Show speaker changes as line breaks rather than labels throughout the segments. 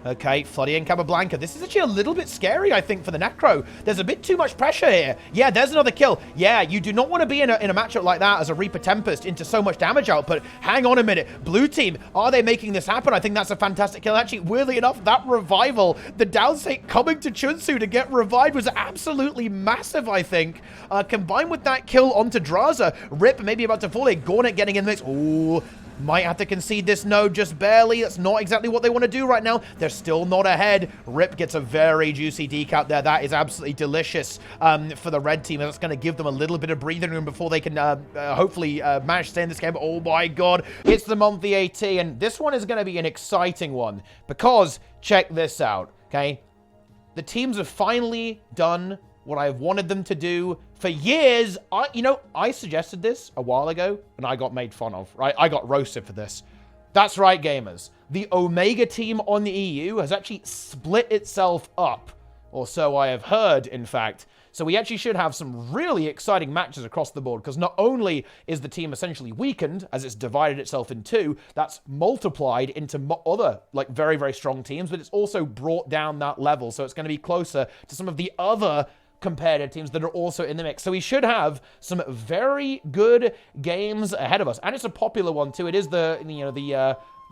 Okay, Floody and Capablanca. This is actually a little bit scary, I think, for the Necro. There's a bit too much pressure here. Yeah, there's another kill. Yeah, you do not want to be in a matchup like that as a Reaper Tempest into so much damage output. Hang on a minute. Blue team, are they making this happen? I think that's a fantastic kill. Actually, weirdly enough, that revival, the downstate coming to Chunsu to get revived was absolutely massive, I think. Combined with that kill onto Draza, Rip maybe about to fall in. Gornet getting in the mix. Ooh. Might have to concede this node just barely. That's not exactly what they want to do right now. They're still not ahead. Rip gets a very juicy deke out there. That is absolutely delicious for the red team. That's going to give them a little bit of breathing room before they can hopefully manage to stay in this game. Oh my god. It's the monthly AT, and this one is going to be an exciting one because, check this out, okay? The teams have finally done what I've wanted them to do for years. I suggested this a while ago, and I got made fun of, right? I got roasted for this. That's right, gamers. The Omega team on the EU has actually split itself up, or so I have heard, in fact. So we actually should have some really exciting matches across the board, because not only is the team essentially weakened, as it's divided itself in two, that's multiplied into other, like, very, very strong teams, but it's also brought down that level, so it's going to be closer to some of the other competitive teams that are also in the mix. So we should have some very good games ahead of us, and it's a popular one too. It is the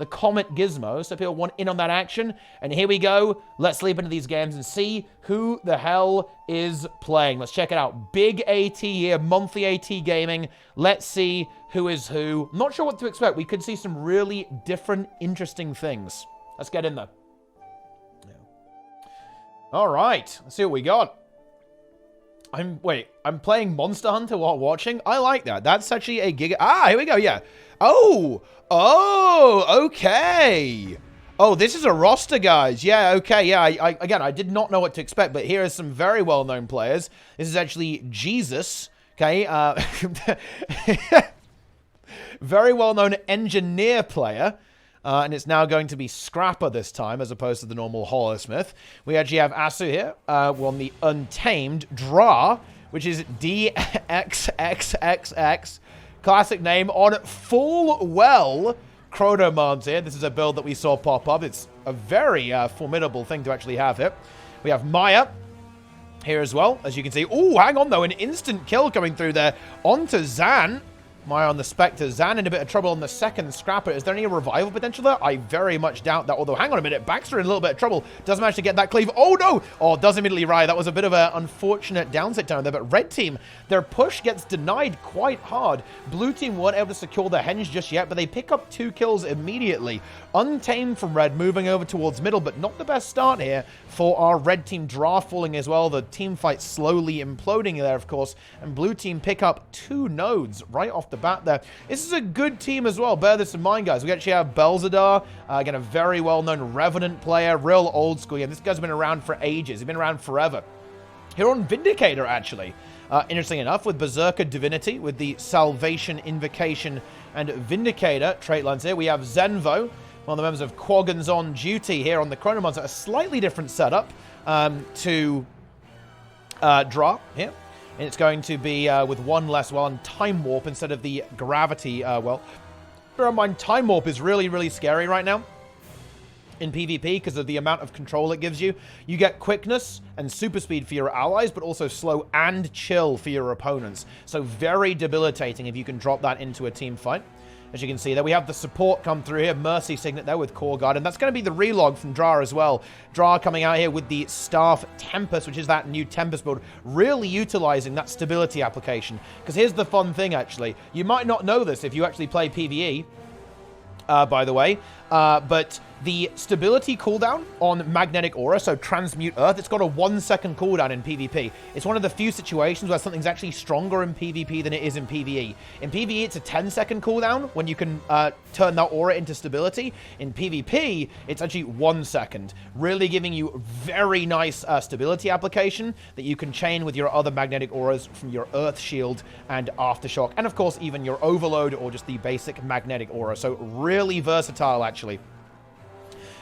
Comet Gizmo, so people want in on that action. And here we go. Let's leap into these games and see who the hell is playing. Let's check it out. Big AT here, monthly AT gaming. Let's see who is who. I'm not sure what to expect. We could see some really different, interesting things. Let's get in there. All right, let's see what we got. I'm playing Monster Hunter while watching? I like that. That's actually a gig. Ah, here we go, yeah. Oh, okay. Oh, this is a roster, guys. Yeah, okay, yeah. Again, I did not know what to expect, but here are some very well-known players. This is actually Jesus, okay? Very well-known engineer player. And it's now going to be Scrapper this time, as opposed to the normal Holosmith. We actually have Asu here. We're on the Untamed Dra, which is DXXXX. Classic name on full well. Chronomans here. This is a build that we saw pop up. It's a very formidable thing to actually have here. We have Maya here as well, as you can see. Oh, hang on, though. An instant kill coming through there onto Zan. Maya on the Spectre. Zan in a bit of trouble on the second Scrapper. Is there any revival potential there? I very much doubt that. Although, hang on a minute. Baxter in a little bit of trouble. Doesn't manage to get that cleave. Oh, no! Oh, does immediately ride. That was a bit of an unfortunate downside turn there. But red team, their push gets denied quite hard. Blue team weren't able to secure the henge just yet, but they pick up 2 kills immediately. Untamed from red, moving over towards middle, but not the best start here for our red team. Draft falling as well. The team fight slowly imploding there, of course. And blue team pick up 2 nodes right off the bat there. This is a good team as well. Bear this in mind, guys. We actually have Belzadar, again, a very well-known Revenant player, real old school. Yeah, this guy's been around for ages. He's been around forever. Here on Vindicator, actually. Interesting enough, with Berserker Divinity, with the Salvation, Invocation, and Vindicator trait lines here, we have Zenvo, one of the members of Quaggan's on duty here on the Chronomonster. A slightly different setup to Dra here. And it's going to be with 1 less well and Time Warp instead of the Gravity. Well, bear in mind, Time Warp is really, really scary right now in PvP because of the amount of control it gives you. You get quickness and super speed for your allies, but also slow and chill for your opponents. So very debilitating if you can drop that into a team fight. As you can see there, we have the support come through here. Mercy Signet there with Core Guard. And that's going to be the relog from Dra as well. Dra coming out here with the Staff Tempest, which is that new Tempest build. Really utilizing that stability application. Because here's the fun thing, actually. You might not know this if you actually play PvE, by the way. But the stability cooldown on Magnetic Aura, so Transmute Earth, it's got a 1-second cooldown in PvP. It's one of the few situations where something's actually stronger in PvP than it is in PvE. In PvE, it's a 10-second cooldown when you can turn that aura into stability. In PvP, it's actually 1 second, really giving you very nice stability application that you can chain with your other magnetic auras from your Earth Shield and Aftershock, and of course, even your Overload or just the basic magnetic aura. So really versatile, actually.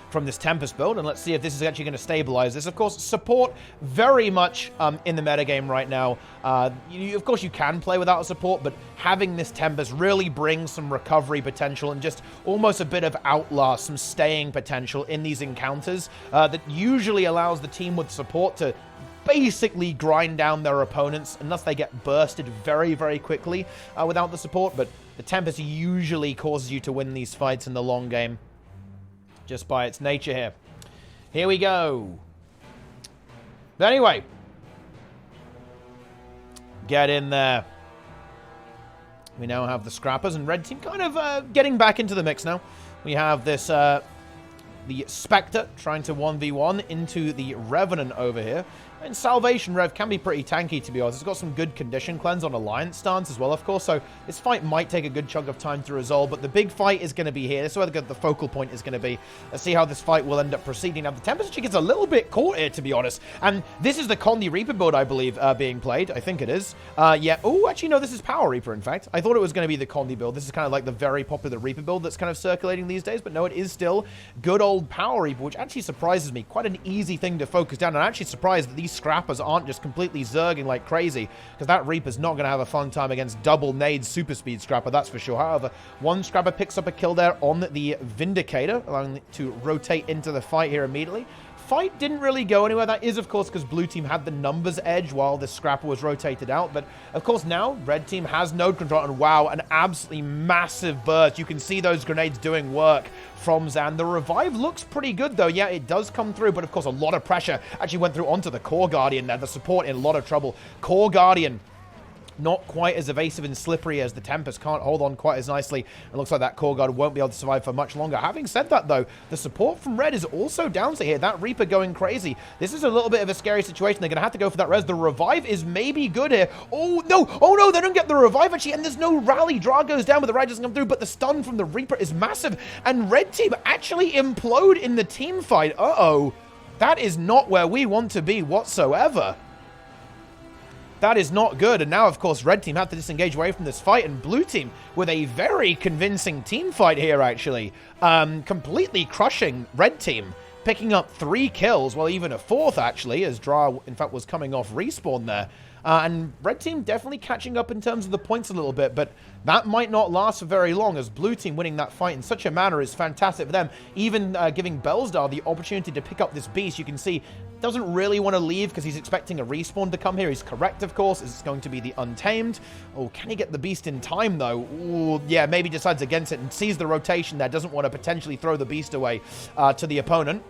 from this Tempest build, and let's see if this is actually going to stabilize this. Of course, support very much in the metagame right now. Of course, you can play without a support, but having this Tempest really brings some recovery potential and just almost a bit of outlast, some staying potential in these encounters that usually allows the team with support to basically grind down their opponents unless they get bursted very, very quickly without the support. But the Tempest usually causes you to win these fights in the long game, just by its nature here. Here we go. But anyway, get in there. We now have the Scrappers, and red team kind of getting back into the mix now. We have this, the Spectre trying to 1v1 into the Revenant over here. And Salvation Rev can be pretty tanky, to be honest. It's got some good condition cleanse on Alliance stance as well, of course, so this fight might take a good chunk of time to resolve, but the big fight is going to be here. This is where the focal point is going to be. Let's see how this fight will end up proceeding. Now, the Tempest actually gets a little bit caught here, to be honest, and this is the Condi Reaper build, I believe, being played. I think it is. Yeah. Oh, actually, no, this is Power Reaper, in fact. I thought it was going to be the Condi build. This is kind of like the very popular Reaper build that's kind of circulating these days, but no, it is still good old Power Reaper, which actually surprises me. Quite an easy thing to focus down. I'm actually surprised that these Scrappers aren't just completely zerging like crazy, because that Reaper's not going to have a fun time against double nade super speed Scrapper, that's for sure. However, one Scrapper picks up a kill there on the Vindicator, allowing it to rotate into the fight here immediately. Fight didn't really go anywhere. That is, of course, because blue team had the numbers edge while the Scrapper was rotated out. But, of course, now red team has node control. And, wow, an absolutely massive burst. You can see those grenades doing work from Zan. The revive looks pretty good, though. Yeah, it does come through. But, of course, a lot of pressure actually went through onto the Core Guardian there. The support in a lot of trouble. Core Guardian not quite as evasive and slippery as the Tempest. Can't hold on quite as nicely. It looks like that Core Guard won't be able to survive for much longer. Having said that, though, the support from red is also down to here. That Reaper going crazy. This is a little bit of a scary situation. They're going to have to go for that res. The revive is maybe good here. Oh, no. Oh, no. They don't get the revive, actually. And there's no rally. Draw goes down, but the ride doesn't come through. But the stun from the Reaper is massive. And red team actually implode in the team fight. Uh-oh. That is not where we want to be whatsoever. That is not good. And now, of course, red team have to disengage away from this fight. And blue team with a very convincing team fight here, actually. Completely crushing red team. Picking up 3 kills, well, even a 4th, actually, as Dra, in fact, was coming off respawn there. And red team definitely catching up in terms of the points a little bit, but that might not last for very long, as blue team winning that fight in such a manner is fantastic for them. Even giving Belsdar the opportunity to pick up this beast, you can see, doesn't really want to leave because he's expecting a respawn to come here. He's correct, of course. It's going to be the Untamed. Oh, can he get the beast in time, though? Ooh, yeah, maybe decides against it and sees the rotation there. Doesn't want to potentially throw the beast away to the opponent.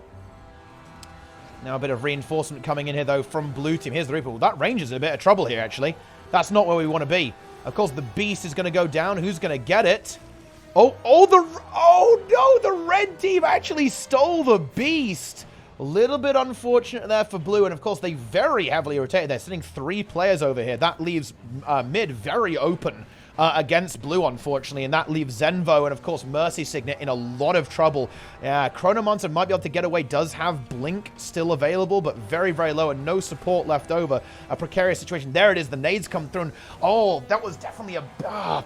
Now a bit of reinforcement coming in here, though, from blue team. Here's the Reaper. Well, that Ranger's in a bit of trouble here, actually. That's not where we want to be. Of course, the beast is going to go down. Who's going to get it? Oh, no, the red team actually stole the beast. A little bit unfortunate there for blue, and of course, they very heavily rotated. They're sitting 3 players over here. That leaves mid very open against blue, unfortunately, and that leaves Zenvo and, of course, Mercy Signet in a lot of trouble. Chronomancer might be able to get away, does have Blink still available, but very, very low and no support left over. A precarious situation. There it is. The nades come through, and oh, that was definitely a...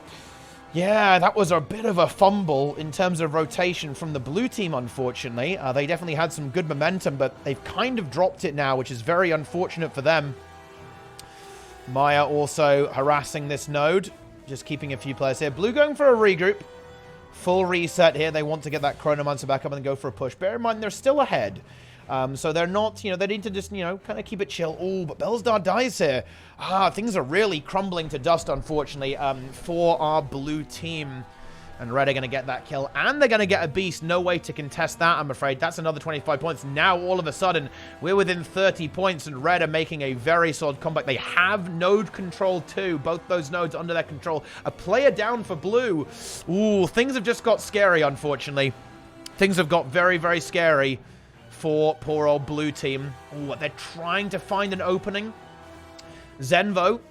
yeah, that was a bit of a fumble in terms of rotation from the blue team, unfortunately. They definitely had some good momentum, but they've kind of dropped it now, which is very unfortunate for them. Maya also harassing this node. Just keeping a few players here. Blue going for a regroup. Full reset here. They want to get that Chronomancer back up and go for a push. Bear in mind, they're still ahead. So they're not, they need to just, kind of keep it chill. Oh, but Belsdar dies here. Things are really crumbling to dust, unfortunately, for our blue team. And red are going to get that kill. And they're going to get a beast. No way to contest that, I'm afraid. That's another 25 points. Now, all of a sudden, we're within 30 points. And red are making a very solid comeback. They have node control, too. Both those nodes under their control. A player down for blue. Ooh, things have just got scary, unfortunately. Things have got very, very scary for poor old blue team. Ooh, they're trying to find an opening. Zenvo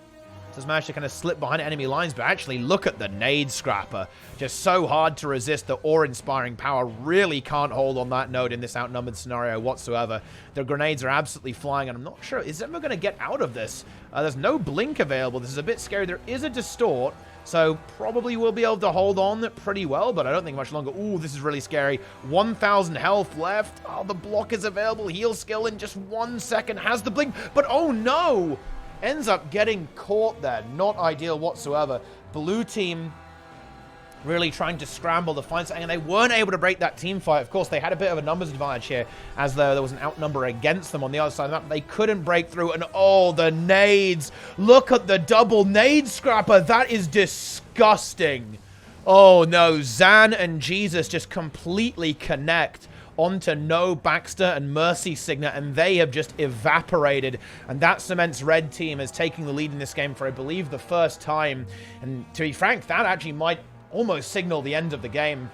Just managed to kind of slip behind enemy lines, but actually look at the nade scrapper. Just so hard to resist. The awe-inspiring power really can't hold on that node in this outnumbered scenario whatsoever. The grenades are absolutely flying, and I'm not sure, is Zenvo going to get out of this? There's no blink available. This is a bit scary. There is a distort, so probably will be able to hold on pretty well, but I don't think much longer. Ooh, this is really scary. 1,000 health left. Oh, the block is available. Heal skill in just 1 second. Has the blink, but oh no! Ends up getting caught there. Not ideal whatsoever. Blue team really trying to scramble to find something, and they weren't able to break that team fight. Of course, they had a bit of a numbers advantage here, as though there was an outnumber against them on the other side of the map. They couldn't break through, and oh, the nades. Look at the double nade scrapper. That is disgusting. Oh, no. Zan and Jesus just completely connect onto No, Baxter, and Mercy Signet, and they have just evaporated. And that cements Red Team as taking the lead in this game for, I believe, the first time. And to be frank, that actually might almost signal the end of the game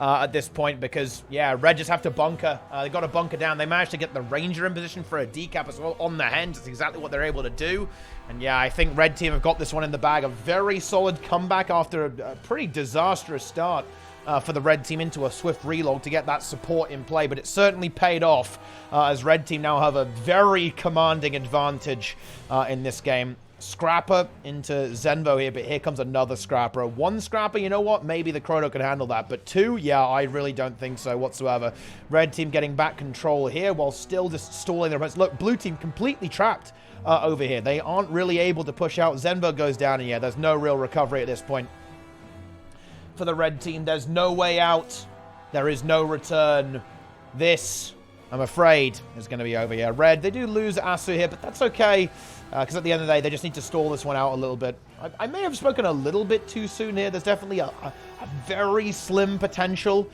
at this point, because, yeah, Red just have to bunker. They got to bunker down. They managed to get the Ranger in position for a decap as well on the hand. That's exactly what they're able to do. And, yeah, I think Red Team have got this one in the bag. A very solid comeback after a pretty disastrous start for the Red Team into a swift relog to get that support in play. But it certainly paid off as Red Team now have a very commanding advantage in this game. Scrapper into Zenvo here, but here comes another Scrapper. One Scrapper, you know what? Maybe the Chrono can handle that. But two, yeah, I really don't think so whatsoever. Red Team getting back control here while still just stalling their opponents. Look, Blue Team completely trapped over here. They aren't really able to push out. Zenvo goes down, and yeah, there's no real recovery at this point for the Red Team. There's no way out. There is no return. This, I'm afraid, is going to be over. Yeah, Red, they do lose Asu here, but that's okay. Because at the end of the day, they just need to stall this one out a little bit. I may have spoken a little bit too soon here. There's definitely a very slim potential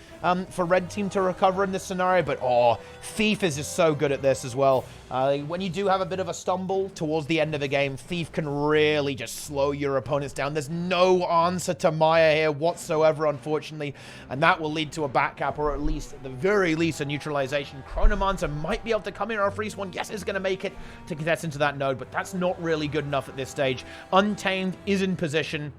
for Red Team to recover in this scenario. But, oh, Thief is just so good at this as well. When you do have a bit of a stumble towards the end of the game, Thief can really just slow your opponents down. There's no answer to Maya here whatsoever, unfortunately. And that will lead to a back cap, or at least, at the very least, a neutralization. Chronomancer might be able to come here on a freeze one. Yes, it's going to make it to contest into that node, but that's not really good enough at this stage. Untamed is in position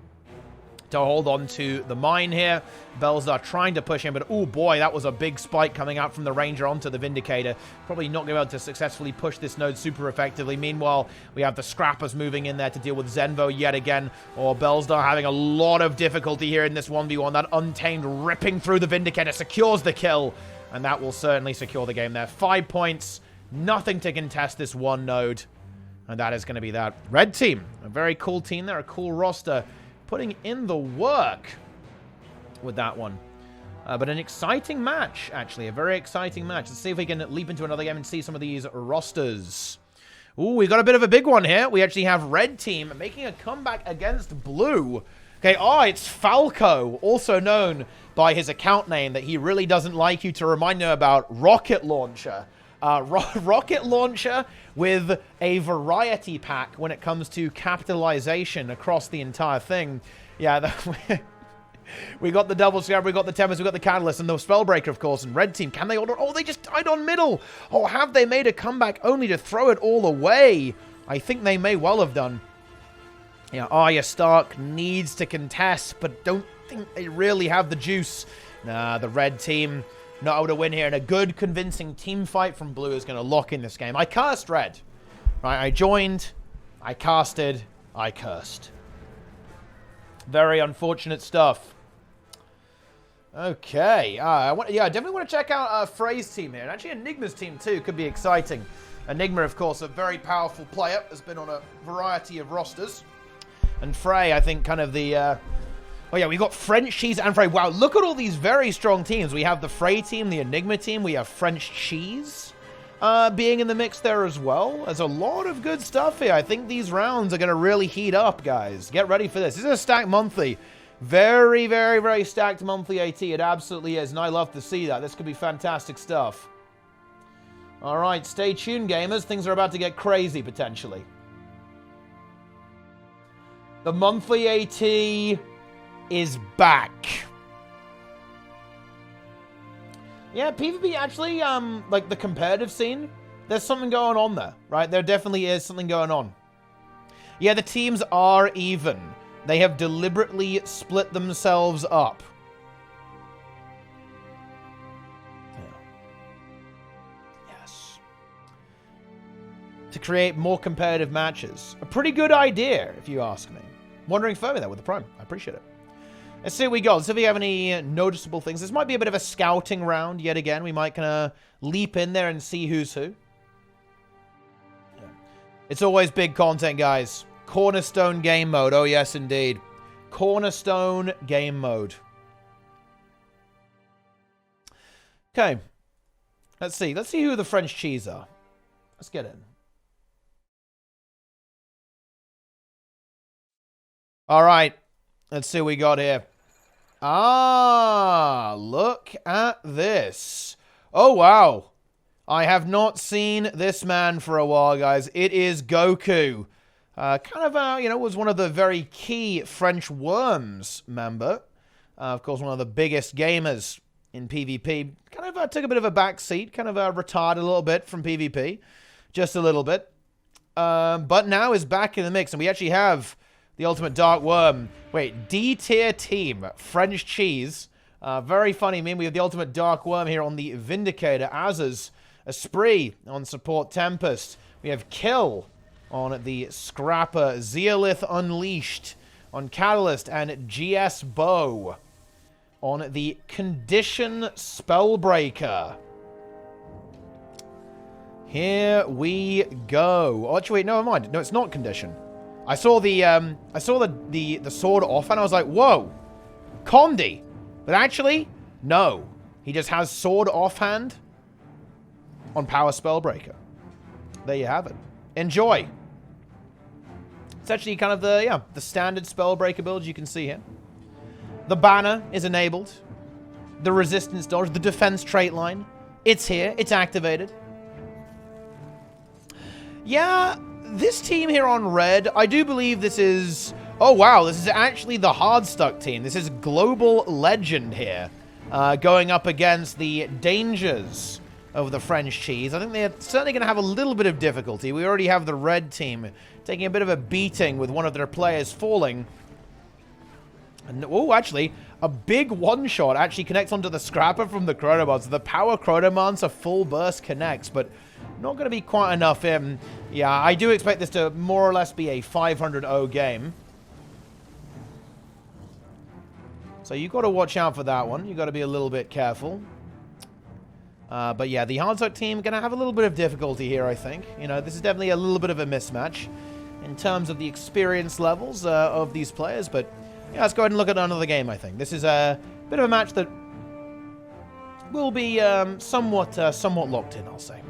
to hold on to the mine here. Bellstar trying to push him, but oh boy, that was a big spike coming out from the Ranger onto the Vindicator. Probably not going to be able to successfully push this node super effectively. Meanwhile, we have the Scrappers moving in there to deal with Zenvo yet again. Or Bellstar having a lot of difficulty here in this 1v1. That Untamed ripping through the Vindicator secures the kill, and that will certainly secure the game there. 5 points, nothing to contest this one node. And that is going to be that. Red Team, a very cool team there, a cool roster, putting in the work with that one. But an exciting match, actually, a very exciting match. Let's see if we can leap into another game and see some of these rosters. Ooh, we got a bit of a big one here. We actually have Red Team making a comeback against Blue. Okay, it's Falco, also known by his account name that he really doesn't like you to remind him about, Rocket Launcher. Rocket Launcher with a variety pack when it comes to capitalization across the entire thing. Yeah, we got the double scrap, we got the Tempest, we got the Catalyst, and the Spellbreaker, of course, and Red Team. Can they hold on? Oh, they just died on middle. Oh, have they made a comeback only to throw it all away? I think they may well have done. Yeah, Arya Stark needs to contest, but don't think they really have the juice. Nah, the Red Team not able to win here, and a good, convincing team fight from Blue is going to lock in this game. I cast Red. Right, I joined, I casted, I cursed. Very unfortunate stuff. Okay, I definitely want to check out Frey's team here, and actually Enigma's team too could be exciting. Enigma, of course, a very powerful player, has been on a variety of rosters. And Frey, I think, kind of the... Oh, yeah, we've got French Cheese and Frey. Wow, look at all these very strong teams. We have the Frey team, the Enigma team. We have French Cheese being in the mix there as well. There's a lot of good stuff here. I think these rounds are going to really heat up, guys. Get ready for this. This is a stacked monthly. Very, very, very stacked monthly AT. It absolutely is, and I love to see that. This could be fantastic stuff. All right, stay tuned, gamers. Things are about to get crazy, potentially. The monthly AT is back. Yeah, PvP actually, like the competitive scene, there's something going on there, right? There definitely is something going on. Yeah, the teams are even. They have deliberately split themselves up. Yes. To create more competitive matches. A pretty good idea, if you ask me. Wondering further there with the Prime. I appreciate it. Let's see what we got. Let's see if we have any noticeable things. This might be a bit of a scouting round yet again. We might kind of leap in there and see who's who. Yeah. It's always big content, guys. Cornerstone game mode. Oh, yes, indeed. Cornerstone game mode. Okay. Let's see. Let's see who the French cheese are. Let's get in. All right. Let's see what we got here. Ah, look at this. Oh, wow. I have not seen this man for a while, guys. It is Goku. Was one of the very key French Worms member. Of course, one of the biggest gamers in PvP. Took a bit of a back seat. Retired a little bit from PvP. Just a little bit. But now is back in the mix. And we actually have the Ultimate Dark Worm. Wait, D-tier team. French cheese. Very funny meme. We have the Ultimate Dark Worm here on the Vindicator. Azaz. Esprit on support Tempest. We have Kill on the Scrapper, Zeolith Unleashed on Catalyst, and GS Bow on the Condition Spellbreaker. Here we go. Oh, actually, wait, no, never mind. No, it's not Condition. I saw the sword off, and I was like, whoa, Condi. But actually, no. He just has sword offhand on Power Spellbreaker. There you have it. Enjoy. It's actually kind of the standard Spellbreaker build you can see here. The banner is enabled. The resistance dodge, the defense trait line. It's here. It's activated. Yeah, this team here on red, I do believe this is... Oh, wow. This is actually the Hardstuck team. This is Global Legend here. Going up against the Dangers of the French cheese. I think they're certainly going to have a little bit of difficulty. We already have the red team taking a bit of a beating with one of their players falling. And, oh, actually, a big one-shot actually connects onto the Scrapper from the Chronomancer. The Power Chronomancer full burst connects, but not going to be quite enough in. Yeah, I do expect this to more or less be a 500-0 game. So you've got to watch out for that one. You've got to be a little bit careful. But yeah, the Hardstuck team going to have a little bit of difficulty here, I think. You know, this is definitely a little bit of a mismatch in terms of the experience levels of these players. But yeah, let's go ahead and look at another game, I think. This is a bit of a match that will be somewhat locked in, I'll say.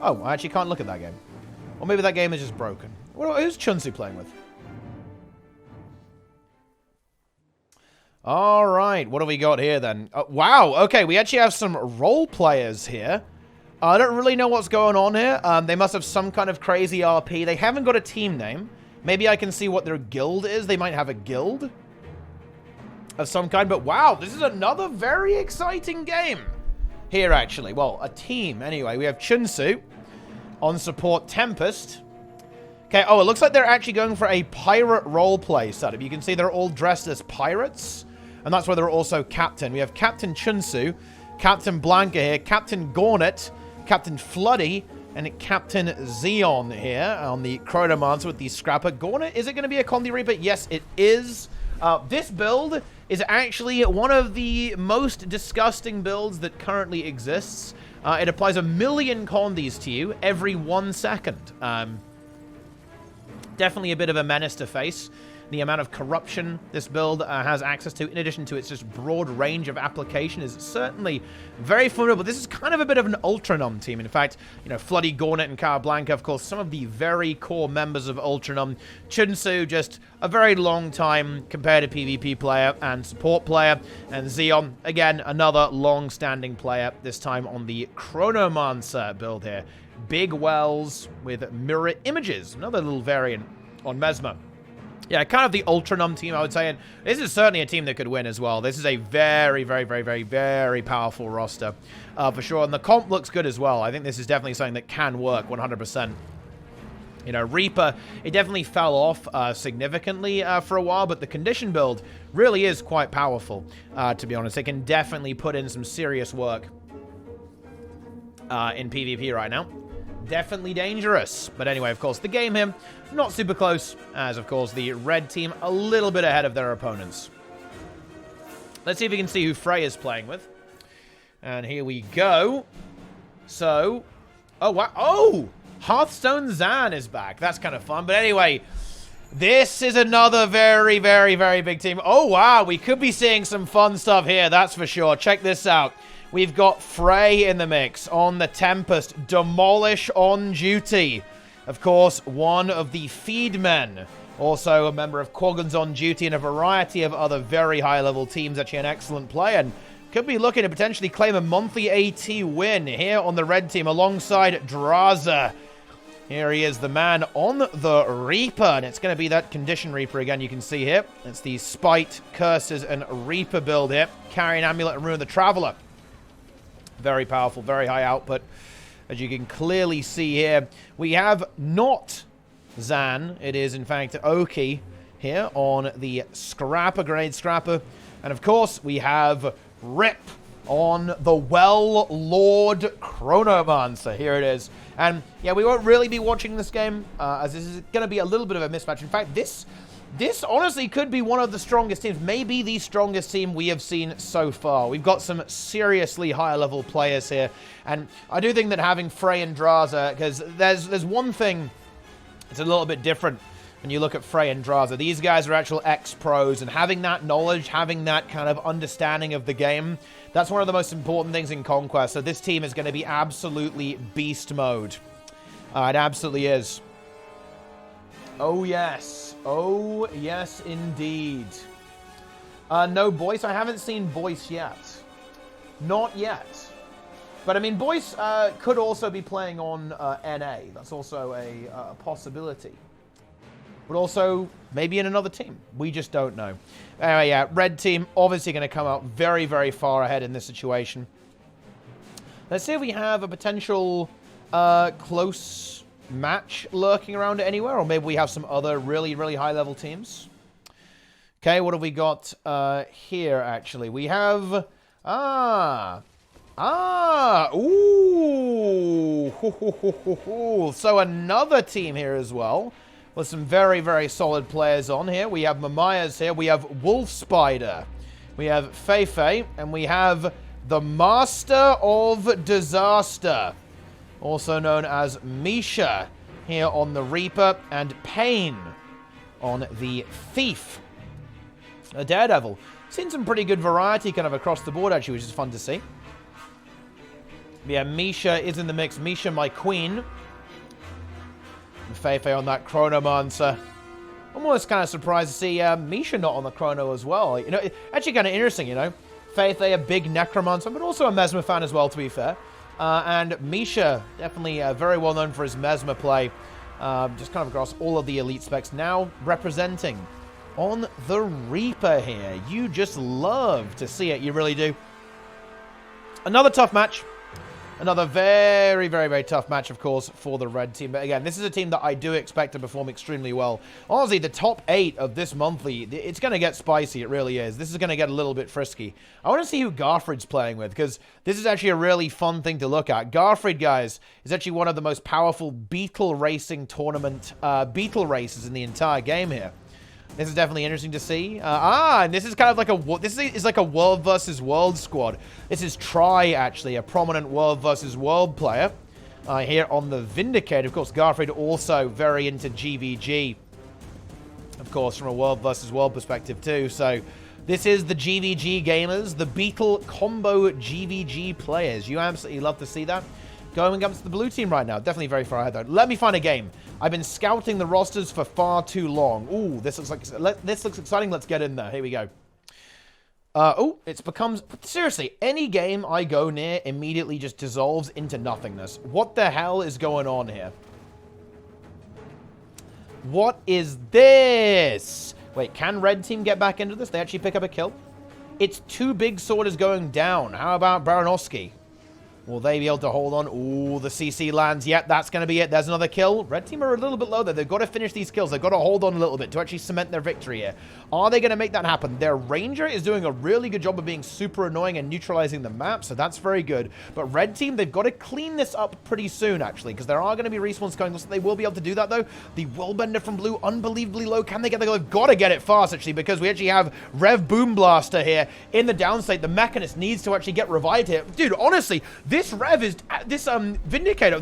Oh, I actually can't look at that game. Or maybe that game is just broken. Who's Chunsu playing with? All right, what have we got here then? Wow, okay, we actually have some role players here. I don't really know what's going on here. They must have some kind of crazy RP. They haven't got a team name. Maybe I can see what their guild is. They might have a guild of some kind. But wow, this is another very exciting game here, actually. Well, a team, anyway. We have Chunsu on support Tempest. Okay, oh, it looks like they're actually going for a pirate roleplay setup. You can see they're all dressed as pirates. And that's why they're also captain. We have Captain Chunsu, Captain Blanca here, Captain Gornet, Captain Floody, and Captain Xeon here on the Chronomancer with the Scrapper. Gornet, is it going to be a Condi Reaper? Yes, it is. This build is actually one of the most disgusting builds that currently exists. It applies 1 million Condis to you every 1 second. Definitely a bit of a menace to face. The amount of corruption this build has access to, in addition to its just broad range of application, is certainly very formidable. This is kind of a bit of an Ultranum team. In fact, you know, Floody, Gornet, and Carablanca, of course, some of the very core members of Ultranum. Chunsu, just a very long time compared to PvP player and support player. And Xeon, again, another long-standing player, this time on the Chronomancer build here. Big wells with mirror images. Another little variant on Mesmer. Yeah, kind of the Ultranum team, I would say. And this is certainly a team that could win as well. This is a very, very, very, very, very powerful roster, for sure. And the comp looks good as well. I think this is definitely something that can work 100%. You know, Reaper, it definitely fell off significantly for a while, but the condition build really is quite powerful, to be honest. It can definitely put in some serious work in PvP right now. Definitely dangerous. But anyway, of course, the game here, not super close, as, of course, the red team a little bit ahead of their opponents. Let's see if we can see who Frey is playing with. And here we go. So, oh, wow. Oh! Hearthstone Zan is back. That's kind of fun. But anyway, this is another very, very, very big team. Oh, wow. We could be seeing some fun stuff here. That's for sure. Check this out. We've got Frey in the mix on the Tempest. Demolish on duty. Of course, one of the Feedmen. Also a member of Quaggan's on duty and a variety of other very high-level teams. Actually an excellent play. And could be looking to potentially claim a monthly AT win here on the red team alongside Draza. Here he is, the man on the Reaper, and it's going to be that Condition Reaper again, you can see here. It's the Spite, Curses, and Reaper build here. Carrying Amulet and Ruin the Traveler. Very powerful, very high output. As you can clearly see here, we have not Zan. It is, in fact, Oki here on the Scrapper, Grade Scrapper. And, of course, we have Rip on the Well-Lord Chronomancer. Here it is. And, yeah, we won't really be watching this game, as this is going to be a little bit of a mismatch. In fact, this honestly could be one of the strongest teams, maybe the strongest team we have seen so far. We've got some seriously high-level players here. And I do think that having Frey and Draza, because there's one thing that's a little bit different when you look at Frey and Draza. These guys are actual ex-pros, and having that knowledge, having that kind of understanding of the game, that's one of the most important things in Conquest. So this team is going to be absolutely beast mode. It absolutely is. Oh, yes. Oh, yes, indeed. No, Boyce. I haven't seen Boyce yet. Not yet. But, I mean, Boyce could also be playing on NA. That's also a possibility. But also, maybe in another team. We just don't know. Anyway, yeah, red team obviously going to come out very, very far ahead in this situation. Let's see if we have a potential close match lurking around anywhere. Or maybe we have some other really, really high-level teams. Okay, what have we got here, actually? We have... ooh. So another team here as well. With some very, very solid players on here. We have Mamaya's here. We have Wolf Spider. We have Feifei. And we have the Master of Disaster. Also known as Misha here on the Reaper. And Pain on the Thief. A Daredevil. Seen some pretty good variety kind of across the board, actually, which is fun to see. Yeah, Misha is in the mix. Misha, my queen. And Feifei on that Chronomancer. I'm almost kind of surprised to see Misha not on the Chrono as well. You know, actually kind of interesting, you know. Feifei, a big Necromancer, but also a Mesmer fan as well, to be fair. And Misha, definitely very well known for his Mesmer play. Just kind of across all of the elite specs. Now representing on the Reaper here. You just love to see it. You really do. Another tough match. Another very, very, very tough match, of course, for the red team. But again, this is a team that I do expect to perform extremely well. Honestly, the top 8 of this monthly, it's going to get spicy. It really is. This is going to get a little bit frisky. I want to see who Garfried's playing with, because this is actually a really fun thing to look at. Garfried, guys, is actually one of the most powerful beetle racing tournament beetle races in the entire game here. This is definitely interesting to see. And this is kind of like a world versus world squad. This is Tri, actually, a prominent world versus world player here on the Vindicate. Of course, Garfried also very into GVG. Of course, from a world versus world perspective too. So this is the GVG gamers, the Beetle combo GVG players. You absolutely love to see that. Going up to the blue team right now. Definitely very far ahead, though. Let me find a game. I've been scouting the rosters for far too long. Ooh, this looks exciting. Let's get in there. Here we go. It becomes... Seriously, any game I go near immediately just dissolves into nothingness. What the hell is going on here? What is this? Wait, can red team get back into this? They actually pick up a kill? It's 2 big sworders going down. How about Baranowski? Will they be able to hold on? Ooh, the CC lands. Yep, that's going to be it. There's another kill. Red team are a little bit low there. They've got to finish these kills. They've got to hold on a little bit to actually cement their victory here. Are they going to make that happen? Their Ranger is doing a really good job of being super annoying and neutralizing the map, so that's very good. But Red team, they've got to clean this up pretty soon, actually, because there are going to be respawns coming, so they will be able to do that, though. The Willbender from blue, unbelievably low. Can they get the goal? They've got to get it fast, actually, because we actually have Rev Boom Blaster here in the downstate. The Mechanist needs to actually get revived here. Dude, honestly, this Rev is... This Vindicator,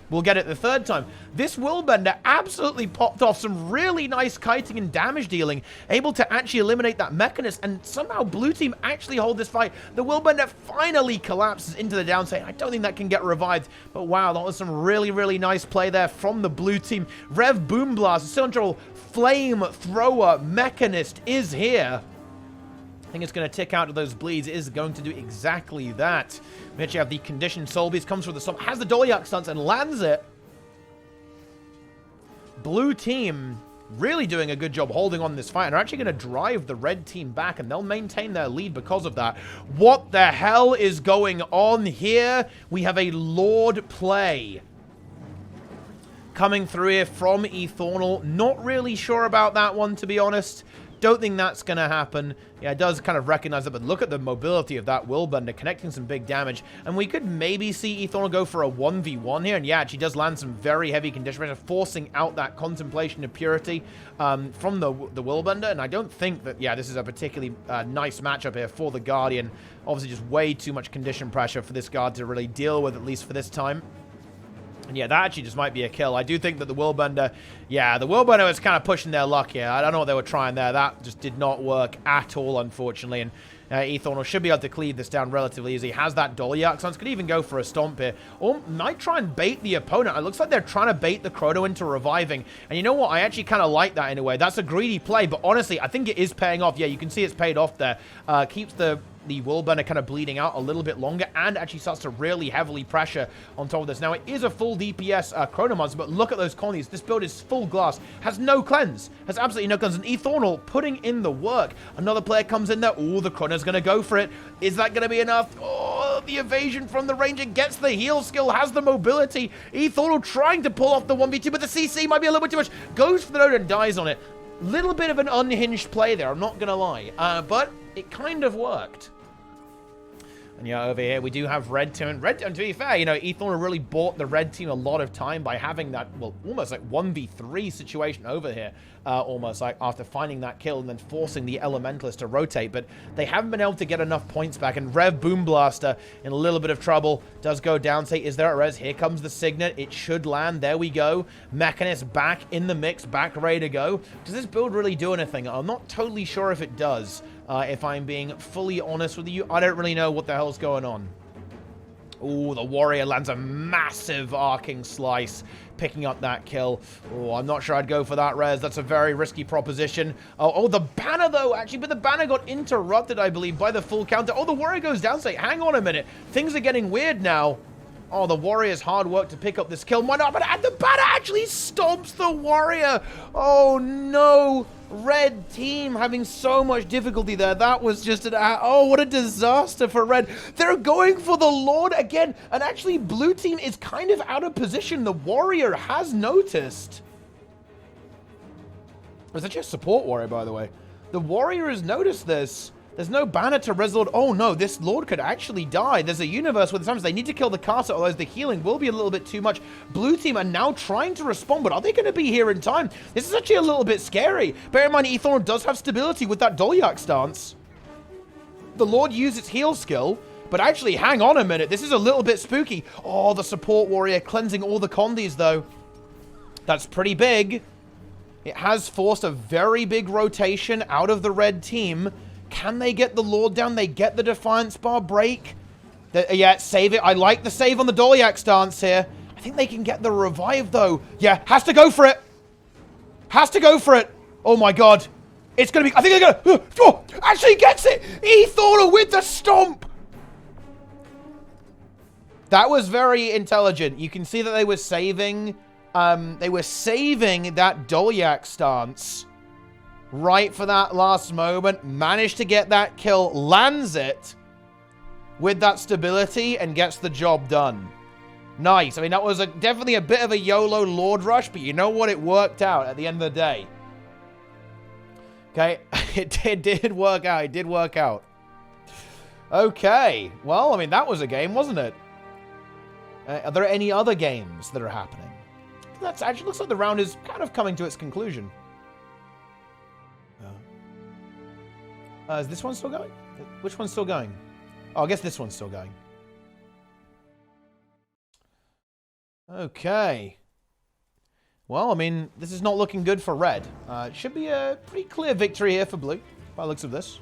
we'll get it the third time. This Willbender absolutely popped off some really nice kiting and damage dealing, able to actually eliminate that Mechanist, and somehow blue team actually hold this fight. The Willbender finally collapses into the downside. I don't think that can get revived, but wow, that was some really, really nice play there from the blue team. Rev Boom Blast, Central Flame Thrower Mechanist is here. I think it's going to tick out of those bleeds. It is going to do exactly that. We actually have the conditioned Soul Beast, comes with the stomp, has the Dolyak stance and lands it. Blue team really doing a good job holding on this fight and are actually going to drive the red team back, and they'll maintain their lead because of that. What the hell is going on here? We have a Lord play coming through here from Ethornal. Not really sure about that one, to be honest. Don't think that's going to happen. Yeah, it does kind of recognize it, but look at the mobility of that Willbender, connecting some big damage. And we could maybe see Ethornal go for a 1v1 here. And yeah, she does land some very heavy condition pressure, forcing out that Contemplation of Purity from the Willbender. And I don't think that, yeah, this is a particularly nice matchup here for the Guardian. Obviously, just way too much condition pressure for this guard to really deal with, at least for this time. And yeah, that actually just might be a kill. I do think that the Willbender, yeah, the Willbender was kind of pushing their luck here. I don't know what they were trying there. That just did not work at all, unfortunately. And Ethornal should be able to cleave this down relatively easy. Has that Dolyak, so could even go for a stomp here. Or might try and bait the opponent. It looks like they're trying to bait the Chrono into reviving. And you know what? I actually kind of like that in a way. That's a greedy play, but honestly, I think it is paying off. Yeah, you can see it's paid off there. Keeps the Willbender kind of bleeding out a little bit longer and actually starts to really heavily pressure on top of this. Now, it is a full DPS Chrono Monster, but look at those colonies. This build is full glass, has no cleanse, has absolutely no cleanse. And Ethornal putting in the work. Another player comes in there. Oh, the Chrono's going to go for it. Is that going to be enough? Oh, the evasion from the Ranger, gets the heal skill, has the mobility. Ethornal trying to pull off the 1v2, but the CC might be a little bit too much. Goes for the node and dies on it. Little bit of an unhinged play there, I'm not going to lie. But it kind of worked. And yeah, over here we do have Red Team. And Red Team, to be fair, you know, Ethornal really bought the Red Team a lot of time by having that, well, almost like 1v3 situation over here. Almost like after finding that kill and then forcing the Elementalist to rotate. But they haven't been able to get enough points back. And Rev Boom Blaster in a little bit of trouble. Does go down. Say, is there a res? Here comes the Signet. It should land. There we go. Mechanist back in the mix. Back ready to go. Does this build really do anything? I'm not totally sure if it does. If I'm being fully honest with you, I don't really know what the hell's going on. Ooh, the Warrior lands a massive arcing slice, picking up that kill. Oh, I'm not sure I'd go for that res. That's a very risky proposition. Oh, the banner, though, actually, but the banner got interrupted, I believe, by the full counter. Oh, the Warrior goes down. Say, hang on a minute. Things are getting weird now. Oh, the Warrior's hard work to pick up this kill. Why not? But the banner actually stomps the Warrior. Oh, no. Red team having so much difficulty there. That was just an... Oh, what a disaster for Red. They're going for the Lord again. And actually, blue team is kind of out of position. The Warrior has noticed. There's actually a support Warrior, by the way. The Warrior has noticed this. There's no banner to res Lord. Oh no, this Lord could actually die. There's a universe where sometimes they need to kill the caster, otherwise the healing will be a little bit too much. Blue team are now trying to respond, but are they going to be here in time? This is actually a little bit scary. Bear in mind, Ethornal does have stability with that Dolyak stance. The Lord used its heal skill, but actually, hang on a minute. This is a little bit spooky. Oh, the support Warrior cleansing all the Condis, though. That's pretty big. It has forced a very big rotation out of the red team. Can they get the Lord down? They get the Defiance Bar break. Yeah, save it. I like the save on the Dolyak stance here. I think they can get the revive, though. Yeah, has to go for it. Has to go for it. Oh, my God. It's going to be... I think they're going to... Oh, actually gets it. Ethornal with the stomp. That was very intelligent. You can see that they were saving... they were saving that Dolyak stance right for that last moment. Managed to get that kill. Lands it. with that stability and gets the job done. Nice. I mean, that was definitely a bit of a YOLO Lord Rush, but you know what? It worked out at the end of the day. Okay, it did work out. It did work out. Okay. Well, I mean, that was a game, wasn't it? Are there any other games that are happening? That actually looks like the round is kind of coming to its conclusion. Is this one still going? Which one's still going? Oh, I guess this one's still going. Okay. Well, I mean, this is not looking good for red. It should be a pretty clear victory here for blue, by the looks of this.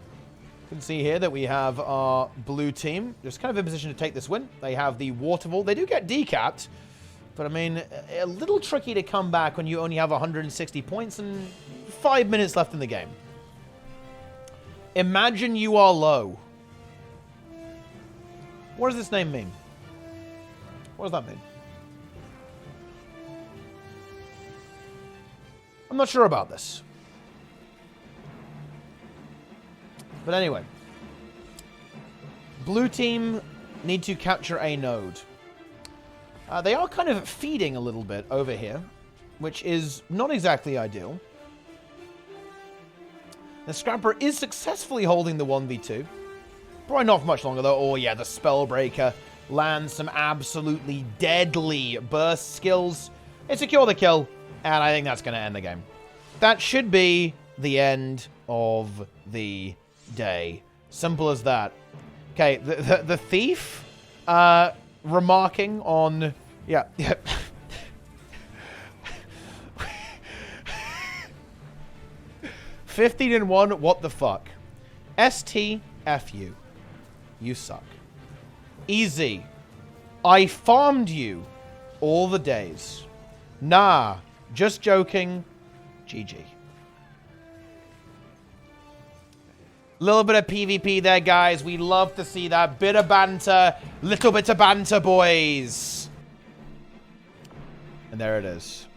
You can see here that we have our blue team just kind of in position to take this win. They have the waterfall. They do get decapped, but I mean, a little tricky to come back when you only have 160 points and 5 minutes left in the game. Imagine you are low. What does this name mean? What does that mean? I'm not sure about this. But anyway. Blue team need to capture a node. They are kind of feeding a little bit over here, which is not exactly ideal. The Scrapper is successfully holding the 1v2. Probably not for much longer, though. Oh, yeah, the Spellbreaker lands some absolutely deadly burst skills. They secure the kill, and I think that's going to end the game. That should be the end of the day. Simple as that. Okay, the Thief remarking on... Yeah. 15-1, what the fuck? STFU. You suck. Easy. I farmed you all the days. Nah, just joking. GG. Little bit of PvP there, guys. We love to see that. Bit of banter. Little bit of banter, boys. And there it is.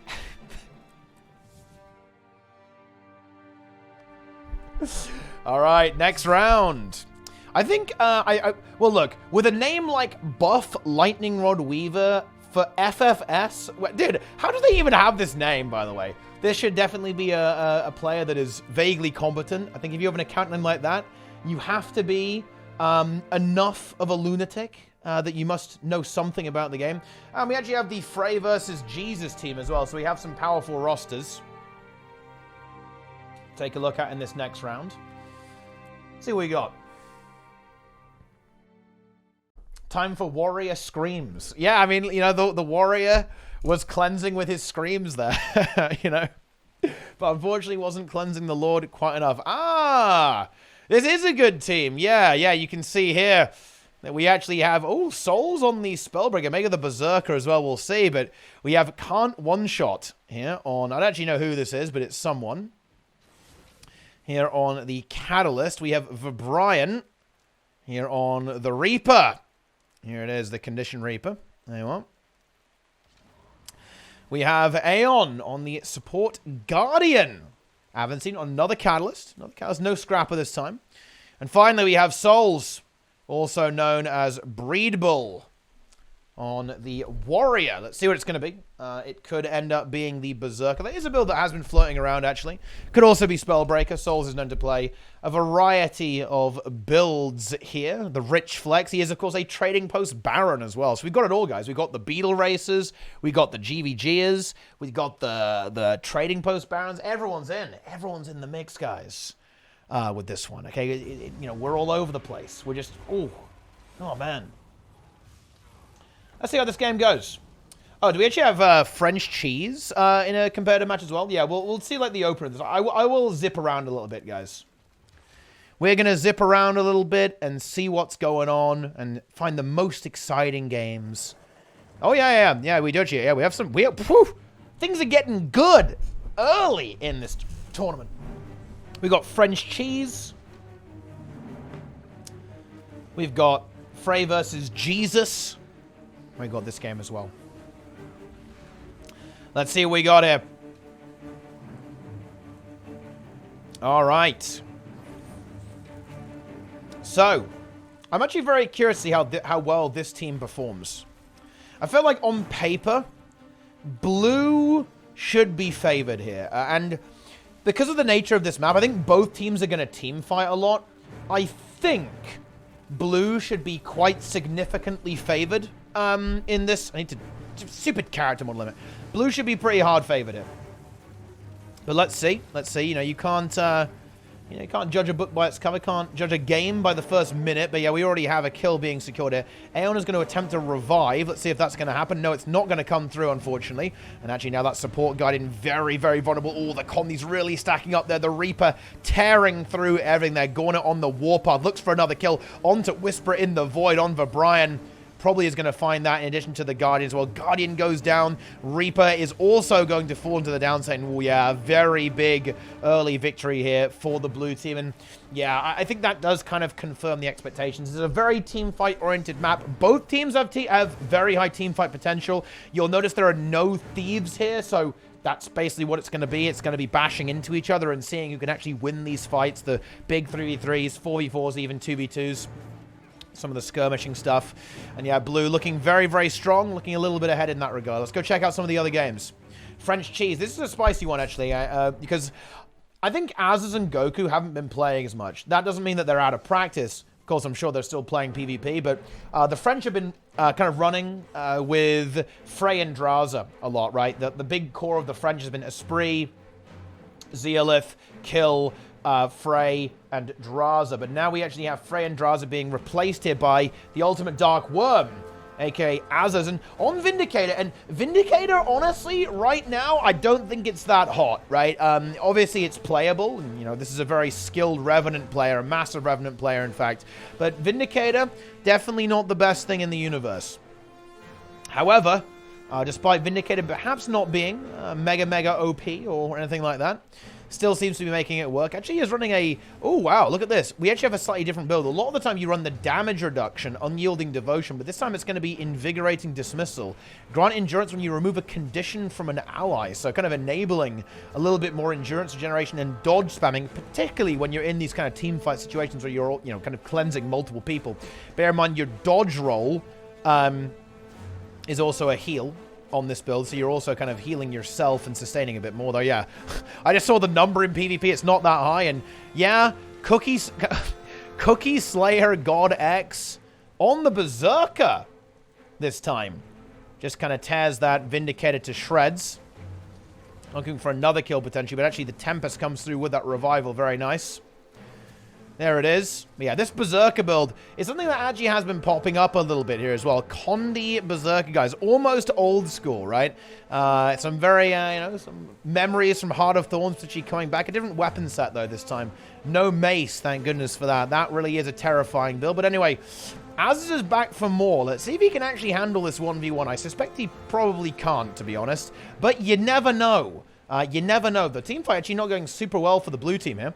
All right, next round. I think, well, look, with a name like Buff Lightning Rod Weaver for FFS, dude, how do they even have this name, by the way? This should definitely be a player that is vaguely competent. I think if you have an account name like that, you have to be enough of a lunatic that you must know something about the game. We actually have the Frey versus Jesus team as well, so we have some powerful rosters. Take a look at in this next round. See what we got. Time for Warrior Screams. Yeah, I mean, you know, the Warrior was cleansing with his screams there, you know. But unfortunately wasn't cleansing the Lord quite enough. Ah! This is a good team. Yeah, you can see here that we actually have... Oh, Souls on the Spellbreaker. Maybe the Berserker as well, we'll see. But we have Can't One-Shot here on... I don't actually know who this is, but it's someone. Here on the Catalyst, we have Vibrian. Here on the Reaper. Here it is, the Condition Reaper. There you are. We have Aeon on the Support Guardian. I haven't seen another Catalyst. No Scrapper this time. And finally, we have Souls, also known as Breedbull, on the Warrior. Let's see what it's going to be. It could end up being the Berserker. That is a build that has been floating around, actually. Could also be Spellbreaker. Souls is known to play a variety of builds here. The Rich Flex. He is, of course, a Trading Post Baron as well. So we've got it all, guys. We've got the Beetle Racers. We got the GVGers. We've got the Trading Post Barons. Everyone's in. Everyone's in the mix, guys, with this one. Okay, you know, we're all over the place. We're just, oh, man. Let's see how this game goes. Oh, do we actually have French cheese in a competitive match as well? Yeah, we'll see like the opener. I will zip around a little bit, guys. We're going to zip around a little bit and see what's going on and find the most exciting games. Oh, yeah, we do actually. Yeah, we have some... things are getting good early in this tournament. We got French cheese. We've got Frey versus Jesus. We got this game as well. Let's see what we got here. All right. So, I'm actually very curious to see how well this team performs. I feel like on paper, blue should be favored here. And because of the nature of this map, I think both teams are going to team fight a lot. I think blue should be quite significantly favored in this. I need to... Stupid character model limit. Blue should be pretty hard favored here. But let's see. Let's see. You know, you can't judge a book by its cover. Can't judge a game by the first minute. But yeah, we already have a kill being secured here. Aeon is going to attempt to revive. Let's see if that's going to happen. No, it's not going to come through, unfortunately. And actually now that support Guardian very, very vulnerable. Oh, the Condi's really stacking up there. The Reaper tearing through everything there. Gornet on the Warpath. Looks for another kill. On to Whisper in the Void. On for Brian. Probably is going to find that in addition to the Guardian as well. Guardian goes down. Reaper is also going to fall into the downside. Oh, yeah, very big early victory here for the blue team. And yeah, I think that does kind of confirm the expectations. It's a very team fight-oriented map. Both teams have very high team fight potential. You'll notice there are no thieves here, so that's basically what it's going to be. It's going to be bashing into each other and seeing who can actually win these fights. The big 3v3s, 4v4s, even 2v2s. Some of the skirmishing stuff. And yeah, blue looking very, very strong, looking a little bit ahead in that regard. Let's go check out some of the other games. French Cheese. This is a spicy one, actually, because I think Azaz and Goku haven't been playing as much. That doesn't mean that they're out of practice. Of course, I'm sure they're still playing PvP, but the French have been kind of running with Frey and Draza a lot, right? The big core of the French has been Esprit, Zeolith, Kill, Frey and Draza, but now we actually have Frey and Draza being replaced here by the ultimate Dark Worm, aka Azaz, and on Vindicator. And Vindicator, honestly, right now, I don't think it's that hot, right? Obviously, it's playable, and, you know, this is a very skilled Revenant player, a massive Revenant player, in fact, but Vindicator, definitely not the best thing in the universe. However, despite Vindicator perhaps not being mega OP or anything like that, still seems to be making it work. Actually, is running a... Oh, wow, look at this. We actually have a slightly different build. A lot of the time, you run the damage reduction, Unyielding Devotion, but this time it's going to be Invigorating Dismissal. Grant Endurance when you remove a condition from an ally, so kind of enabling a little bit more endurance generation and dodge spamming, particularly when you're in these kind of team fight situations where you're, you know, kind of cleansing multiple people. Bear in mind, your dodge roll is also a heal on this build, so you're also kind of healing yourself and sustaining a bit more, though. Yeah, I just saw the number in PvP. It's not that high, and yeah, Cookie Slayer God X on the Berserker this time. Just kind of tears that Vindicator to shreds. Looking for another kill potentially, but actually the Tempest comes through with that revival. Very nice. There it is. But yeah, this Berserker build is something that actually has been popping up a little bit here as well. Condi Berserker, guys. Almost old school, right? Some very, some memories from Heart of Thorns potentially coming back. A different weapon set, though, this time. No mace, thank goodness for that. That really is a terrifying build. But anyway, Azaz is back for more. Let's see if he can actually handle this 1v1. I suspect he probably can't, to be honest. But you never know. You never know. The teamfight actually not going super well for the blue team here.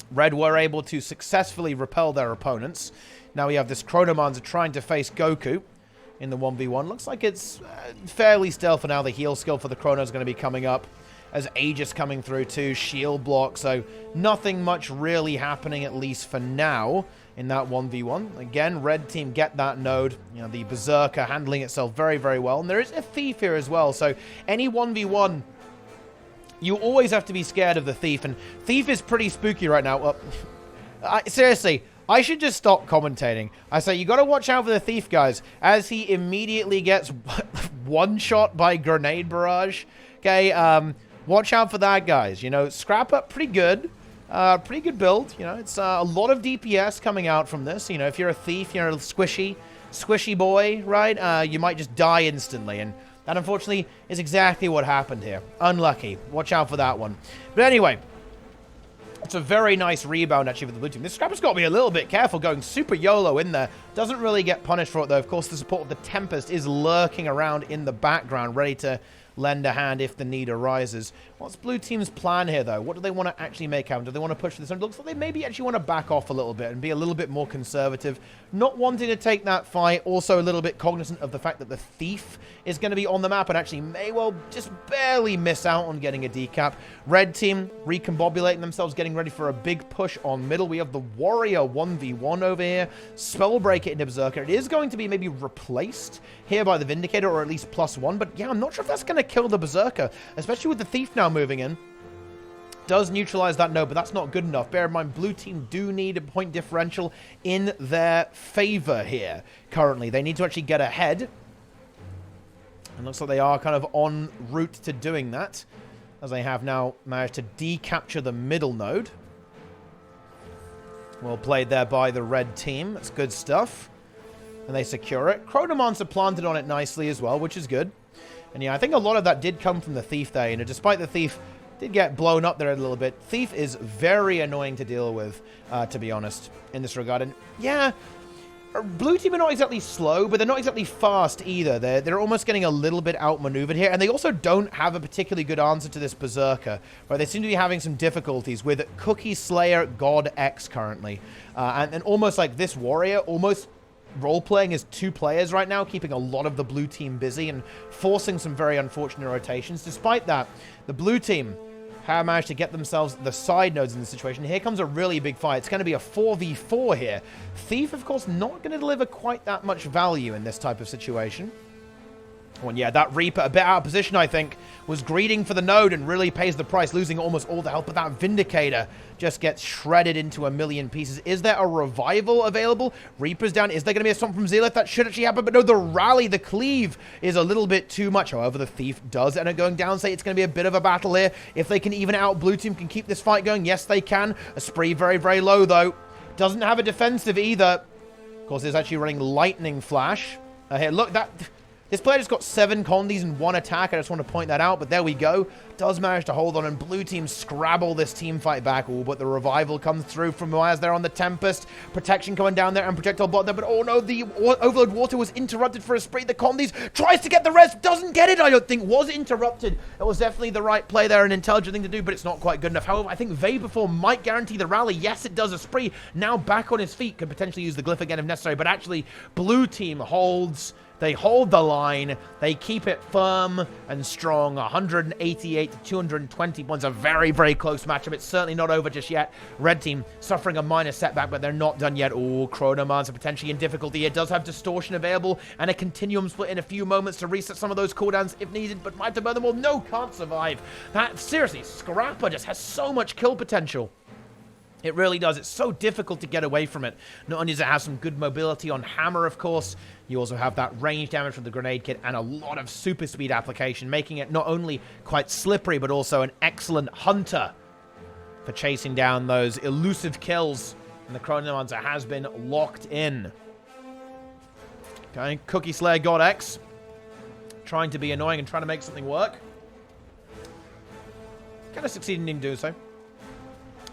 Red were able to successfully repel their opponents. Now we have this Chronomancer trying to face Goku in the 1v1. Looks like it's fairly still for now. The heal skill for the Chrono is going to be coming up. As Aegis coming through too. Shield block. So nothing much really happening, at least for now, in that 1v1. Again, red team get that node. You know, the Berserker handling itself very, very well. And there is a Thief here as well. So any 1v1... you always have to be scared of the Thief, and Thief is pretty spooky right now. Well, seriously, I should just stop commentating. I say, you got to watch out for the Thief, guys, as he immediately gets one-shot by Grenade Barrage. Okay, watch out for that, guys. You know, Scrap Up, pretty good build. You know, it's a lot of DPS coming out from this. You know, if you're a Thief, you're a squishy boy, right? You might just die instantly, and that, unfortunately, is exactly what happened here. Unlucky. Watch out for that one. But anyway, it's a very nice rebound, actually, for the blue team. This Scrapper's got to be a little bit careful going super YOLO in there. Doesn't really get punished for it, though. Of course, the support of the Tempest is lurking around in the background, ready to lend a hand if the need arises. What's blue team's plan here, though? What do they want to actually make happen? Do they want to push this? It looks like they maybe actually want to back off a little bit and be a little bit more conservative, not wanting to take that fight. Also a little bit cognizant of the fact that the Thief is going to be on the map and actually may well just barely miss out on getting a decap. Red team recombobulating themselves, getting ready for a big push on middle. We have the Warrior 1v1 over here. Spellbreaker into Berserker. It is going to be maybe replaced here by the Vindicator, or at least +1. But yeah, I'm not sure if that's going to kill the Berserker, especially with the Thief now moving in. Does neutralize that node, but that's not good enough. Bear in mind, blue team do need a point differential in their favor here currently. They need to actually get ahead. And looks like they are kind of en route to doing that, as they have now managed to decapture the middle node. Well played there by the red team. That's good stuff. And they secure it. Chronomancer planted on it nicely as well, which is good. And yeah, I think a lot of that did come from the Thief there. You know, despite the Thief did get blown up there a little bit, Thief is very annoying to deal with, to be honest, in this regard. And yeah, blue team are not exactly slow, but they're not exactly fast either. They're almost getting a little bit outmaneuvered here, and they also don't have a particularly good answer to this Berserker. Right? They seem to be having some difficulties with Cookie Slayer God X currently, and almost like this Warrior, almost role-playing as two players right now, keeping a lot of the blue team busy and forcing some very unfortunate rotations. Despite that, the blue team have managed to get themselves the side nodes in the situation. Here comes a really big fight. It's going to be a 4v4 here. Thief, of course, not going to deliver quite that much value in this type of situation. Well, yeah, that Reaper, a bit out of position, I think, was greeding for the node and really pays the price, losing almost all the health. But that Vindicator just gets shredded into a million pieces. Is there a revival available? Reaper's down. Is there going to be a stomp from Zealoth? That should actually happen. But no, the rally, the cleave is a little bit too much. However, the Thief does end up going down. Say it's going to be a bit of a battle here. If they can even out, blue team can keep this fight going. Yes, they can. A spree very, very low, though. Doesn't have a defensive either. Of course, it's actually running Lightning Flash. Here, look, that... This player just got 7 condies and 1 attack. I just want to point that out, but there we go. Does manage to hold on, and blue team scrabble this team fight back. Oh, but the revival comes through from Myers there on the Tempest. Protection coming down there, and projectile bot there, but oh no, the Overload Water was interrupted for a spree. The condies tries to get the res, doesn't get it, I don't think. Was interrupted. It was definitely the right play there, an intelligent thing to do, but it's not quite good enough. However, I think Vapor might guarantee the rally. Yes, it does. A spree now back on his feet. Could potentially use the glyph again if necessary, but actually, blue team holds. They hold the line. They keep it firm and strong. 188 to 220 points. A very, very close matchup. It's certainly not over just yet. Red team suffering a minor setback, but they're not done yet. Oh, Chronomancer potentially in difficulty. It does have distortion available and a continuum split in a few moments to reset some of those cooldowns if needed, but might have to burn them all. No, can't survive. That, seriously, Scrapper just has so much kill potential. It really does. It's so difficult to get away from it. Not only does it have some good mobility on Hammer, of course, you also have that range damage from the grenade kit and a lot of super speed application, making it not only quite slippery, but also an excellent hunter for chasing down those elusive kills. And the Chronomancer has been locked in. Okay, Cookie Slayer God X. Trying to be annoying and trying to make something work. Kind of succeeding in doing so.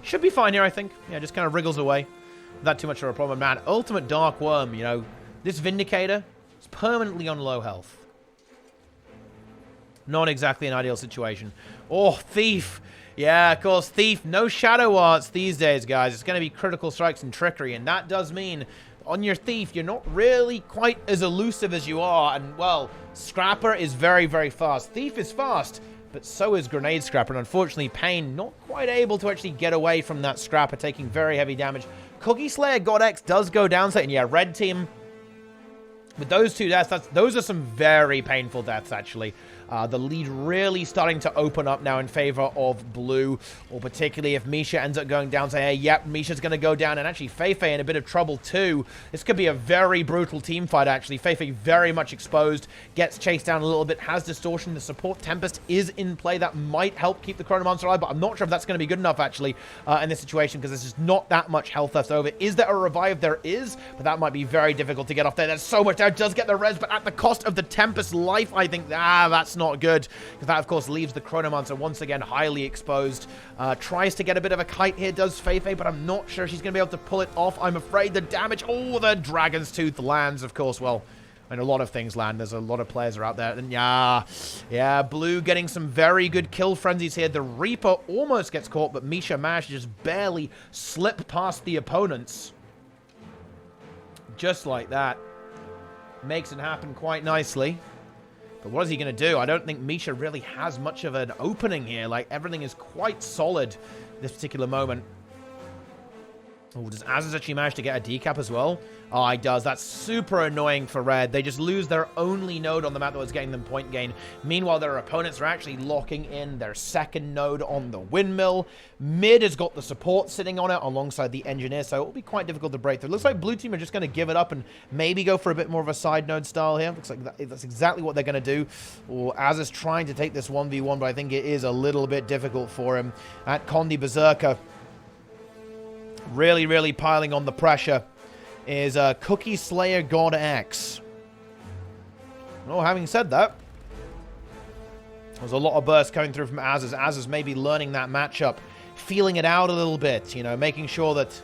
Should be fine here, I think. Yeah, just kind of wriggles away. Not too much of a problem. Man, Ultimate Dark Worm, you know, this Vindicator is permanently on low health. Not exactly an ideal situation. Oh, Thief. Yeah, of course, Thief. No Shadow Arts these days, guys. It's going to be Critical Strikes and Trickery, and that does mean on your Thief, you're not really quite as elusive as you are, and, well, Scrapper is very, very fast. Thief is fast, but so is Grenade Scrapper, and unfortunately, Pain not quite able to actually get away from that Scrapper, taking very heavy damage. Cookie Slayer God X does go down, and yeah, red team, with those two deaths, those are some very painful deaths, actually. The lead really starting to open up now in favor of blue, or particularly if Misha ends up going down, say, hey, yep, Misha's going to go down, and actually Feifei in a bit of trouble too. This could be a very brutal team fight, actually. Feifei very much exposed, gets chased down a little bit, has distortion. The support Tempest is in play. That might help keep the Chronomancer alive, but I'm not sure if that's going to be good enough, actually, in this situation, because there's just not that much health left over. Is there a revive? There is, but that might be very difficult to get off there. There's so much there. Does get the res, but at the cost of the Tempest's life, I think, that's not good, because that, of course, leaves the Chronomancer once again highly exposed. Tries to get a bit of a kite here, does Feifei, but I'm not sure she's going to be able to pull it off. I'm afraid the damage, oh, the Dragon's Tooth lands, of course. Well, And a lot of things land. There's a lot of players are out there. And yeah, Blue getting some very good kill frenzies here. The Reaper almost gets caught, but Misha managed to just barely slip past the opponents. Just like that. Makes it happen quite nicely. But what is he going to do? I don't think Misha really has much of an opening here. Like, everything is quite solid at this particular moment. Oh, does Azaz actually manage to get a decap as well? Oh, he does. That's super annoying for Red. They just lose their only node on the map that was getting them point gain. Meanwhile, their opponents are actually locking in their second node on the windmill. Mid has got the support sitting on it alongside the engineer, so it will be quite difficult to break through. It looks like Blue Team are just going to give it up and maybe go for a bit more of a side node style here. Looks like that's exactly what they're going to do. Or Azaz trying to take this 1v1, but I think it is a little bit difficult for him. At Condi Berserker, really, really piling on the pressure is Cookie Slayer God X. Well, having said that, there's a lot of bursts coming through from Azaz. Azaz maybe learning that matchup, feeling it out a little bit, you know, making sure that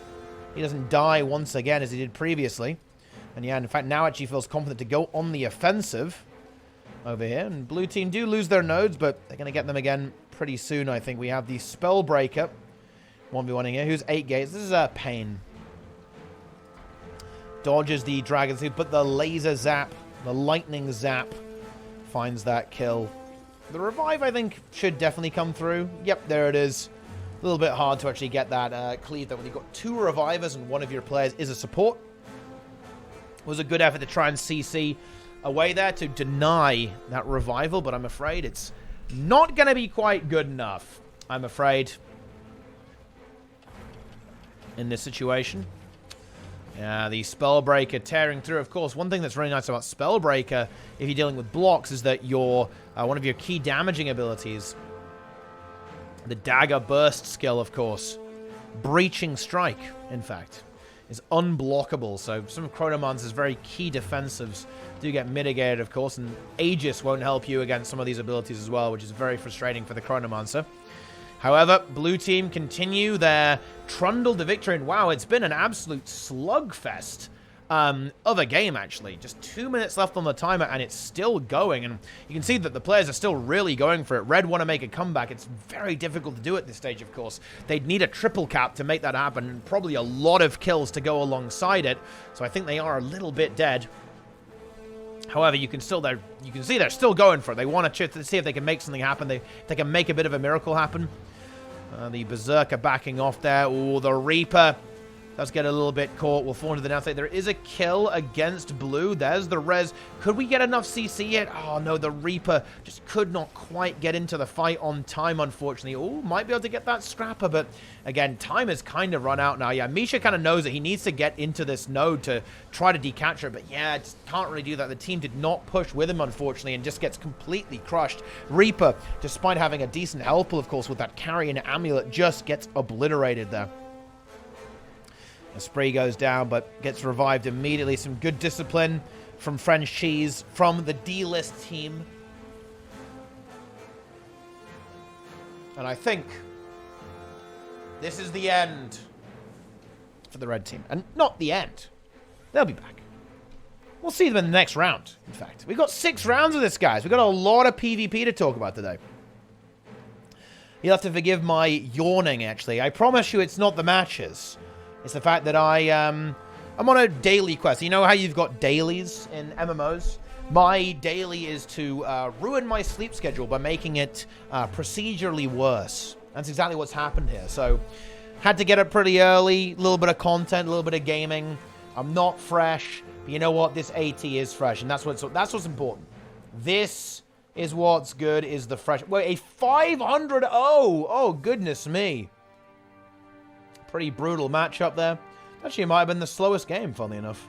he doesn't die once again as he did previously. And yeah, in fact, now actually feels confident to go on the offensive over here. And Blue Team do lose their nodes, but they're going to get them again pretty soon, I think. We have the Spellbreaker 1v1ing here. Who's 8 gates? This is a Pain. Dodges the Dragon Suit, but the Laser Zap, the Lightning Zap, finds that kill. The Revive, I think, should definitely come through. Yep, there it is. A little bit hard to actually get that cleave, though, when you've got 2 Revivers and one of your players is a support. It was a good effort to try and CC away there to deny that revival, but I'm afraid it's not going to be quite good enough, I'm afraid, in this situation. Yeah, the Spellbreaker tearing through. Of course, one thing that's really nice about Spellbreaker, if you're dealing with blocks, is that your one of your key damaging abilities, the Dagger Burst skill, of course, Breaching Strike, in fact, is unblockable. So some of Chronomancer's very key defensives do get mitigated, of course, and Aegis won't help you against some of these abilities as well, which is very frustrating for the Chronomancer. However, Blue Team continue their trundle to victory, and wow, it's been an absolute slugfest of a game, actually. Just 2 minutes left on the timer, and it's still going, and you can see that the players are still really going for it. Red want to make a comeback. It's very difficult to do at this stage, of course. They'd need a triple cap to make that happen, and probably a lot of kills to go alongside it, so I think they are a little bit dead. However, you can see they're still going for it. They want to see if they can make something happen. They can make a bit of a miracle happen. The Berserker backing off there. Oh, the Reaper does get a little bit caught. We'll fall into the downside. There is a kill against Blue. There's the res. Could we get enough CC yet? Oh, no, the Reaper just could not quite get into the fight on time, unfortunately. Oh, might be able to get that scrapper, but again, time has kind of run out now. Yeah, Misha kind of knows that he needs to get into this node to try to decapture it, but yeah, just can't really do that. The team did not push with him, unfortunately, and just gets completely crushed. Reaper, despite having a decent health pool, of course, with that carry and amulet, just gets obliterated there. The spree goes down, but gets revived immediately. Some good discipline from French Cheese, from the D-list team. And I think this is the end for the red team. And not the end. They'll be back. We'll see them in the next round, in fact. We've got 6 rounds of this, guys. We've got a lot of PvP to talk about today. You'll have to forgive my yawning, actually. I promise you it's not the matches. It's the fact that I'm on a daily quest. You know how you've got dailies in MMOs? My daily is to ruin my sleep schedule by making it procedurally worse. That's exactly what's happened here. So, had to get up pretty early, a little bit of content, a little bit of gaming. I'm not fresh, but you know what? This AT is fresh, and that's what's important. This is what's good, is the fresh. Wait, a 500-0! Oh, goodness me. Pretty brutal matchup there. Actually, it might have been the slowest game, funnily enough.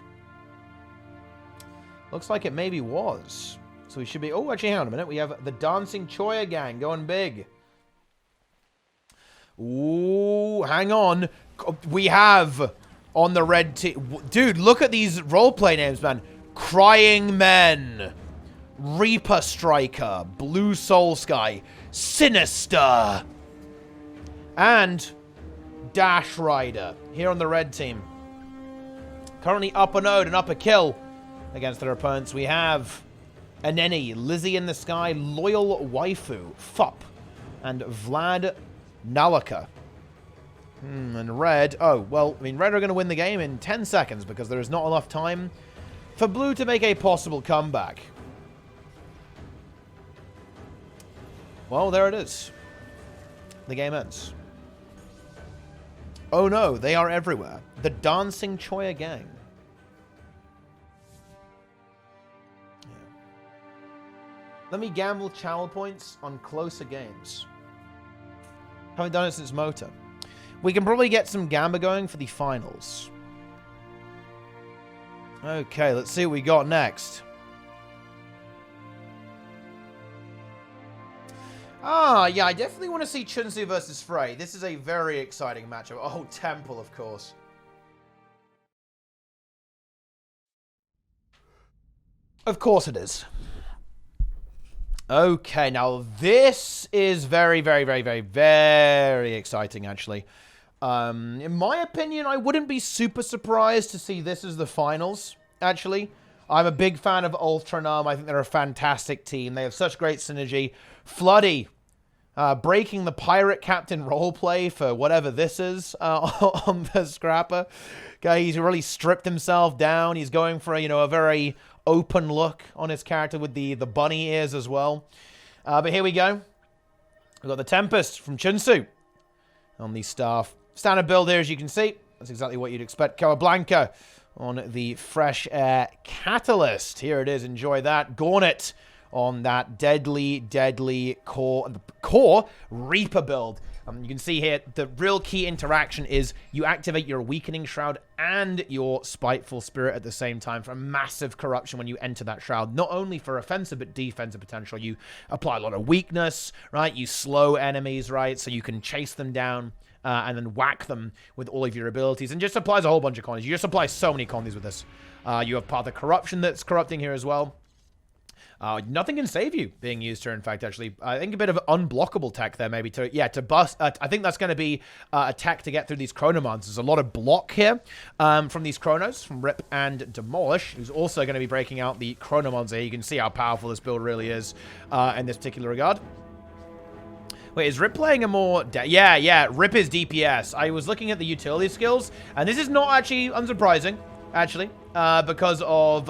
Looks like it maybe was. So we should be... Oh, actually, hang on a minute. We have the Dancing Choya gang going big. Ooh, hang on. We have on the red team... Dude, look at these roleplay names, man. Crying Men. Reaper Striker. Blue Soul Sky. Sinister. And... Dash Rider here on the red team. Currently up a node and up a kill against their opponents. We have Aneni, Lizzie in the Sky, Loyal Waifu, Fup, and Vlad Nalaka. And Red, oh, well, I mean, Red are going to win the game in 10 seconds because there is not enough time for Blue to make a possible comeback. Well, there it is. The game ends. Oh no, they are everywhere. The Dancing Choya Gang. Yeah. Let me gamble channel points on closer games. Haven't done it since Mota. We can probably get some Gamba going for the finals. Okay, let's see what we got next. Ah, yeah, I definitely want to see Chunsu versus Frey. This is a very exciting matchup. Oh, Temple, of course. Of course it is. Okay, now this is very, very, very, very, very exciting, actually. In my opinion, I wouldn't be super surprised to see this as the finals, actually. I'm a big fan of Ultranum. I think they're a fantastic team. They have such great synergy. Floody, breaking the Pirate Captain roleplay for whatever this is on the Scrapper. Okay, he's really stripped himself down. He's going for a very open look on his character with the bunny ears as well. But here we go. We've got the Tempest from Chunsu on the staff. Standard build here, as you can see. That's exactly what you'd expect. Cowablanca on the Fresh Air Catalyst. Here it is. Enjoy that. Gauntlet on that deadly core Reaper build. You can see here the real key interaction is you activate your Weakening Shroud and your Spiteful Spirit at the same time for a massive corruption when you enter that shroud. Not only for offensive but defensive potential. You apply a lot of weakness, right? You slow enemies, right? So you can chase them down and then whack them with all of your abilities. And just applies a whole bunch of condies. You just apply so many condies with this. You have part of the corruption that's corrupting here as well. Nothing can save you being used here, in fact, actually. I think a bit of unblockable tech there, maybe, to bust. I think that's going to be a tech to get through these Chronomons. There's a lot of block here from these Chronos, from Rip and Demolish, who's also going to be breaking out the Chronomons here. You can see how powerful this build really is in this particular regard. Wait, is Rip playing a more... Yeah, Rip is DPS. I was looking at the utility skills, and this is not actually unsurprising, actually, because of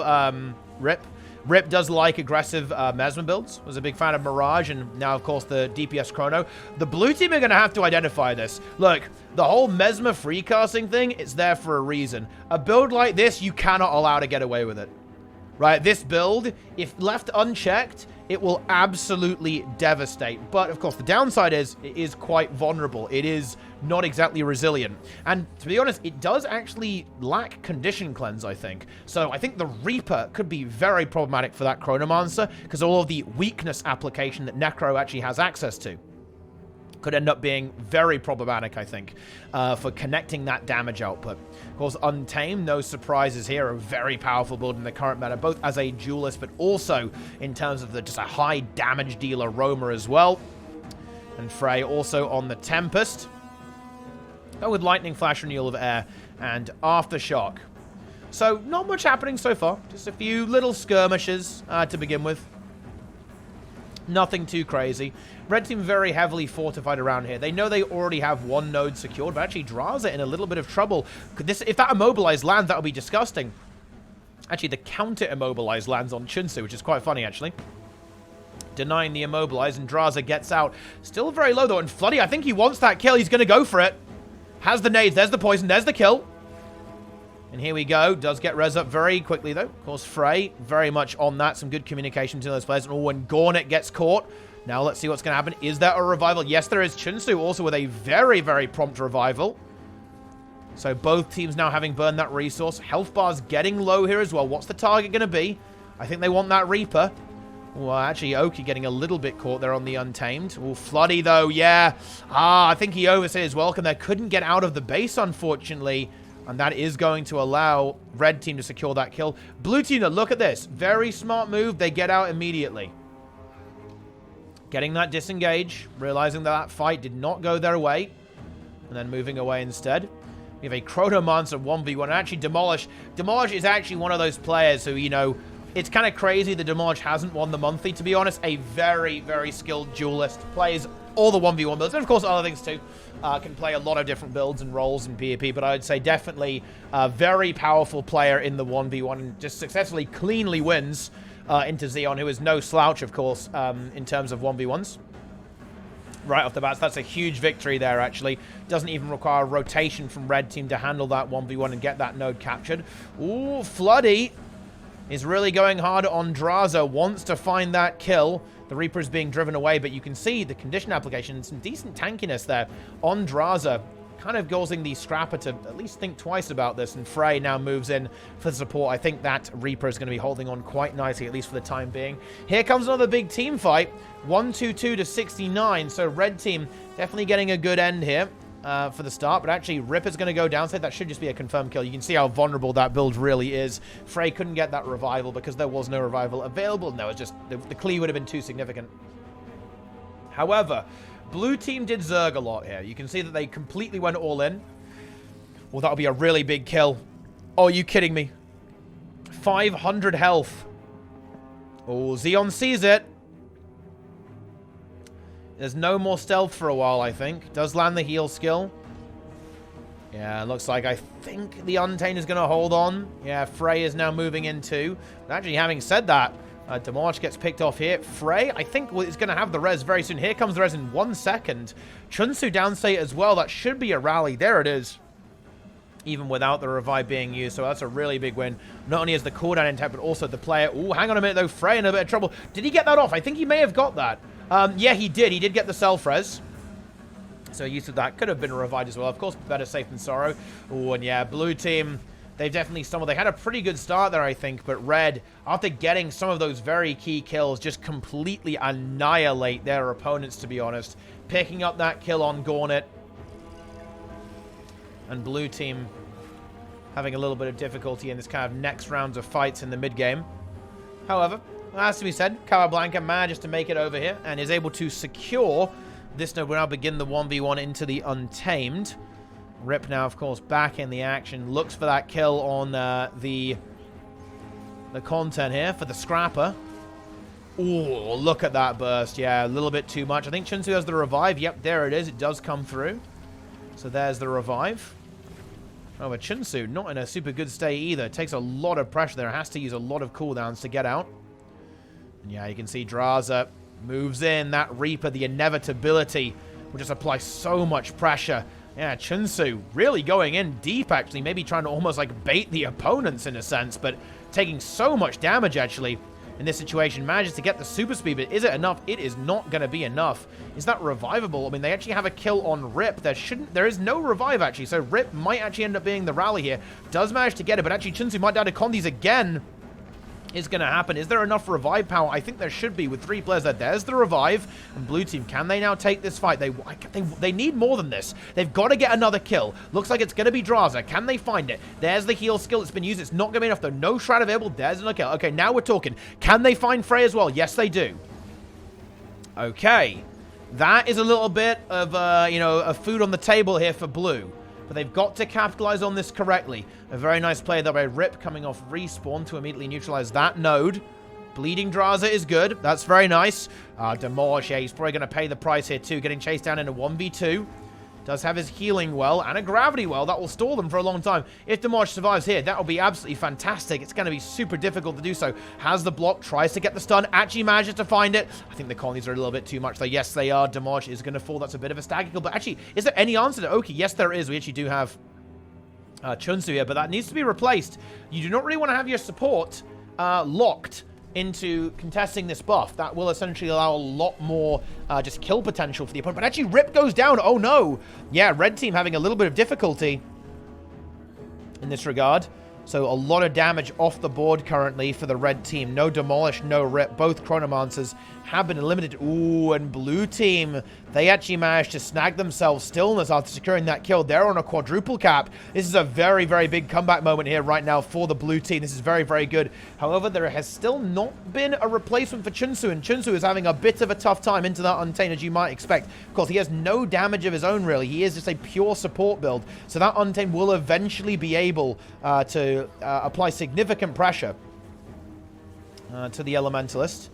Rip. Rip does like aggressive Mesmer builds. Was a big fan of Mirage, and now, of course, the DPS Chrono. The blue team are going to have to identify this. Look, the whole Mesmer free casting thing, it's there for a reason. A build like this, you cannot allow to get away with it. Right? This build, if left unchecked, it will absolutely devastate. But, of course, the downside is it is quite vulnerable. It is not exactly resilient. And, to be honest, it does actually lack Condition Cleanse, I think. So, I think the Reaper could be very problematic for that Chronomancer, because all of the weakness application that Necro actually has access to could end up being very problematic, I think, for connecting that damage output. Of course, Untamed, no surprises here, a very powerful build in the current meta, both as a duelist, but also in terms of just a high damage dealer roamer as well. And Frey also on the Tempest. Go with Lightning Flash, Renewal of Air, and Aftershock. So, not much happening so far. Just a few little skirmishes to begin with. Nothing too crazy. Red team very heavily fortified around here. They know they already have one node secured, but actually Draza in a little bit of trouble. If that immobilized lands, that would be disgusting. Actually, the counter immobilized lands on Chunsu, which is quite funny, actually. Denying the immobilize, and Draza gets out. Still very low, though, and Floody, I think he wants that kill. He's going to go for it. Has the nades. There's the poison. There's the kill. And here we go. Does get res up very quickly, though. Of course, Frey, very much on that. Some good communication between those players. And when Gauntlet gets caught. Now, let's see what's going to happen. Is there a revival? Yes, there is. Chunsu also with a very, very prompt revival. So both teams now having burned that resource. Health bar's getting low here as well. What's the target going to be? I think they want that Reaper. Well, actually, Oki getting a little bit caught there on the Untamed. Oh, Floody, though, yeah. I think he overstayed his welcome there. Couldn't get out of the base, unfortunately. And that is going to allow Red team to secure that kill. Blue team, look at this. Very smart move. They get out immediately. Getting that disengage. Realizing that fight did not go their way. And then moving away instead. We have a Chronomancer 1v1. And actually, Demolish is actually one of those players who, you know, it's kind of crazy that Demolish hasn't won the monthly, to be honest. A very, very skilled duelist. Plays all the 1v1 builds, and of course other things too. Can play a lot of different builds and roles in PvP, but I would say definitely a very powerful player in the 1v1 and just successfully, cleanly wins into Xeon, who is no slouch, of course, in terms of 1v1s. Right off the bat, so that's a huge victory there, actually. Doesn't even require a rotation from Red Team to handle that 1v1 and get that node captured. Ooh, Floody is really going hard on Draza, wants to find that kill. The Reaper is being driven away, but you can see the condition application, some decent tankiness there on Draza, kind of causing the Scrapper to at least think twice about this, and Frey now moves in for the support. I think that Reaper is going to be holding on quite nicely, at least for the time being. Here comes another big team fight, 122 to 69, so Red Team definitely getting a good end here. For the start, but actually Rip is going to go downside. That should just be a confirmed kill. You can see how vulnerable that build really is. Frey couldn't get that revival because there was no revival available. No, it's just the clear would have been too significant. However, blue team did Zerg a lot here. You can see that they completely went all in. Well, that'll be a really big kill. Oh, are you kidding me? 500 health. Oh, Xeon sees it. There's no more stealth for a while, I think. Does land the heal skill. Yeah, it looks like I think the Untamed is going to hold on. Yeah, Frey is now moving in too. But actually, having said that, Demolish gets picked off here. Frey, I think, is going to have the res very soon. Here comes the res in 1 second. Chunsu downstate as well. That should be a rally. There it is. Even without the revive being used. So that's a really big win. Not only is the cooldown intact, but also the player. Ooh, hang on a minute, though. Frey in a bit of trouble. Did he get that off? I think he may have got that. Yeah, he did. He did get the self-res. So use of that could have been revived as well. Of course, better safe than sorrow. Oh, and yeah, blue team, they've definitely stumbled. They had a pretty good start there, I think. But red, after getting some of those very key kills, just completely annihilate their opponents, to be honest. Picking up that kill on Gauntlet. And blue team having a little bit of difficulty in this kind of next rounds of fights in the mid-game. However, as to be said, Cabablanca manages to make it over here and is able to secure this node. Will now begin the 1v1 into the Untamed. Rip now, of course, back in the action. Looks for that kill on the content here for the Scrapper. Oh, look at that burst. Yeah, a little bit too much. I think Chunsu has the revive. Yep, there it is. It does come through. So there's the revive. Oh, but Chunsu not in a super good state either. It takes a lot of pressure there. It has to use a lot of cooldowns to get out. Yeah, you can see Draza moves in. That Reaper, the inevitability, will just apply so much pressure. Yeah, Chunsu really going in deep, actually. Maybe trying to almost like bait the opponents in a sense, but taking so much damage, actually, in this situation. Manages to get the super speed, but is it enough? It is not going to be enough. Is that revivable? I mean, they actually have a kill on Rip. There is no revive, actually, so Rip might actually end up being the rally here. Does manage to get it, but actually Chunsu might die to Condis again. Is going to happen. Is there enough revive power? I think there should be with 3 players there. There's the revive. And blue team, can they now take this fight? They need more than this. They've got to get another kill. Looks like it's going to be Draza. Can they find it? There's the heal skill that's been used. It's not going to be enough though. No shroud available. There's another kill. Okay, now we're talking. Can they find Frey as well? Yes, they do. Okay. That is a little bit of, a food on the table here for blue. But they've got to capitalize on this correctly. A very nice play there by Rip coming off respawn to immediately neutralize that node. Bleeding Draza is good. That's very nice. Demolish, yeah, he's probably going to pay the price here too. Getting chased down in a 1v2. Does have his healing well and a gravity well. That will stall them for a long time. If Demolish survives here, that will be absolutely fantastic. It's going to be super difficult to do so. Has the block, tries to get the stun, actually manages to find it. I think the colonies are a little bit too much though. Yes, they are. Demolish is going to fall. That's a bit of a stagger kill. But actually, is there any answer to Oki? Yes, there is. We actually do have Chunsu here, but that needs to be replaced. You do not really want to have your support locked into contesting this buff. That will essentially allow a lot more just kill potential for the opponent. But actually, Rip goes down. Oh, no. Yeah, red team having a little bit of difficulty in this regard. So a lot of damage off the board currently for the red team. No Demolish, no Rip. Both Chronomancers have been eliminated. Ooh, and blue team, they actually managed to snag themselves stillness after securing that kill. They're on a quadruple cap. This is a very, very big comeback moment here right now for the blue team. This is very, very good. However, there has still not been a replacement for Chunsu, and Chunsu is having a bit of a tough time into that Untamed, as you might expect. Of course, he has no damage of his own, really. He is just a pure support build. So that Untamed will eventually be able to apply significant pressure to the Elementalist.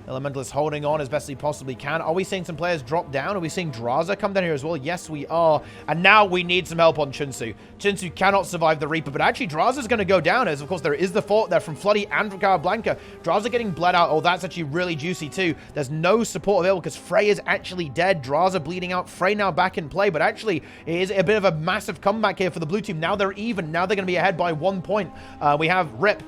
Elementalist holding on as best he possibly can. Are we seeing some players drop down? Are we seeing Draza come down here as well? Yes, we are. And now we need some help on Chunsu. Chunsu cannot survive the Reaper, but actually Draza's going to go down, as of course there is the fault there from Floody and from Capablanca. Draza getting bled out. Oh, that's actually really juicy too. There's no support available because Frey is actually dead. Draza bleeding out. Frey now back in play, but actually it is a bit of a massive comeback here for the blue team. Now they're even. Now they're going to be ahead by 1 point. We have Rip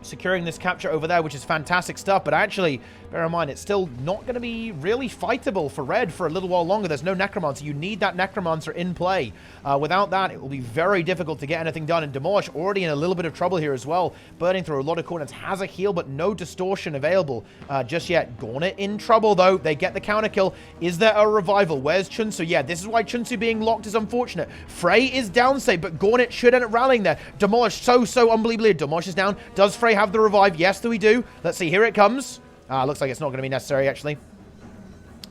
securing this capture over there, which is fantastic stuff, but actually, bear in mind, it's still not going to be really fightable for red for a little while longer. There's no Necromancer. You need that Necromancer in play. Without that, it will be very difficult to get anything done, and Demolish already in a little bit of trouble here as well, burning through a lot of corners. Has a heal, but no distortion available just yet. Gauntlet in trouble, though. They get the counter kill. Is there a revival? Where's Chunsu? Yeah, this is why Chunsu being locked is unfortunate. Frey is down safe, but Gauntlet should end up rallying there. Demolish so unbelievably. Demolish is down. Does Frey have the revive? Yes, we do. Let's see. Here it comes. Looks like it's not going to be necessary, actually.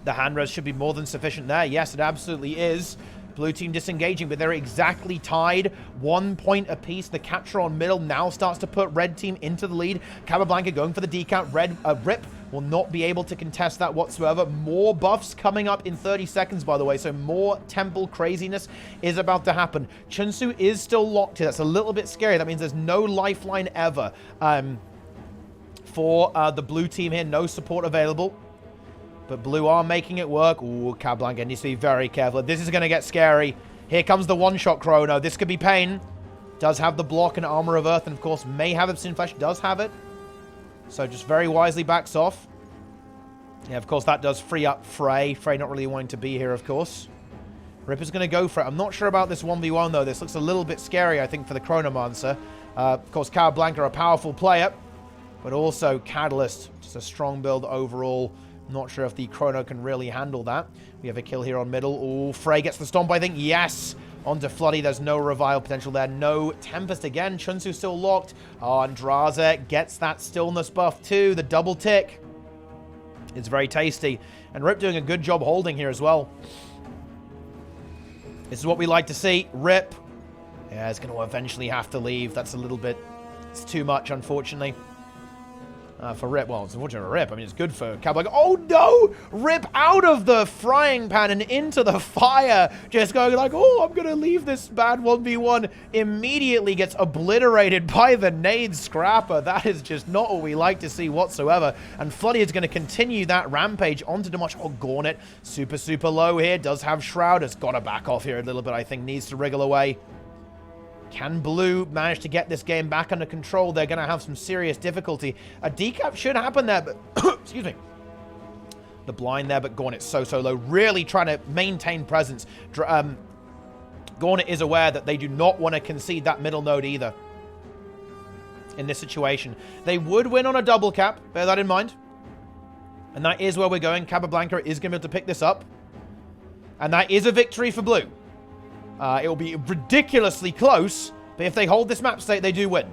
The hand res should be more than sufficient there. Yes, it absolutely is. Blue team disengaging, but they're exactly tied. 1 point apiece. The capture on middle now starts to put red team into the lead. Capablanca going for the decount. Rip will not be able to contest that whatsoever. More buffs coming up in 30 seconds, by the way, so more temple craziness is about to happen. Chunsu is still locked here. That's a little bit scary. That means there's no lifeline ever for the blue team here. No support available. But blue are making it work. Ooh, Capablanca needs to be very careful. This is going to get scary. Here comes the one-shot Chrono. This could be pain. Does have the block and Armor of Earth, and of course may have Obsidian Flesh. Does have it. So just very wisely backs off. Yeah, of course that does free up Frey. Frey not really wanting to be here, of course. Ripper's going to go for it. I'm not sure about this 1v1, though. This looks a little bit scary, I think, for the Chronomancer. Of course, Capablanca, a powerful player, but also Catalyst, just a strong build overall. Not sure if the Chrono can really handle that. We have a kill here on middle. Oh, Frey gets the stomp, I think. Yes! Onto Floody. There's no revival potential there. No Tempest again. Chunsu still locked. Oh, and Draza gets that stillness buff too. The double tick. It's very tasty. And Rip doing a good job holding here as well. This is what we like to see. Rip. Yeah, it's going to eventually have to leave. That's a little bit... It's too much, unfortunately. For Rip. Well, it's unfortunate for Rip. I mean, it's good for Capablanca. Oh, no! Rip out of the frying pan and into the fire. Just going like, oh, I'm going to leave this bad 1v1. Immediately gets obliterated by the nade scrapper. That is just not what we like to see whatsoever. And Floody is going to continue that rampage onto Demolish. Oh, Gauntlet. Super low here. Does have Shroud. Has got to back off here a little bit, I think. Needs to wriggle away. Can blue manage to get this game back under control? They're going to have some serious difficulty. A decap should happen there, but... excuse me. The blind there, but Gauntlet so low. Really trying to maintain presence. Gauntlet is aware that they do not want to concede that middle node either. In this situation. They would win on a double cap. Bear that in mind. And that is where we're going. Capablanca is going to be able to pick this up. And that is a victory for blue. It will be ridiculously close, but if they hold this map state, they do win.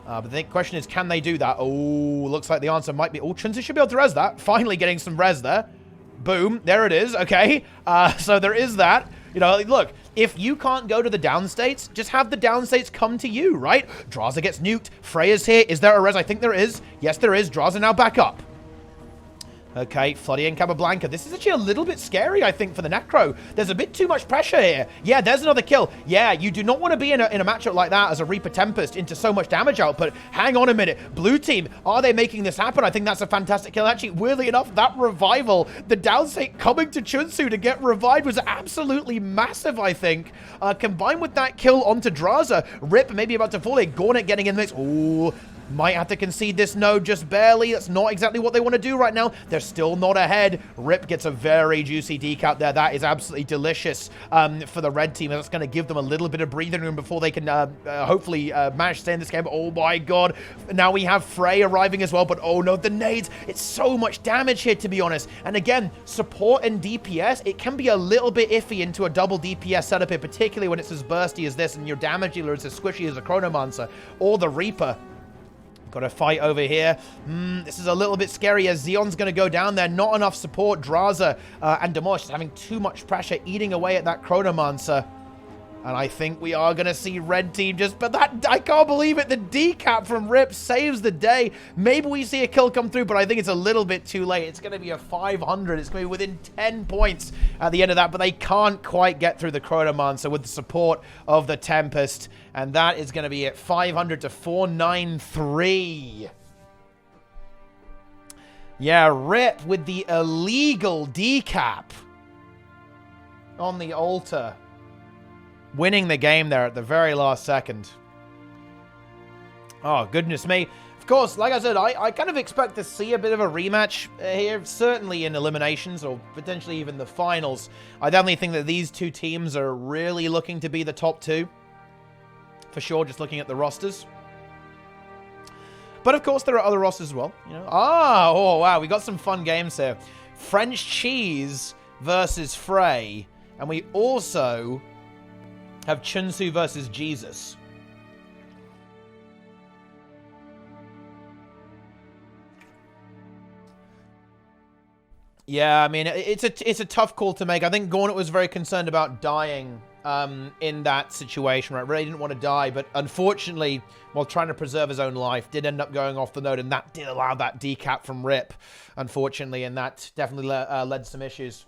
But the question is, can they do that? Oh, looks like the answer might be... Oh, Chunsu should be able to res that. Finally getting some res there. Boom. There it is. Okay. So there is that. You know, look, if you can't go to the down states, just have the down states come to you, right? Draza gets nuked. Freya's here. Is there a res? I think there is. Yes, there is. Draza now back up. Okay, Floody and Capablanca. This is actually a little bit scary, I think, for the Necro. There's a bit too much pressure here. Yeah, there's another kill. Yeah, you do not want to be in a matchup like that as a Reaper Tempest into so much damage output. Hang on a minute. Blue team, are they making this happen? I think that's a fantastic kill. Actually, weirdly enough, that revival, the downstate coming to Chunsu to get revived was absolutely massive, I think. Combined with that kill onto Draza, Rip maybe about to fall in. Gauntlet getting in the mix. Ooh. Might have to concede this node just barely. That's not exactly what they want to do right now. They're still not ahead. Rip gets a very juicy decap there. That is absolutely delicious for the red team. That's going to give them a little bit of breathing room before they can hopefully manage to stay in this game. Oh my god. Now we have Frey arriving as well, but oh no, the nades. It's so much damage here, to be honest. And again, support and DPS, it can be a little bit iffy into a double DPS setup here, particularly when it's as bursty as this and your damage dealer is as squishy as a Chronomancer or the Reaper. Got a fight over here. This is a little bit scary as Xeon's going to go down there. Not enough support. Draza and Demolish having too much pressure, eating away at that Chronomancer. And I think we are going to see red team just... But that... I can't believe it. The decap from Rip saves the day. Maybe we see a kill come through, but I think it's a little bit too late. It's going to be a 500. It's going to be within 10 points at the end of that, but they can't quite get through the Chronomancer with the support of the Tempest. And that is going to be at 500 to 493. Yeah, Rip with the illegal decap on the altar. Winning the game there at the very last second. Oh, goodness me. Of course, like I said, I kind of expect to see a bit of a rematch here, certainly in eliminations or potentially even the finals. I definitely think that these two teams are really looking to be the top two. For sure, just looking at the rosters. But of course, there are other rosters as well. You know. Oh, wow, we got some fun games here. French Cheese versus Frey. And we also have Chunsu versus Jesus. Yeah, I mean, it's a tough call to make. I think Gornet was very concerned about dying in that situation, right? Really didn't want to die, but unfortunately, while trying to preserve his own life, did end up going off the node, and that did allow that decap from Rip, unfortunately, and that definitely led to some issues.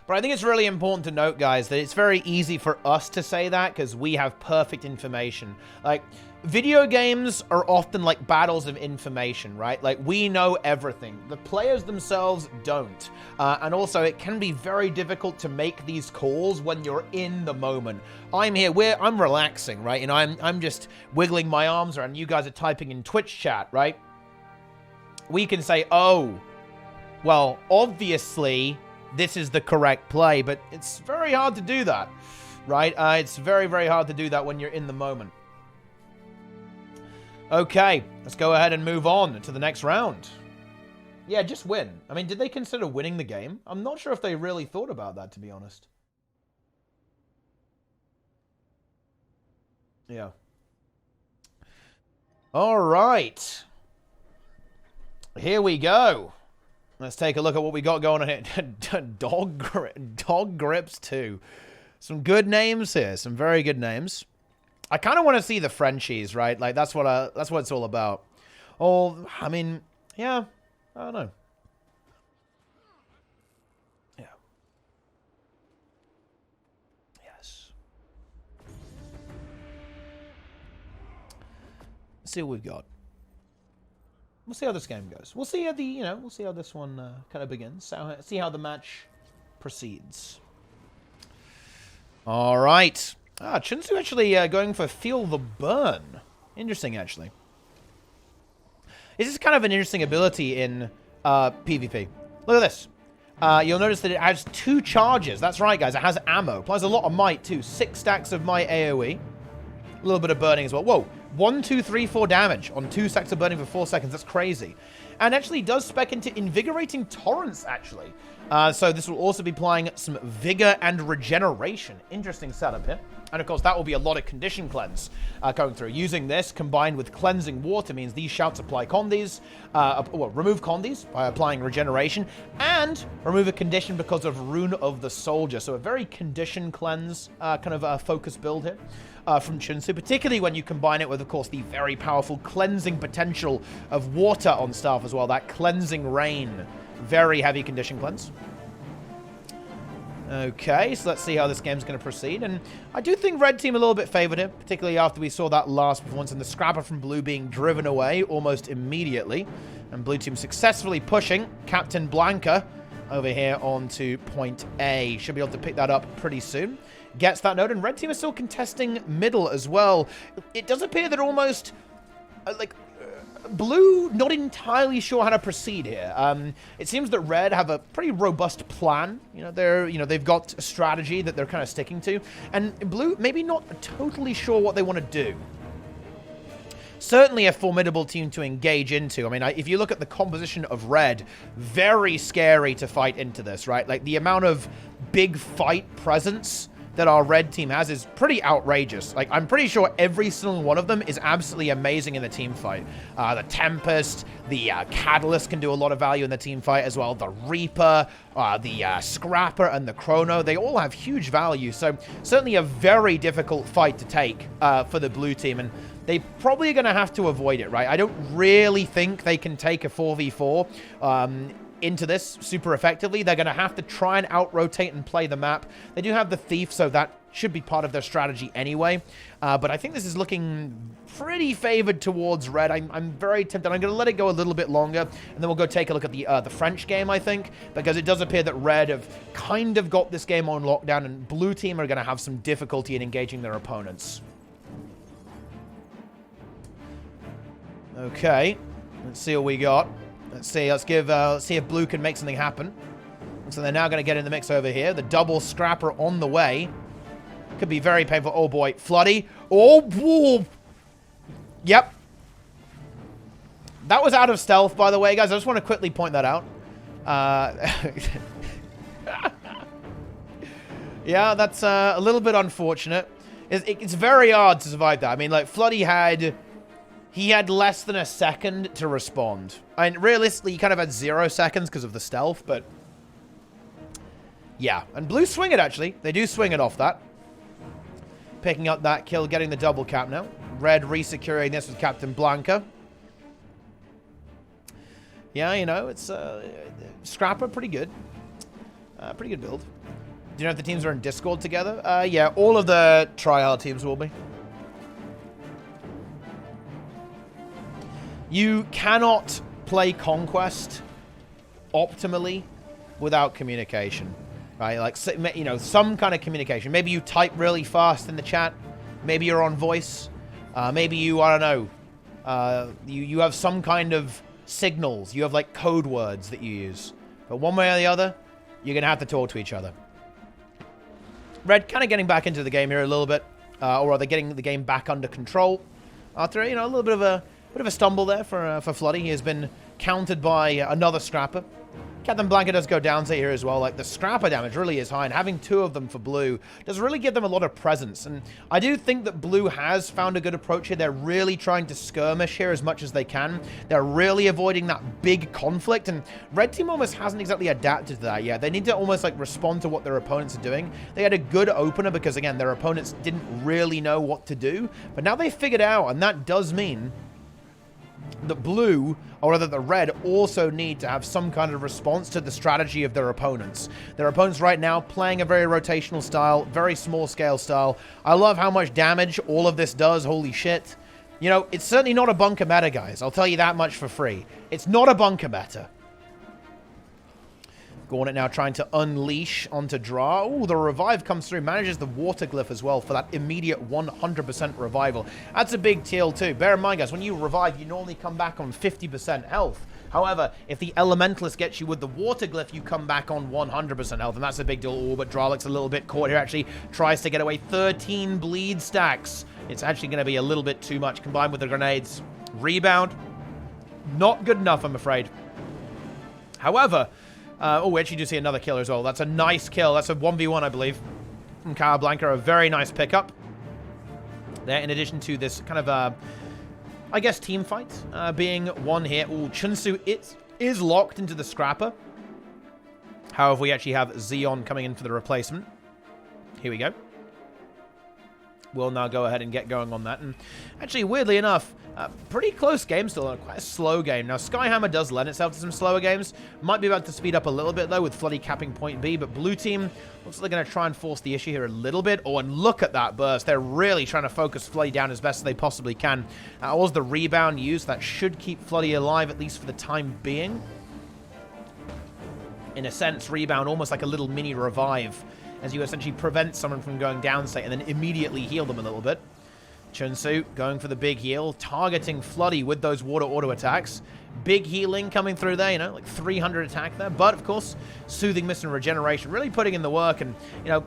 But I think it's really important to note, guys, that it's very easy for us to say that because we have perfect information. Like, video games are often like battles of information, right? Like, we know everything. The players themselves don't. And also, it can be very difficult to make these calls when you're in the moment. I'm here, I'm relaxing, right? And I'm just wiggling my arms around. You guys are typing in Twitch chat, right? We can say, oh, well, obviously this is the correct play, but it's very hard to do that, right? It's very, very hard to do that when you're in the moment. Okay, let's go ahead and move on to the next round. Yeah, just win. I mean, did they consider winning the game? I'm not sure if they really thought about that, to be honest. Yeah. All right. Here we go. Let's take a look at what we got going on here. Dog Grips 2. Some good names here. Some very good names. I kind of want to see the Frenchies, right? Like, that's what it's all about. Oh, I mean, yeah. I don't know. Yeah. Yes. Let's see what we've got. We'll see how this game goes. We'll see how we'll see how this one kind of begins. See how the match proceeds. All right. Chunsu actually going for Feel the Burn. Interesting, actually. This is kind of an interesting ability in PvP. Look at this. You'll notice that it has 2 charges. That's right, guys. It has ammo. Applies a lot of might, too. 6 stacks of might AoE. A little bit of burning as well. Whoa. 1, 2, 3, 4 damage on 2 stacks of burning for 4 seconds. That's crazy. And actually does spec into Invigorating Torrents, actually. So this will also be applying some Vigor and Regeneration. Interesting setup here. And of course, that will be a lot of Condition Cleanse going through. Using this combined with Cleansing Water means these shouts apply Condies, remove Condies by applying Regeneration, and remove a condition because of Rune of the Soldier. So a very Condition Cleanse kind of focus build here. From Chunsu, particularly when you combine it with, of course, the very powerful cleansing potential of water on staff as well. That Cleansing Rain. Very heavy Condition Cleanse. Okay, so let's see how this game's going to proceed. And I do think Red Team a little bit favored him, particularly after we saw that last performance and the Scrapper from Blue being driven away almost immediately. And Blue Team successfully pushing Captain Blanca over here onto point A. Should be able to pick that up pretty soon. Gets that node, and Red Team is still contesting middle as well. It does appear that almost Blue not entirely sure how to proceed here. It seems that Red have a pretty robust plan. They've got a strategy that they're kind of sticking to, and Blue maybe not totally sure what they want to do. Certainly a formidable team to engage into. I mean, if you look at the composition of Red, very scary to fight into this, right? Like, the amount of big fight presence that our Red team has is pretty outrageous. Like, I'm pretty sure every single one of them is absolutely amazing in the team fight. The Tempest, the Catalyst can do a lot of value in the team fight as well. The Reaper, the Scrapper, and the Chrono, they all have huge value. So certainly a very difficult fight to take for the Blue team, and they probably are going to have to avoid it, right? I don't really think they can take a 4v4 into this super effectively. They're going to have to try and out-rotate and play the map. They do have the Thief, so that should be part of their strategy anyway. But I think this is looking pretty favored towards Red. I'm very tempted. I'm going to let it go a little bit longer, and then we'll go take a look at the French game, I think, because it does appear that Red have kind of got this game on lockdown, and Blue team are going to have some difficulty in engaging their opponents. Okay, let's see what we got. Let's see if Blue can make something happen. So they're now going to get in the mix over here. The double Scrapper on the way. Could be very painful. Oh, boy. Floody. Oh, whoa. Yep. That was out of stealth, by the way, guys. I just want to quickly point that out. Yeah, that's a little bit unfortunate. It's very hard to survive that. I mean, like, Floody had... He had less than a second to respond. And realistically, he kind of had 0 seconds because of the stealth, but... Yeah. And Blue swing it, actually. They do swing it off that. Picking up that kill, getting the double cap now. Red re-securing this with Captain Blanca. Yeah, you know, it's... Scrapper, pretty good. Pretty good build. Do you know if the teams are in Discord together? Yeah, all of the tryhard teams will be. You cannot play Conquest optimally without communication, right? Like, you know, some kind of communication. Maybe you type really fast in the chat. Maybe you're on voice. Maybe you, I don't know, you have some kind of signals. You have, like, code words that you use. But one way or the other, you're going to have to talk to each other. Red kind of getting back into the game here a little bit. Or are they getting the game back under control? After, you know, a little bit of a stumble there for Floody. He has been countered by another Scrapper. Captain Blanca does go down to here as well. Like, the Scrapper damage really is high, and having 2 of them for Blue does really give them a lot of presence. And I do think that Blue has found a good approach here. They're really trying to skirmish here as much as they can. They're really avoiding that big conflict, and Red team almost hasn't exactly adapted to that yet. They need to almost, like, respond to what their opponents are doing. They had a good opener because, again, their opponents didn't really know what to do. But now they've figured out, and that does mean the Blue, or rather the Red, also need to have some kind of response to the strategy of their opponents. Their opponents right now playing a very rotational style, very small scale style. I love how much damage all of this does. Holy shit. You know, it's certainly not a bunker meta, guys. I'll tell you that much for free. It's not a bunker meta. Gauntlet now trying to unleash onto Dra. Oh, the revive comes through. Manages the water glyph as well for that immediate 100% revival. That's a big deal too. Bear in mind, guys, when you revive, you normally come back on 50% health. However, if the Elementalist gets you with the water glyph, you come back on 100% health, and that's a big deal. Oh, but Dralek's a little bit caught here, actually. Tries to get away. 13 bleed stacks. It's actually going to be a little bit too much combined with the grenades. Rebound. Not good enough, I'm afraid. However... oh, we actually do see another kill as well. That's a nice kill. That's a 1v1, I believe, from Blanca. A very nice pickup there, in addition to this kind of, I guess, team fight being won here. Oh, Chunsu is locked into the Scrapper. However, we actually have Xeon coming in for the replacement. Here we go. We'll now go ahead and get going on that. And actually, weirdly enough, pretty close game still. Quite a slow game. Now, Skyhammer does lend itself to some slower games. Might be about to speed up a little bit, though, with Floody capping point B. But Blue team looks like they're going to try and force the issue here a little bit. Oh, and look at that burst. They're really trying to focus Floody down as best as they possibly can. Was the rebound used? That should keep Floody alive, at least for the time being. In a sense, rebound, almost like a little mini revive, as you essentially prevent someone from going down state and then immediately heal them a little bit. Chunsu going for the big heal, targeting Floody with those water auto attacks. Big healing coming through there, you know, like 300 attack there. But, of course, Soothing Mist and Regeneration really putting in the work. And, you know,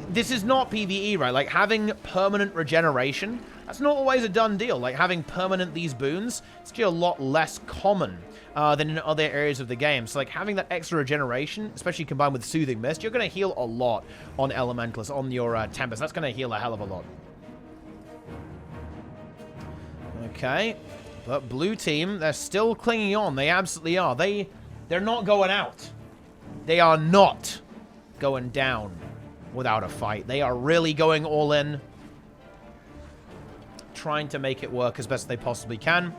this is not PvE, right? Like, having permanent regeneration, that's not always a done deal. Like, having permanent these boons, it's actually a lot less common than in other areas of the game. So, like, having that extra regeneration, especially combined with Soothing Mist, you're going to heal a lot on Elementalists, on your Tempest. That's going to heal a hell of a lot. Okay. But blue team, they're still clinging on. They absolutely are. They're not going out. They are not going down without a fight. They are really going all in, trying to make it work as best they possibly can.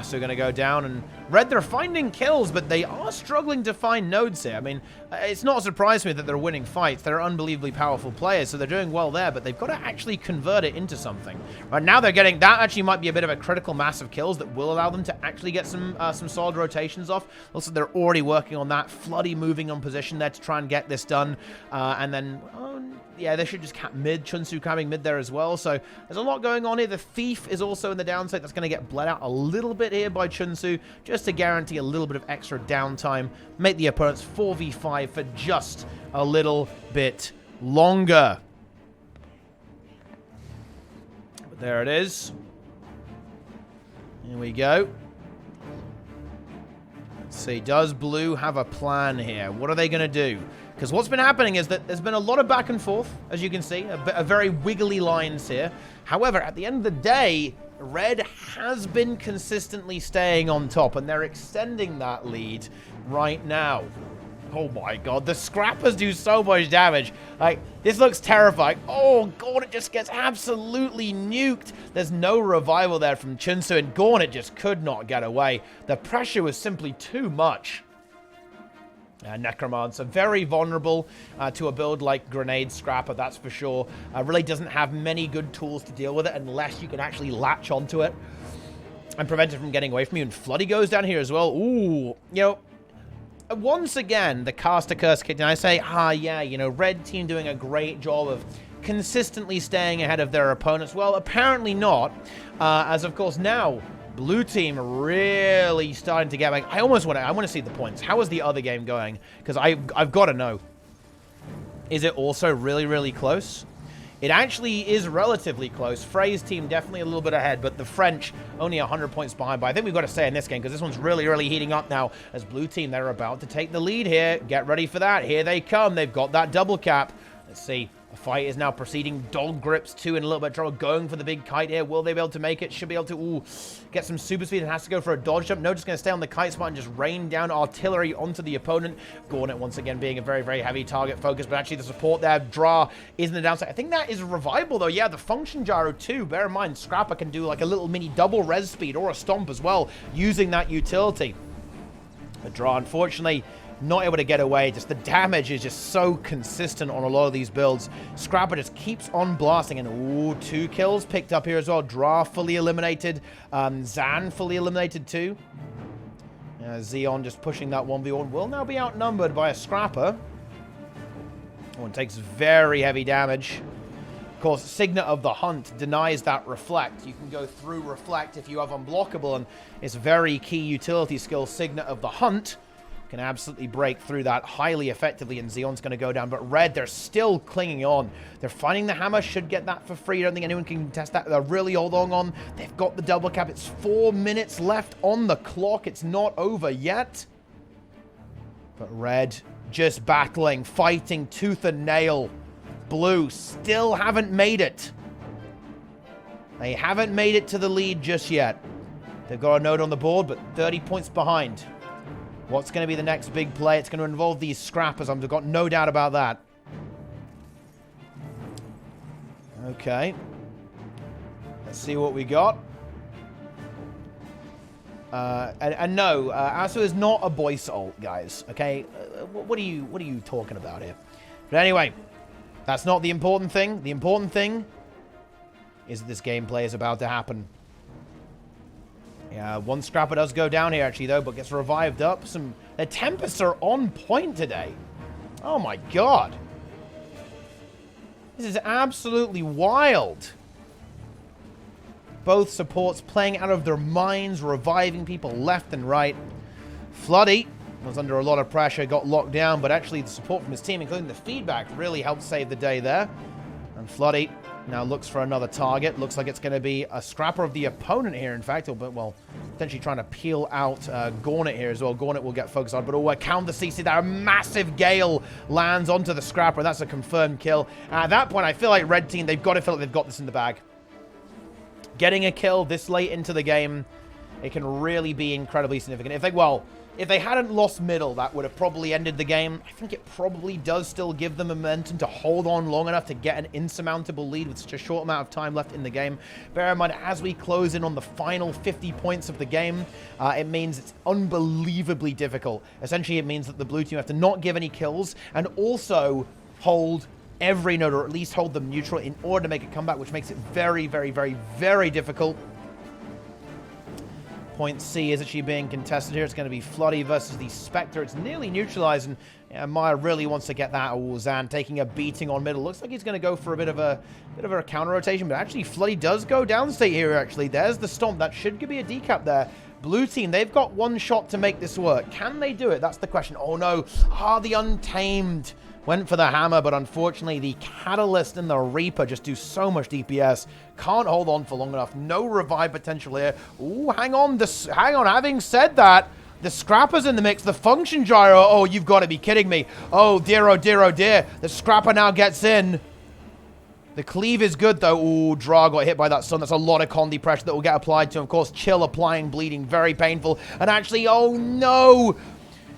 So going to go down, and Red, they're finding kills, but they are struggling to find nodes here. I mean, it's not a surprise to me that they're winning fights. They're unbelievably powerful players, so they're doing well there, but they've got to actually convert it into something. Right now, they're getting, that actually might be a bit of a critical mass of kills that will allow them to actually get some solid rotations off. Also, they're already working on that. Floody moving on position there to try and get this done. And then, yeah, they should just cap mid. Chunsu capping mid there as well. So there's a lot going on here. The Thief is also in the downside. That's going to get bled out a little bit here by Chunsu, just to guarantee a little bit of extra downtime. Make the opponents 4v5 for just a little bit longer. But there it is. Here we go. Let's see. Does Blue have a plan here? What are they going to do? Because what's been happening is that there's been a lot of back and forth, as you can see, a very wiggly lines here. However, at the end of the day, Red has been consistently staying on top, and they're extending that lead right now. Oh my god, the Scrappers do so much damage. Like, this looks terrifying. Oh, Gauntlet just gets absolutely nuked. There's no revival there from Chunsu, and Gauntlet just could not get away. The pressure was simply too much. Necromancer, very vulnerable to a build like Grenade Scrapper, that's for sure. Really doesn't have many good tools to deal with it unless you can actually latch onto it and prevent it from getting away from you. And Floody goes down here as well. Ooh, you know, once again, the Caster Curse kicked in. I say, yeah, you know, Red team doing a great job of consistently staying ahead of their opponents. Well, apparently not, as of course now Blue team really starting to get back. I want to see the points. How is the other game going? Because I've got to know. Is it also really, really close? It actually is relatively close. Frey's team definitely a little bit ahead, but the French only 100 points behind. But I think we've got to stay in this game because this one's really, really heating up now. As Blue team, they're about to take the lead here. Get ready for that. Here they come. They've got that double cap. Let's see. The fight is now proceeding. Dog Grips, too, in a little bit of trouble. Going for the big kite here. Will they be able to make it? Should be able to, get some super speed and has to go for a dodge jump. No, just going to stay on the kite spot and just rain down artillery onto the opponent. Gauntlet, once again, being a very, very heavy target focus, but actually the support there, Dra, is in the downside. I think that is revival, though. Yeah, the function gyro, too. Bear in mind, Scrapper can do like a little mini double res speed or a stomp as well, using that utility. But Dra, unfortunately, not able to get away. Just the damage is just so consistent on a lot of these builds. Scrapper just keeps on blasting, and ooh, 2 kills picked up here as well. Dra fully eliminated. Zan fully eliminated too. Xeon just pushing that 1v1. Will now be outnumbered by a Scrapper. One takes very heavy damage. Of course, Signet of the Hunt denies that Reflect. You can go through Reflect if you have Unblockable, and it's a very key utility skill. Signet of the Hunt can absolutely break through that highly effectively, and Xeon's going to go down. But Red, they're still clinging on. They're finding the hammer, should get that for free. I don't think anyone can contest that. They're really holding on. They've got the double cap. It's 4 minutes left on the clock. It's not over yet. But Red just battling, fighting tooth and nail. Blue still haven't made it. They haven't made it to the lead just yet. They've got a node on the board, but 30 points behind. What's going to be the next big play? It's going to involve these Scrappers. I've got no doubt about that. Okay. Let's see what we got. And no, Asu is not a voice ult, guys. Okay, what are you talking about here? But anyway, that's not the important thing. The important thing is that this gameplay is about to happen. Yeah, one Scrapper does go down here, actually, though, but gets revived up. The Tempests are on point today. Oh, my God. This is absolutely wild. Both supports playing out of their minds, reviving people left and right. Floody was under a lot of pressure, got locked down, but actually the support from his team, including the feedback, really helped save the day there. And Floody now looks for another target. Looks like it's going to be a scrapper of the opponent here, in fact. But, well, potentially trying to peel out Gornet here as well. Gornet will get focused on. But, oh, counter CC there. A massive gale lands onto the scrapper. That's a confirmed kill. At that point, I feel like Red Team, they've got to feel like they've got this in the bag. Getting a kill this late into the game, it can really be incredibly significant. If they hadn't lost middle, that would have probably ended the game. I think it probably does still give them momentum to hold on long enough to get an insurmountable lead with such a short amount of time left in the game. Bear in mind, as we close in on the final 50 points of the game, it means it's unbelievably difficult. Essentially, it means that the blue team have to not give any kills and also hold every node, or at least hold them neutral in order to make a comeback, which makes it very, very, very, very difficult. Point C is actually being contested here. It's going to be Floody versus the Spectre. It's nearly neutralized, and Maya really wants to get that. Oh, Zan taking a beating on middle. Looks like he's going to go for a bit of a counter rotation, but actually Floody does go downstate here. Actually, there's the stomp. That should be a decap there. Blue team, they've got one shot to make this work. Can they do it? That's the question. Oh no, the Untamed went for the hammer, but unfortunately the Catalyst and the Reaper just do so much DPS. Can't hold on for long enough. No revive potential here. Ooh, hang on. Having said that, the Scrapper's in the mix. The function gyro. Oh, you've got to be kidding me. Oh, dear, oh, dear, oh, dear. The Scrapper now gets in. The cleave is good, though. Ooh, Dra got hit by that stun. That's a lot of Condi pressure that will get applied to him. Of course, Chill applying bleeding. Very painful. And actually, oh, no.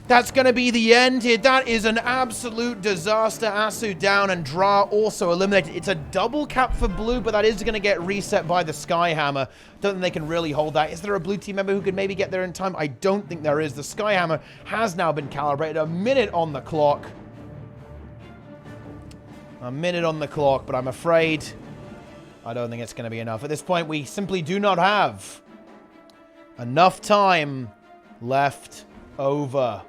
That's going to be the end here. That is an absolute disaster. Asu down and Dra also eliminated. It's a double cap for blue, but that is going to get reset by the Skyhammer. Don't think they can really hold that. Is there a blue team member who could maybe get there in time? I don't think there is. The Skyhammer has now been calibrated. A minute on the clock. A minute on the clock, but I'm afraid I don't think it's going to be enough. At this point, we simply do not have enough time left over.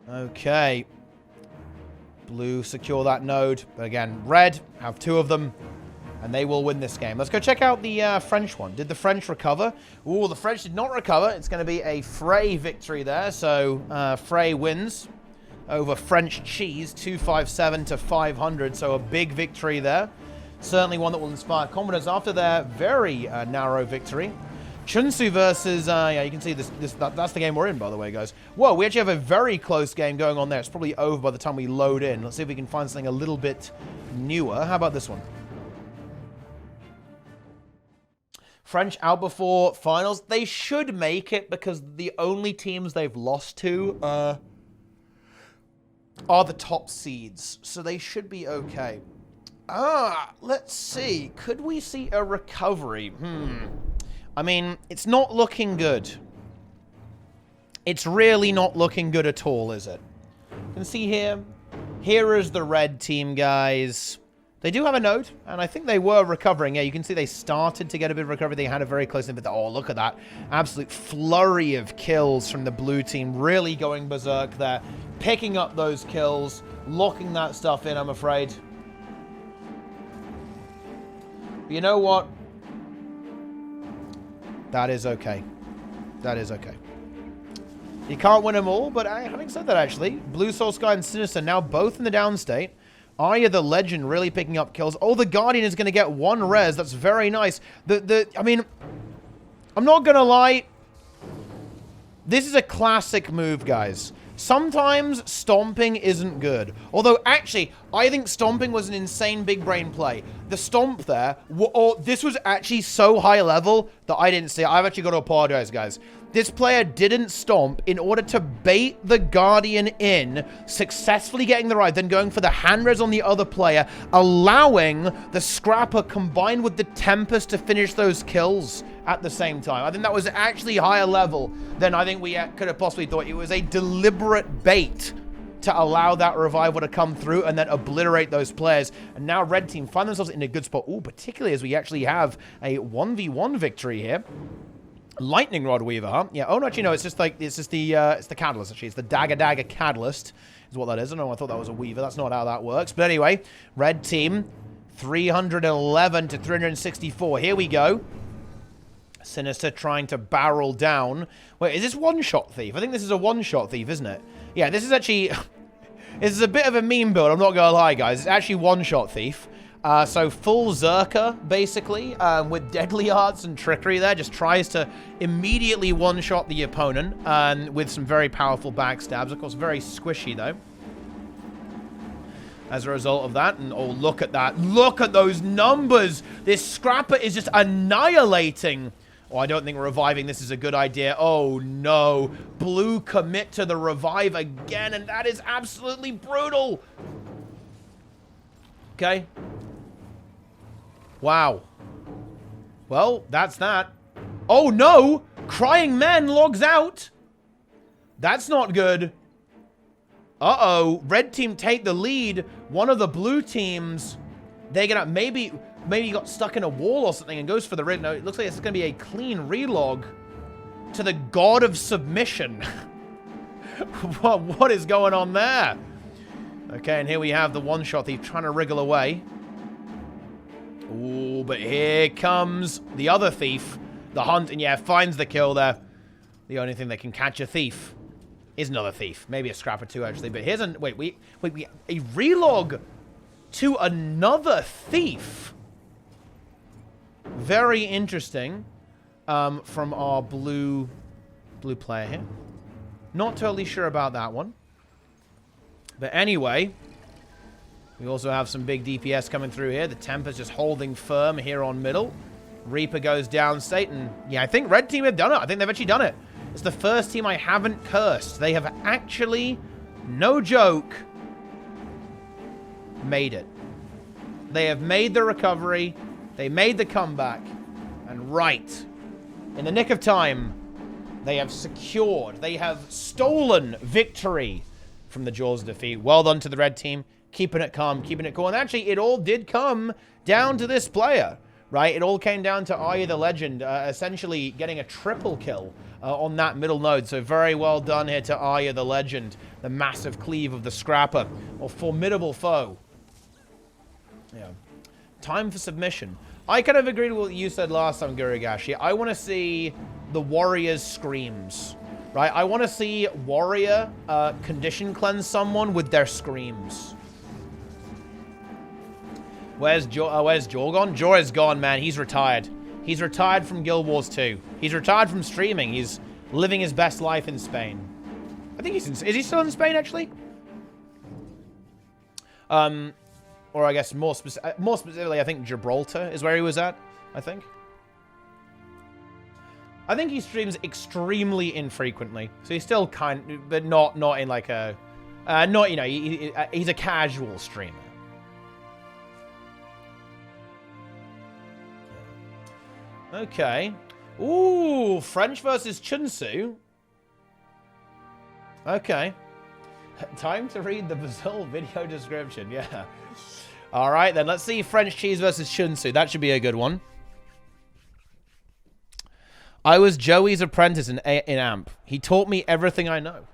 Okay. Blue secure that node. But again, red have two of them. And they will win this game. Let's go check out the French one. Did the French recover? Ooh, the French did not recover. It's going to be a Frey victory there. So Frey wins over French Cheese, 257 to 500. So a big victory there. Certainly one that will inspire confidence after their very narrow victory. Chunsu versus, yeah, you can see that's the game we're in, by the way, guys. Whoa, we actually have a very close game going on there. It's probably over by the time we load in. Let's see if we can find something a little bit newer. How about this one? French out before finals. They should make it because the only teams they've lost to are the top seeds. So they should be okay. Let's see. Could we see a recovery? I mean, it's not looking good. It's really not looking good at all, is it? You can see here. Here is the red team, guys. They do have a node, and I think they were recovering. Yeah, you can see they started to get a bit of recovery. They had a very close in, but oh, look at that. Absolute flurry of kills from the blue team. Really going berserk there. Picking up those kills. Locking that stuff in, I'm afraid. But you know what? That is okay. That is okay. You can't win them all, but having said that, actually, Blue Soul Sky and Sinister now both in the downstate. Arya the Legend really picking up kills. Oh, the Guardian is going to get one res. That's very nice. I mean, I'm not going to lie. This is a classic move, guys. Sometimes stomping isn't good. Although, actually, I think stomping was an insane big brain play. The stomp there, this was actually so high level that I didn't see it. I've actually got to apologize, guys. This player didn't stomp in order to bait the Guardian in, successfully getting the ride, then going for the hand res on the other player, allowing the Scrapper combined with the Tempest to finish those kills at the same time. I think that was actually higher level than I think we could have possibly thought. It was a deliberate bait to allow that revival to come through and then obliterate those players. And now red team find themselves in a good spot. Ooh, particularly as we actually have a 1v1 victory here. Lightning Rod Weaver, huh? Yeah. Oh, no, actually, no. It's just like, it's the Catalyst, actually. It's the Dagger Catalyst is what that is. I don't know. I thought that was a Weaver. That's not how that works. But anyway, red team 311 to 364. Here we go. Sinister trying to barrel down. Wait, is this one-shot Thief? I think this is a one-shot Thief, isn't it? Yeah, this is actually... this is a bit of a meme build, I'm not gonna lie, guys. It's actually one-shot Thief. So full Zerker, basically, with Deadly Arts and Trickery there. Just tries to immediately one-shot the opponent with some very powerful backstabs. Of course, very squishy, though. As a result of that, and oh, look at that. Look at those numbers. This Scrapper is just annihilating. Oh, I don't think reviving this is a good idea. Oh, no. Blue commit to the revive again, and that is absolutely brutal. Okay. Wow. Well, that's that. Oh, no. Crying Man logs out. That's not good. Uh-oh. Red team take the lead. One of the blue teams, they're gonna maybe got stuck in a wall or something and goes for the red. No, it looks like it's gonna be a clean relog to the god of submission. What is going on there? Okay, and here we have the one-shot Thief trying to wriggle away. Ooh, but here comes the other Thief. The Hunt, and yeah, finds the kill there. The only thing that can catch a Thief is another Thief. Maybe a Scrapper too, actually. But here's a relog to another Thief. Very interesting from our blue player here. Not totally sure about that one. But anyway, we also have some big DPS coming through here. The Temper's just holding firm here on middle. Reaper goes down state, and yeah, I think red team have done it. I think they've actually done it. It's the first team I haven't cursed. They have actually, no joke, made it. They have made the recovery. They made the comeback. And right, in the nick of time, they have secured, they have stolen victory from the jaws of defeat. Well done to the red team. Keeping it calm, keeping it cool. And actually, it all did come down to this player, right? It all came down to Arya the Legend, essentially getting a triple kill on that middle node. So very well done here to Arya the Legend, the massive cleave of the Scrapper, or formidable foe. Yeah. Time for submission. I kind of agreed with what you said last time, Gurigashi. I want to see the Warrior's screams, right? I want to see Warrior condition cleanse someone with their screams. Where's Jor gone? Jor is gone, man. He's retired. He's retired from Guild Wars 2. He's retired from streaming. He's living his best life in Spain. I think he's in... Is he still in Spain, actually? Or I guess more specifically, I think Gibraltar is where he was at, I think. I think he streams extremely infrequently. So he's still but not in like a... not, you know, he's a casual streamer. Okay. Ooh, French versus Chunsu. Okay. Time to read the Brazil video description, yeah. All right, then. Let's see French cheese versus Chunsu. That should be a good one. I was Joey's apprentice in AMP. He taught me everything I know.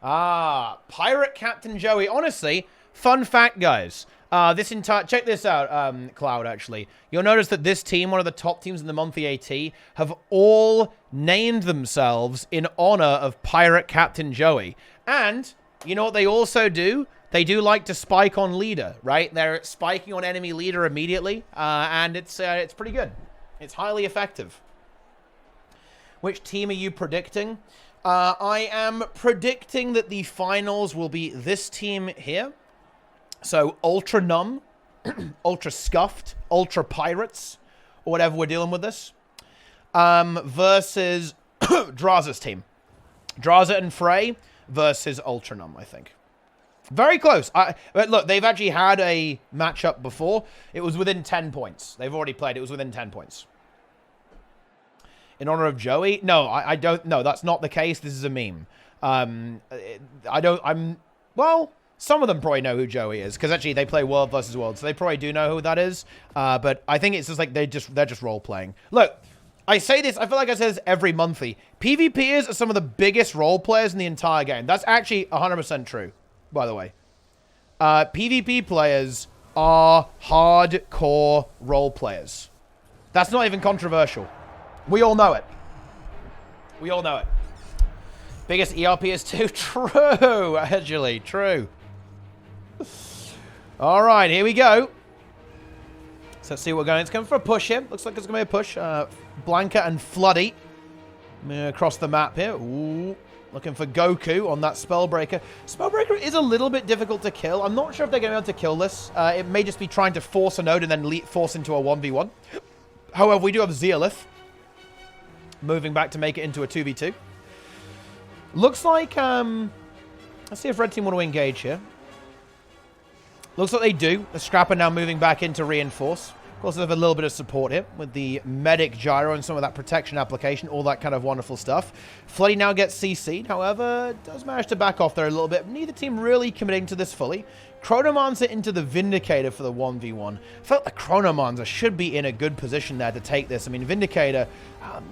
Ah, Pirate Captain Joey. Honestly, fun fact, guys. Check this out, Cloud, actually. You'll notice that this team, one of the top teams in the monthly AT, have all named themselves in honor of Pirate Captain Joey. And, you know what they also do? They do like to spike on leader, right? They're spiking on enemy leader immediately, and it's pretty good. It's highly effective. Which team are you predicting? I am predicting that the finals will be this team here. So, Ultra Numb, Ultra Scuffed, Ultra Pirates, or whatever we're dealing with this, versus Draza's team. Draza and Frey versus Ultra Numb, I think. Very close. But look, they've actually had a matchup before. It was within 10 points. They've already played. It was within 10 points. In honor of Joey? No, I don't. No, that's not the case. This is a meme. Well... Some of them probably know who Joey is, because actually they play World versus World, so they probably do know who that is. But I think it's just like they're just role-playing. Look, I say this, I feel like I say this every monthly. PvPers are some of the biggest role players in the entire game. That's actually 100% true, by the way. PvP players are hardcore role players. That's not even controversial. We all know it. We all know it. Biggest ERP is 2? True, actually, true. All right, here we go. So let's see what we're going. It's coming for a push here. Looks like it's going to be a push. Blanca and Floody across the map here. Ooh, looking for Goku on that Spellbreaker. Spellbreaker is a little bit difficult to kill. I'm not sure if they're going to be able to kill this. It may just be trying to force a node and then force into a 1v1. However, we do have Zeolith moving back to make it into a 2v2. Looks like, let's see if Red Team want to engage here. Looks like they do. The Scrapper now moving back in to reinforce. Of course, they have a little bit of support here with the Medic Gyro and some of that protection application, all that kind of wonderful stuff. Floody now gets CC'd, however, does manage to back off there a little bit. Neither team really committing to this fully. Chronomancer into the Vindicator for the 1v1. I felt the Chronomancer should be in a good position there to take this. I mean, Vindicator,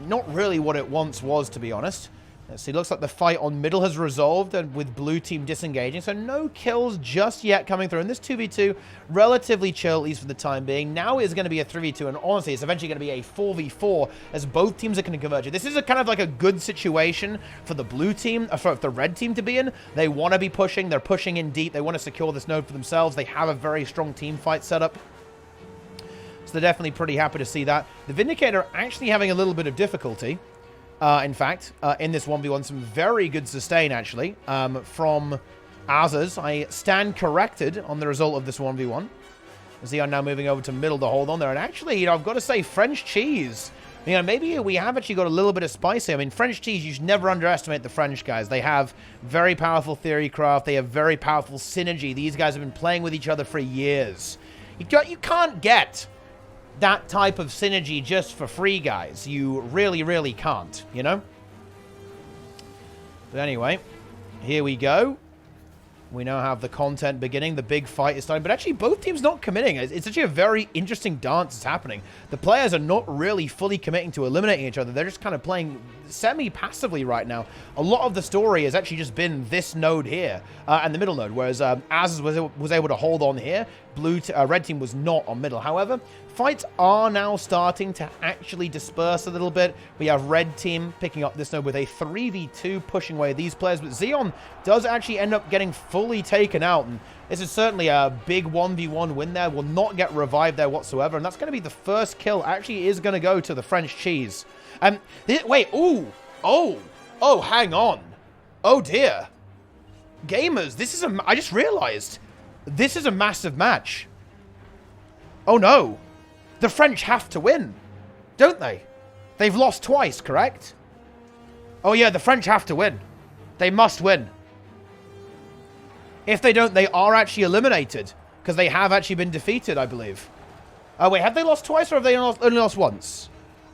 not really what it once was, to be honest. Let's see, looks like the fight on middle has resolved and with blue team disengaging. So no kills just yet coming through. And this 2v2, relatively chill, at least for the time being. Now it's going to be a 3v2. And honestly, it's eventually going to be a 4v4 as both teams are going to converge. This is a kind of like a good situation for the blue team, for the red team to be in. They want to be pushing. They're pushing in deep. They want to secure this node for themselves. They have a very strong team fight setup. So they're definitely pretty happy to see that. The Vindicator actually having a little bit of difficulty. In fact, in this 1v1, some very good sustain, actually, from Azers. I stand corrected on the result of this 1v1. Xeon now moving over to middle to hold on there. And actually, I've got to say, French Cheese. Maybe we have actually got a little bit of spice here. I mean, French Cheese, you should never underestimate the French guys. They have very powerful theory craft. They have very powerful synergy. These guys have been playing with each other for years. You can't get that type of synergy just for free, guys. You really, really can't, you know? But anyway, here we go. We now have the content beginning. The big fight is starting. But actually, both teams not committing. It's actually a very interesting dance that's happening. The players are not really fully committing to eliminating each other. They're just kind of playing semi-passively right now. A lot of the story has actually just been this node here and the middle node, whereas Az was able to hold on here. Red team was not on middle. However, fights are now starting to actually disperse a little bit. We have red team picking up this node with a 3v2 pushing away these players, but Xeon does actually end up getting fully taken out, and this is certainly a big 1v1 win there. Will not get revived there whatsoever, and that's going to be the first kill. Actually is going to go to the French Cheese. Wait, oh, hang on. Oh dear. Gamers, this is I just realized this is a massive match. Oh no. The French have to win, don't they? They've lost twice, correct? Oh yeah, the French have to win. They must win. If they don't, they are actually eliminated, because they have actually been defeated, I believe. Oh wait, have they lost twice, or have they only lost once?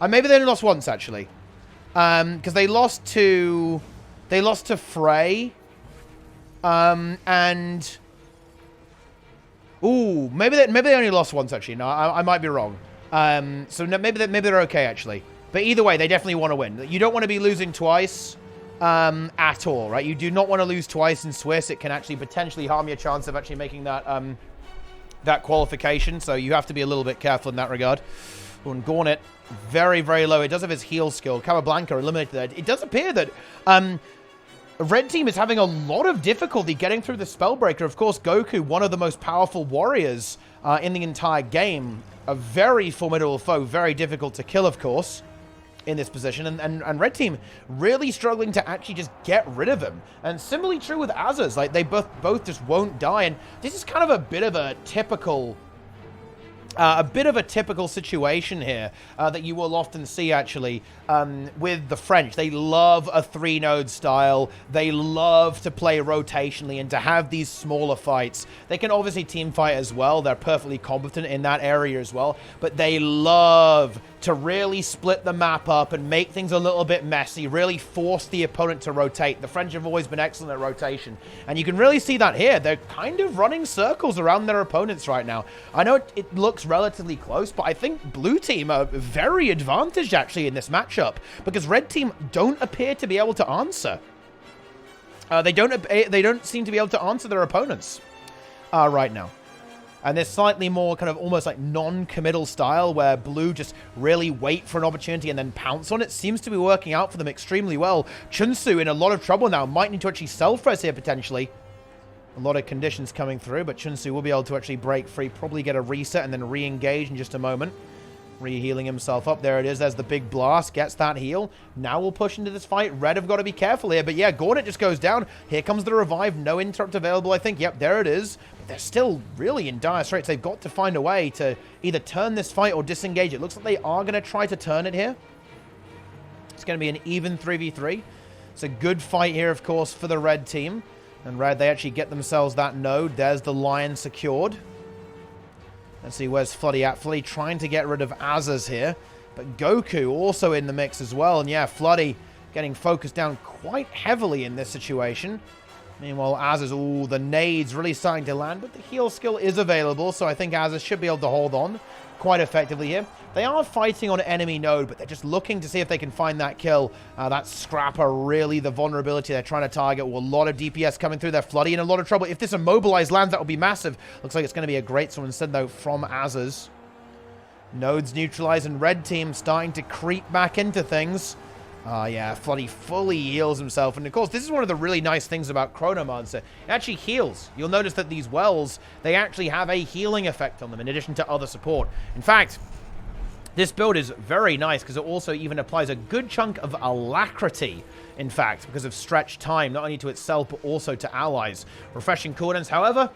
Maybe they only lost once, actually. Because they lost to Frey. And ooh, maybe they only lost once, actually. No, I might be wrong. So maybe they're okay, actually. But either way, they definitely want to win. You don't want to be losing twice at all, right? You do not want to lose twice in Swiss. It can actually potentially harm your chance of actually making that that qualification. So you have to be a little bit careful in that regard. And Gauntlet, very, very low. It does have his heal skill. Cabablanca eliminated that. It does appear that Red Team is having a lot of difficulty getting through the Spellbreaker. Of course, Goku, one of the most powerful warriors in the entire game. A very formidable foe. Very difficult to kill, of course, in this position. And Red Team really struggling to actually just get rid of him. And similarly true with Azers. Like, they both just won't die. And this is kind of a bit of a typical situation here that you will often see, actually, with the French. They love a 3-node style. They love to play rotationally and to have these smaller fights. They can obviously team fight as well. They're perfectly competent in that area as well. But they love to really split the map up and make things a little bit messy, really force the opponent to rotate. The French have always been excellent at rotation. And you can really see that here. They're kind of running circles around their opponents right now. I know it looks relatively close, but I think Blue Team are very advantaged, actually, in this matchup, because Red Team don't appear to be able to answer. They don't seem to be able to answer their opponents right now. And this slightly more kind of almost like non-committal style where blue just really wait for an opportunity and then pounce on it seems to be working out for them extremely well. Chunsu in a lot of trouble now. Might need to actually self-res here potentially. A lot of conditions coming through, but Chunsu will be able to actually break free, probably get a reset and then re-engage in just a moment. Re-healing himself up. There it is. There's the big blast. Gets that heal. Now we'll push into this fight. Red have got to be careful here. But yeah, Gauntlet just goes down. Here comes the revive. No interrupt available, I think. Yep, there it is. But they're still really in dire straits. They've got to find a way to either turn this fight or disengage. It looks like they are going to try to turn it here. It's going to be an even 3v3. It's a good fight here, of course, for the red team. And red, they actually get themselves that node. There's the lion secured. Let's see, where's Floody at? Floody trying to get rid of Azaz here. But Goku also in the mix as well. And yeah, Floody getting focused down quite heavily in this situation. Meanwhile, Azaz, ooh, the nades really starting to land. But the heal skill is available, so I think Azaz should be able to hold on quite effectively here. They are fighting on enemy node, but they're just looking to see if they can find that kill. That Scrapper, really the vulnerability they're trying to target. Well, a lot of DPS coming through there. Floody in a lot of trouble. If this immobilized lands, that would be massive. Looks like it's going to be a great one instead, though, from Azaz. Nodes neutralized and red team starting to creep back into things. Yeah, Floody fully heals himself. And of course, this is one of the really nice things about Chronomancer. It actually heals. You'll notice that these wells, they actually have a healing effect on them in addition to other support. In fact, this build is very nice because it also even applies a good chunk of alacrity, in fact, because of stretched time, not only to itself, but also to allies. Refreshing cooldowns, however,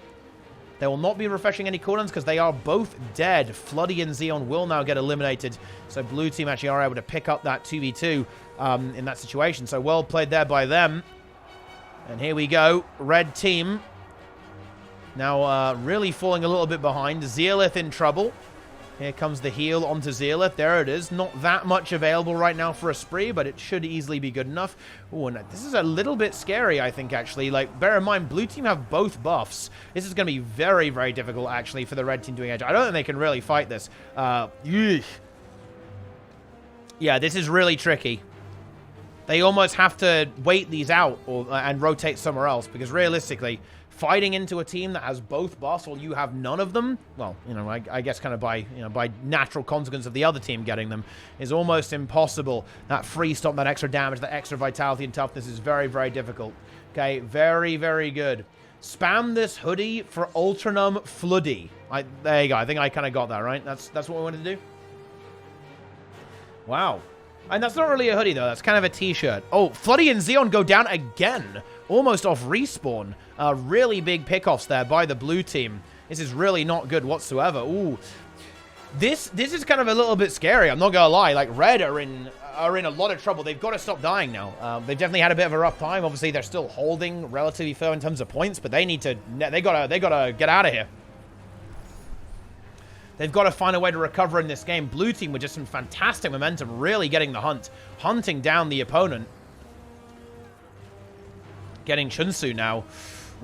they will not be refreshing any cooldowns because they are both dead. Floody and Xeon will now get eliminated. So blue team actually are able to pick up that 2v2 in that situation. So well played there by them. And here we go. Red team now really falling a little bit behind. Zealith in trouble. Here comes the heal onto Zealith. There it is. Not that much available right now for a spree, but it should easily be good enough. Oh, and this is a little bit scary, I think, actually. Like, bear in mind, blue team have both buffs. This is going to be very, very difficult, actually, for the red team doing edge. I don't think they can really fight this. Yeah, this is really tricky. They almost have to wait these out and rotate somewhere else, because realistically, fighting into a team that has both buffs while you have none of them, well, you know, I guess kind of by natural consequence of the other team getting them, is almost impossible. That free stop, that extra damage, that extra vitality and toughness is very, very difficult. Okay, very, very good. Spam this hoodie for Ultranum Floody. There you go. I think I kind of got that, right? That's what we wanted to do. Wow. And that's not really a hoodie, though. That's kind of a t-shirt. Oh, Floody and Xeon go down again. Almost off respawn. Really big pickoffs there by the blue team. This is really not good whatsoever. Ooh. This is kind of a little bit scary. I'm not going to lie. Like, red are in a lot of trouble. They've got to stop dying now. They've definitely had a bit of a rough time. Obviously, they're still holding relatively firm in terms of points, but they gotta get out of here. They've got to find a way to recover in this game. Blue team with just some fantastic momentum, really getting the hunt. Hunting down the opponent. Getting Chunsu now.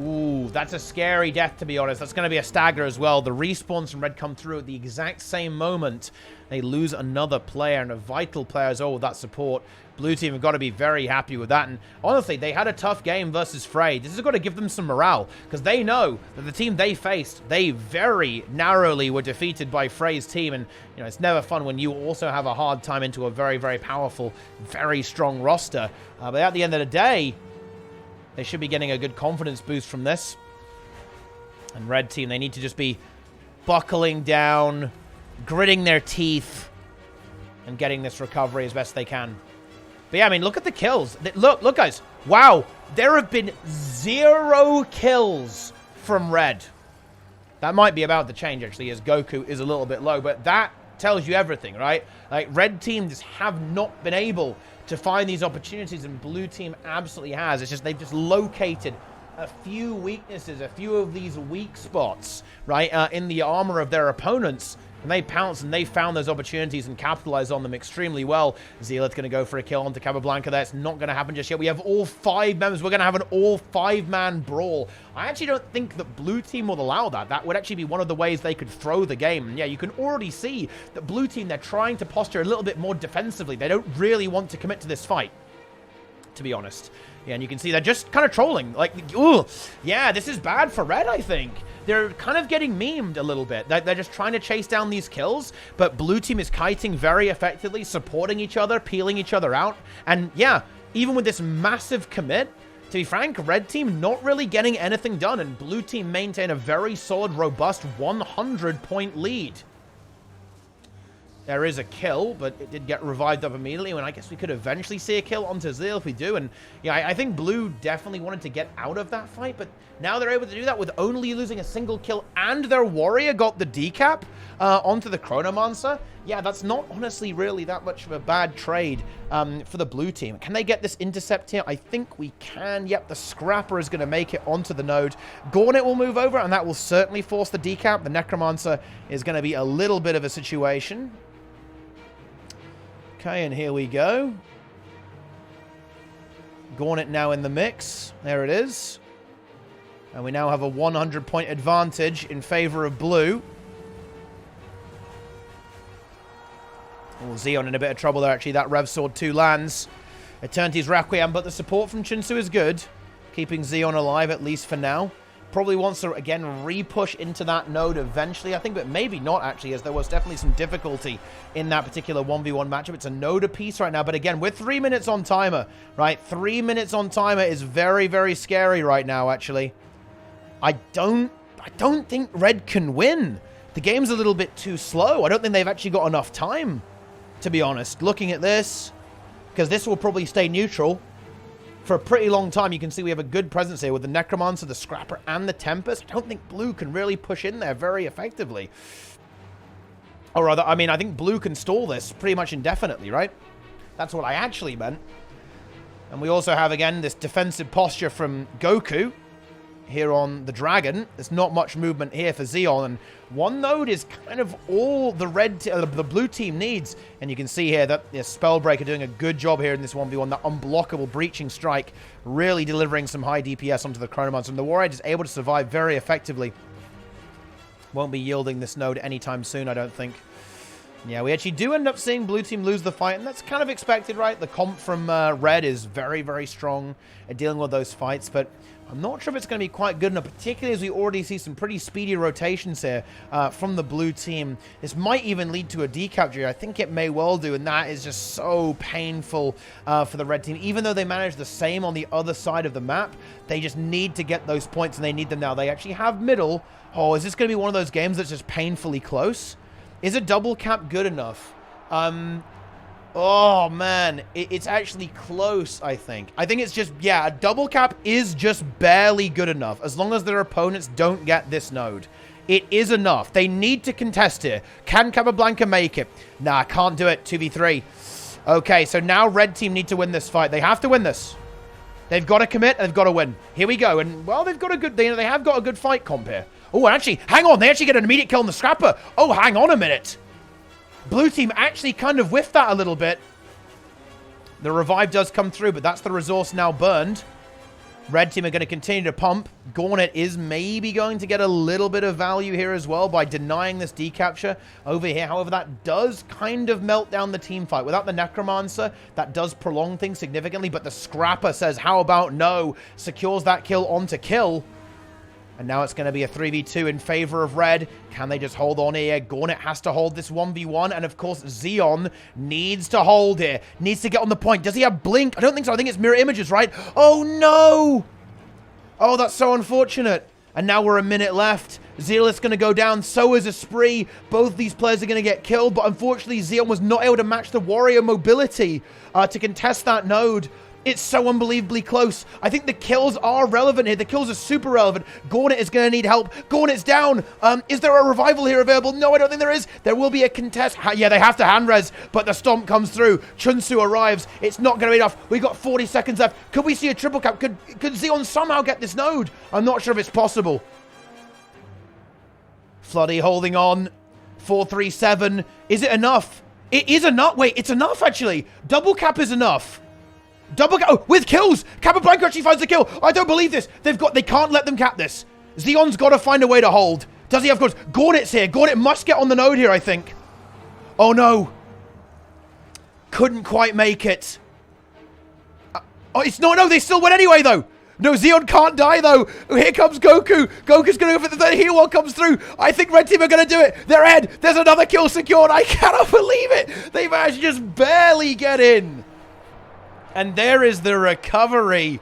Ooh, that's a scary death, to be honest. That's going to be a stagger as well. The respawns from red come through at the exact same moment. They lose another player, and a vital player as well with that support. Blue team have got to be very happy with that. And honestly, they had a tough game versus Frey. This has got to give them some morale, because they know that the team they faced, they very narrowly were defeated by Frey's team. And, you know, it's never fun when you also have a hard time into a very, very powerful, very strong roster. But at the end of the day, they should be getting a good confidence boost from this. And red team, they need to just be buckling down, gritting their teeth, and getting this recovery as best they can. But yeah, I mean, look at the kills. Look, guys. Wow. There have been 0 kills from red. That might be about to change, actually, as Goku is a little bit low. But that tells you everything, right? Like, red team just have not been able to find these opportunities, and blue team absolutely has. It's just they've just located a few weaknesses, a few of these weak spots, right, in the armor of their opponents. And they pounced and they found those opportunities and capitalized on them extremely well. Zealot's going to go for a kill onto Capablanca. That's not going to happen just yet. We have all 5 members. We're going to have an all 5-man brawl. I actually don't think that blue team will allow that. That would actually be one of the ways they could throw the game. And yeah, you can already see that blue team, they're trying to posture a little bit more defensively. They don't really want to commit to this fight. to be honest. Yeah, and you can see they're just kind of trolling. Like, ooh, yeah, this is bad for Red, I think. They're kind of getting memed a little bit. They're just trying to chase down these kills, but blue team is kiting very effectively, supporting each other, peeling each other out. And yeah, even with this massive commit, to be frank, red team not really getting anything done, and blue team maintain a very solid, robust 100-point lead. There is a kill, but it did get revived up immediately, and I guess we could eventually see a kill onto Zeal if we do. And yeah, I think blue definitely wanted to get out of that fight, but now they're able to do that with only losing a single kill, and their warrior got the decap onto the Chronomancer. Yeah, that's not honestly really that much of a bad trade for the blue team. Can they get this intercept here? I think we can. Yep, the Scrapper is going to make it onto the node. Gauntlet will move over, and that will certainly force the decap. The Necromancer is going to be a little bit of a situation. Okay, and here we go. Gauntlet now in the mix. There it is. And we now have a 100-point advantage in favor of blue. Oh, Xeon in a bit of trouble there, actually. That Rev Sword 2 lands. Eternity's Requiem, but the support from Chinsu is good. Keeping Xeon alive, at least for now. Probably wants to, again, re-push into that node eventually, I think, but maybe not, actually, as there was definitely some difficulty in that particular 1v1 matchup. It's a node apiece right now, but again, we're 3 minutes on timer, right? 3 minutes on timer is very, very scary right now, actually. I don't think red can win. The game's a little bit too slow. I don't think they've actually got enough time, to be honest. Looking at this, because this will probably stay neutral for a pretty long time. You can see we have a good presence here with the Necromancer, the Scrapper, and the Tempest. I don't think blue can really push in there very effectively. Or rather, I mean, I think blue can stall this pretty much indefinitely, right? That's what I actually meant. And we also have, again, this defensive posture from Goku here on the Dragon. There's not much movement here for Xeon, and one node is kind of all the the blue team needs. And you can see here that Spellbreaker doing a good job here in this 1v1. That unblockable breaching strike really delivering some high DPS onto the Chronomancer, and the Warrior is able to survive very effectively. Won't be yielding this node anytime soon, I don't think. Yeah, we actually do end up seeing blue team lose the fight, and that's kind of expected, right? The comp from red is very, very strong at dealing with those fights, but I'm not sure if it's going to be quite good enough, particularly as we already see some pretty speedy rotations here from the blue team. This might even lead to a decapture. I think it may well do, and that is just so painful for the red team. Even though they managed the same on the other side of the map, they just need to get those points, and they need them now. They actually have middle. Oh, is this going to be one of those games that's just painfully close? Is a double cap good enough? Oh, man. It's actually close, I think. I think it's just, yeah, a double cap is just barely good enough. As long as their opponents don't get this node. It is enough. They need to contest here. Can Capablanca make it? Nah, can't do it. 2v3. Okay, so now red team need to win this fight. They have to win this. They've got to commit, and they've got to win. Here we go. And, well, they've got a good, they have got a good fight comp here. Oh, actually, hang on. They actually get an immediate kill on the Scrapper. Oh, hang on a minute. Blue team actually kind of whiffed that a little bit. The revive does come through, but that's the resource now burned. Red team are going to continue to pump. Gauntlet is maybe going to get a little bit of value here as well by denying this decapture over here. However, that does kind of melt down the team fight. Without the Necromancer, that does prolong things significantly, but the Scrapper says, how about no? Secures that kill onto kill. And now it's going to be a 3v2 in favor of red. Can they just hold on here? Gauntlet has to hold this 1v1. And of course, Xeon needs to hold here. Needs to get on the point. Does he have blink? I don't think so. I think it's mirror images, right? Oh, no! Oh, that's so unfortunate. And now we're a minute left. Zealot's going to go down. So is a Spree. Both these players are going to get killed. But unfortunately, Xeon was not able to match the Warrior mobility to contest that node. It's so unbelievably close. I think the kills are relevant here. The kills are super relevant. Gauntlet is going to need help. Gauntlet's down. Is there a revival here available? No, I don't think there is. There will be a contest. Yeah, they have to hand res, but the stomp comes through. Chunsu arrives. It's not going to be enough. We've got 40 seconds left. Could we see a triple cap? Could Xeon somehow get this node? I'm not sure if it's possible. Floody holding on. 4-3-7. Is it enough? It is enough. Wait, it's enough, actually. Double cap is enough. Double cap. Oh, with kills. Capablanca actually finds the kill. I don't believe this. They can't let them cap this. Xeon's got to find a way to hold. Does he have course? Gauntlet's here. Gauntlet must get on the node here, I think. Oh, no. Couldn't quite make it. Oh, it's not. No, they still win anyway, though. No, Xeon can't die, though. Here comes Goku. Goku's going to go for the heal wall comes through. I think Red Team are going to do it. They're ahead. There's another kill secured. I cannot believe it. They managed to just barely get in. And there is the recovery.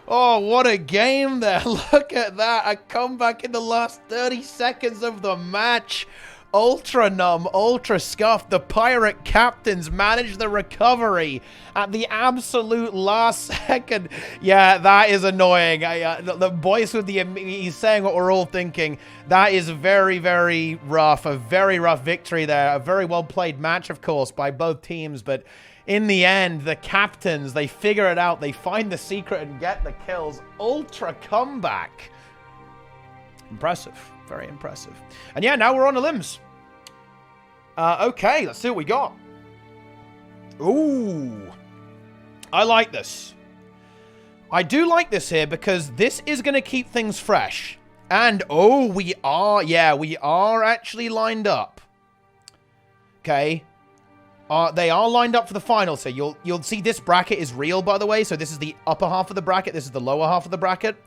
Oh, what a game there. Look at that. A comeback in the last 30 seconds of the match. Ultra Numb, Ultra Scuffed, the Pirate Captains managed the recovery at the absolute last second. Yeah, that is annoying. The voice with he's saying what we're all thinking. That is very, very rough. A very rough victory there. A very well played match, of course, by both teams. But in the end, the Captains, they figure it out. They find the secret and get the kills. Ultra comeback. Impressive. Very impressive. And yeah, now we're on the limbs. Okay, let's see what we got. Ooh. I like this. I do like this here because this is going to keep things fresh. And, oh, we are actually lined up. Okay. They are lined up for the finals. So you'll see this bracket is real, by the way. So this is the upper half of the bracket. This is the lower half of the bracket.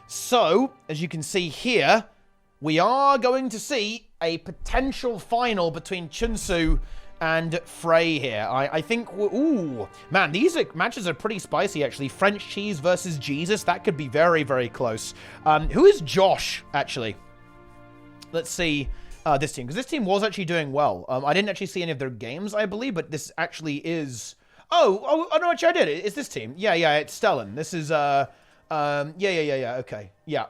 So, as you can see here, we are going to see a potential final between Chunsu and Frey here. I think, ooh, man, these matches are pretty spicy, actually. French Cheese versus Jesus. That could be very, very close. Who is Josh, actually? Let's see this team, because this team was actually doing well. I didn't actually see any of their games, I believe, but this actually is... Oh, no, actually, I did. It's this team. Yeah, it's Stellan. This is, okay. Yeah.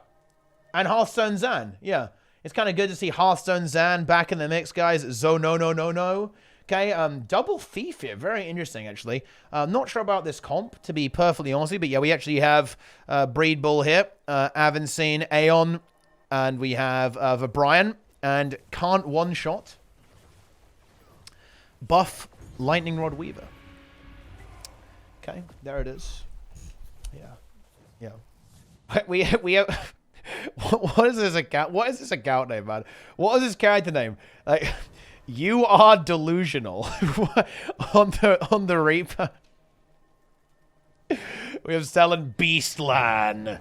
And Hearthstone Zan, yeah. It's kind of good to see Hearthstone Zan back in the mix, guys. No. Okay, double thief here. Very interesting, actually. Not sure about this comp, to be perfectly honest with you, but yeah, we actually have Breed Bull here, Avancine, Aeon, and we have Brian, and Can't One-Shot. Buff Lightning Rod Weaver. Okay, there it is. Yeah. We have... What is this account? What is this account name, man? What is this character name? Like, you are delusional on the Reaper. We have Stellan Beastlan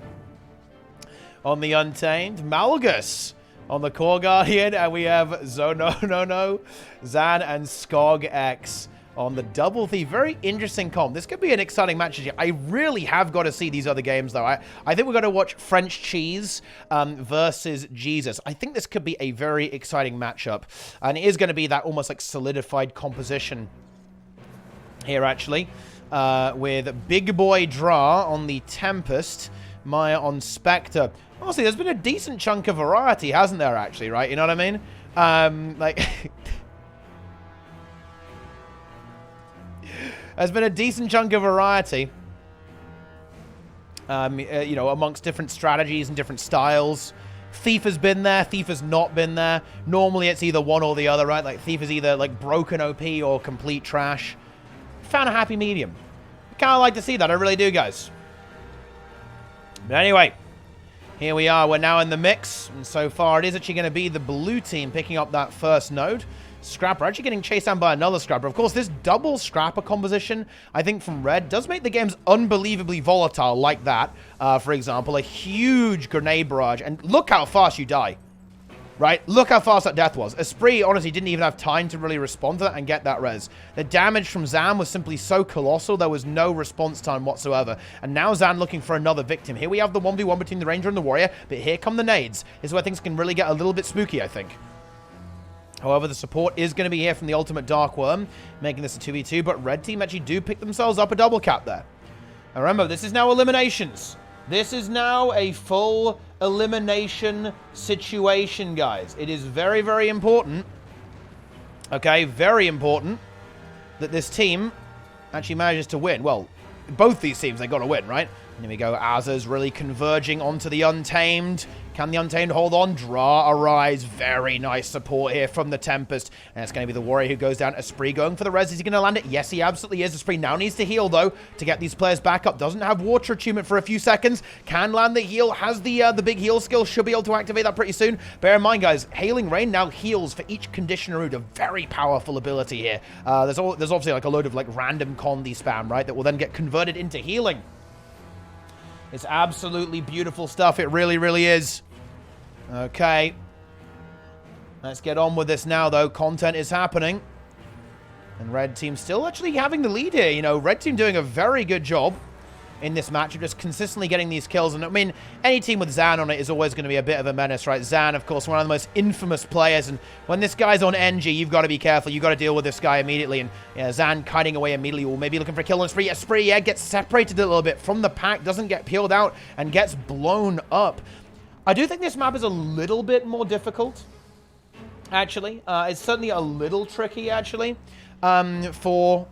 on the Untamed, Malgus on the Core Guardian, and we have Zono, Zan, and Skog X on the Double Thief. Very interesting comp. This could be an exciting match. I really have got to see these other games, though. I think we're going to watch French Cheese versus Jesus. I think this could be a very exciting matchup. And it is going to be that almost like solidified composition here, actually. With Big Boy Dra on the Tempest, Maya on Spectre. Honestly, there's been a decent chunk of variety, hasn't there, actually, right? You know what I mean? There's been a decent chunk of variety, you know, amongst different strategies and different styles. Thief has been there. Thief has not been there. Normally, it's either one or the other, right? Like, Thief is either, like, broken OP or complete trash. Found a happy medium. Kind of like to see that. I really do, guys. But anyway, here we are. We're now in the mix. And so far, it is actually going to be the blue team picking up that first node. Scrapper actually getting chased down by another Scrapper. Of course, this double Scrapper composition, I think, from Red does make the games unbelievably volatile like that. For example, a huge grenade barrage. And look how fast you die. Right? Look how fast that death was. Esprit, honestly, didn't even have time to really respond to that and get that res. The damage from Zan was simply so colossal, there was no response time whatsoever. And now Zan looking for another victim. Here we have the 1v1 between the Ranger and the Warrior, but here come the nades. This is where things can really get a little bit spooky, I think. However, the support is going to be here from the Ultimate Dark Worm, making this a 2v2, but Red Team actually do pick themselves up a double cap there. And remember, this is now eliminations. This is now a full elimination situation, guys. It is very, very important, okay, very important, that this team actually manages to win. Well, both these teams, they got to win, right? And here we go, Azza's really converging onto the Untamed. Can the Untamed hold on? Dra Arise. Very nice support here from the Tempest. And it's going to be the Warrior who goes down. Esprit going for the res. Is he going to land it? Yes, he absolutely is. Esprit now needs to heal, though, to get these players back up. Doesn't have Water Attunement for a few seconds. Can land the heal. Has the big heal skill. Should be able to activate that pretty soon. Bear in mind, guys, Hailing Rain now heals for each conditioner route. A very powerful ability here. There's obviously like a load of like random Condi spam, right, that will then get converted into healing. It's absolutely beautiful stuff. It really, really is. Okay. Let's get on with this now, though. Content is happening. And Red Team still actually having the lead here. You know, Red Team doing a very good job in this match of just consistently getting these kills. And I mean, any team with Zan on it is always going to be a bit of a menace, right? Zan, of course, one of the most infamous players. And when this guy's on NG, you've got to be careful. You've got to deal with this guy immediately. And yeah, Zan kiting away immediately, or maybe looking for a kill on a spree. A spree, yeah, gets separated a little bit from the pack, doesn't get peeled out, and gets blown up. I do think this map is a little bit more difficult, actually. It's certainly a little tricky, actually, for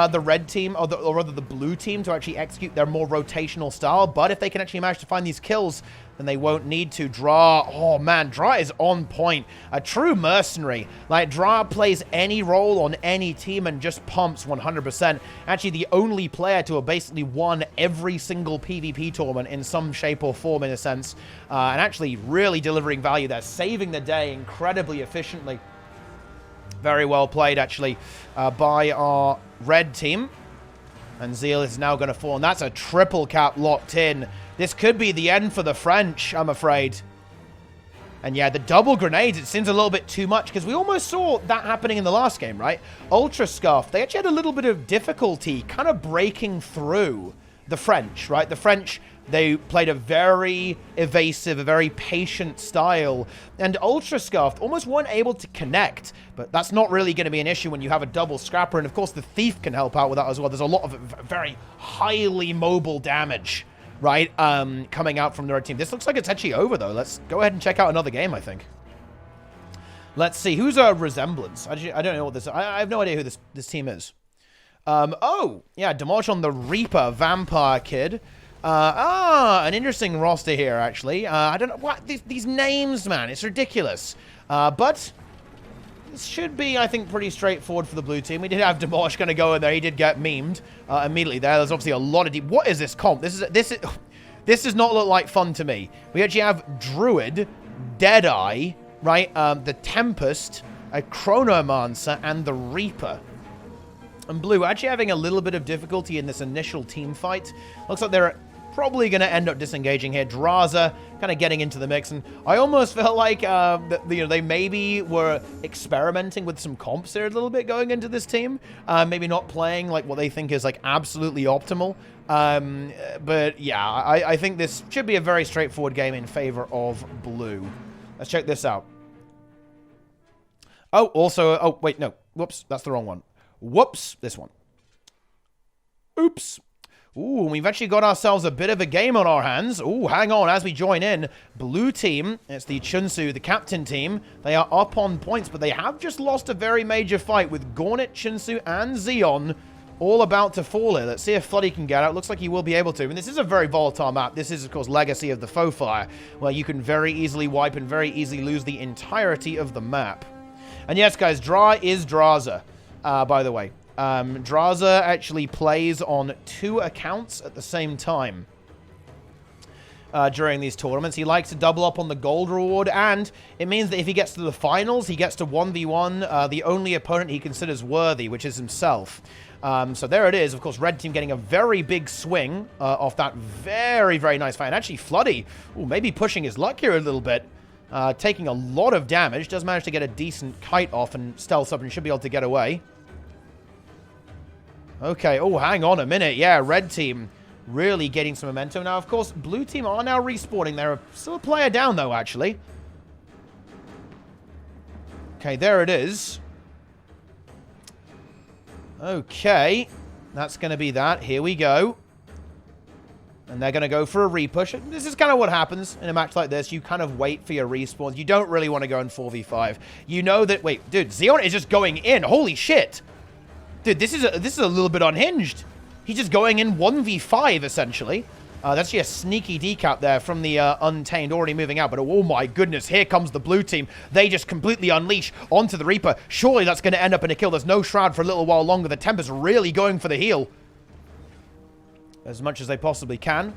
the red team, or rather the blue team, to actually execute their more rotational style. But if they can actually manage to find these kills, then they won't need to. Dra, oh man, Dra is on point. A true mercenary. Like, Dra plays any role on any team and just pumps 100%. Actually, the only player to have basically won every single PvP tournament in some shape or form, in a sense. And actually really delivering value there, saving the day incredibly efficiently. Very well played, actually, by our red team. And Zeal is now going to fall. And that's a triple cap locked in. This could be the end for the French, I'm afraid. And yeah, the double grenades, it seems a little bit too much, because we almost saw that happening in the last game, right? Ultra Scarf, they actually had a little bit of difficulty kind of breaking through the French, right? The French, they played a very evasive, a very patient style, and Ultra Scarf almost weren't able to connect, but that's not really going to be an issue when you have a double scrapper, and of course the Thief can help out with that as well. There's a lot of very highly mobile damage, right, coming out from the red team. This looks like it's actually over, though. Let's go ahead and check out another game, I think. Let's see. Who's a Resemblance? I don't know what this is. I have no idea who this team is. Oh, yeah, Demolish on the Reaper, Vampire Kid. An interesting roster here, actually. I don't know what these names, man. It's ridiculous. But this should be, I think, pretty straightforward for the blue team. We did have Demolish going to go in there. He did get memed immediately there. There's obviously a lot of deep. What is this comp? This does not look like fun to me. We actually have Druid, Deadeye, right? The Tempest, a Chronomancer, and the Reaper. And blue actually having a little bit of difficulty in this initial team fight. Looks like they're probably going to end up disengaging here. Draza kind of getting into the mix, and I almost felt like they maybe were experimenting with some comps there a little bit going into this team. Maybe not playing like what they think is like absolutely optimal. But yeah, I think this should be a very straightforward game in favor of blue. Let's check this out. Oh, also, oh wait, no, whoops, that's the wrong one. Whoops, this one. Oops. Ooh, we've actually got ourselves a bit of a game on our hands. Ooh, hang on, as we join in. Blue team, it's the Chunsu, the captain team. They are up on points, but they have just lost a very major fight with Gornet, Chunsu, and Xeon all about to fall here. Let's see if Floody can get out. Looks like he will be able to. And this is a very volatile map. This is, of course, Legacy of the Faux Fire, where you can very easily wipe and very easily lose the entirety of the map. And yes, guys, Dra is Draza. By the way, Draza actually plays on 2 accounts at the same time during these tournaments. He likes to double up on the gold reward, and it means that if he gets to the finals, he gets to 1v1 the only opponent he considers worthy, which is himself. So there it is. Of course, red team getting a very big swing off that very, very nice fight. And actually, Floody, maybe pushing his luck here a little bit. Taking a lot of damage. Does manage to get a decent kite off and stealth up and should be able to get away. Okay, oh, hang on a minute. Yeah, red team really getting some momentum. Now, of course, blue team are now respawning. They're still a player down, though, actually. Okay, there it is. Okay, that's going to be that. Here we go. And they're going to go for a repush. This is kind of what happens in a match like this. You kind of wait for your respawns. You don't really want to go in 4v5. You know that... Wait, dude, Xeon is just going in. Holy shit. Dude, this is a little bit unhinged. He's just going in 1v5, essentially. That's just a sneaky decap there from the Untamed, already moving out. But oh my goodness, here comes the blue team. They just completely unleash onto the Reaper. Surely that's going to end up in a kill. There's no Shroud for a little while longer. The Tempest really going for the heal as much as they possibly can.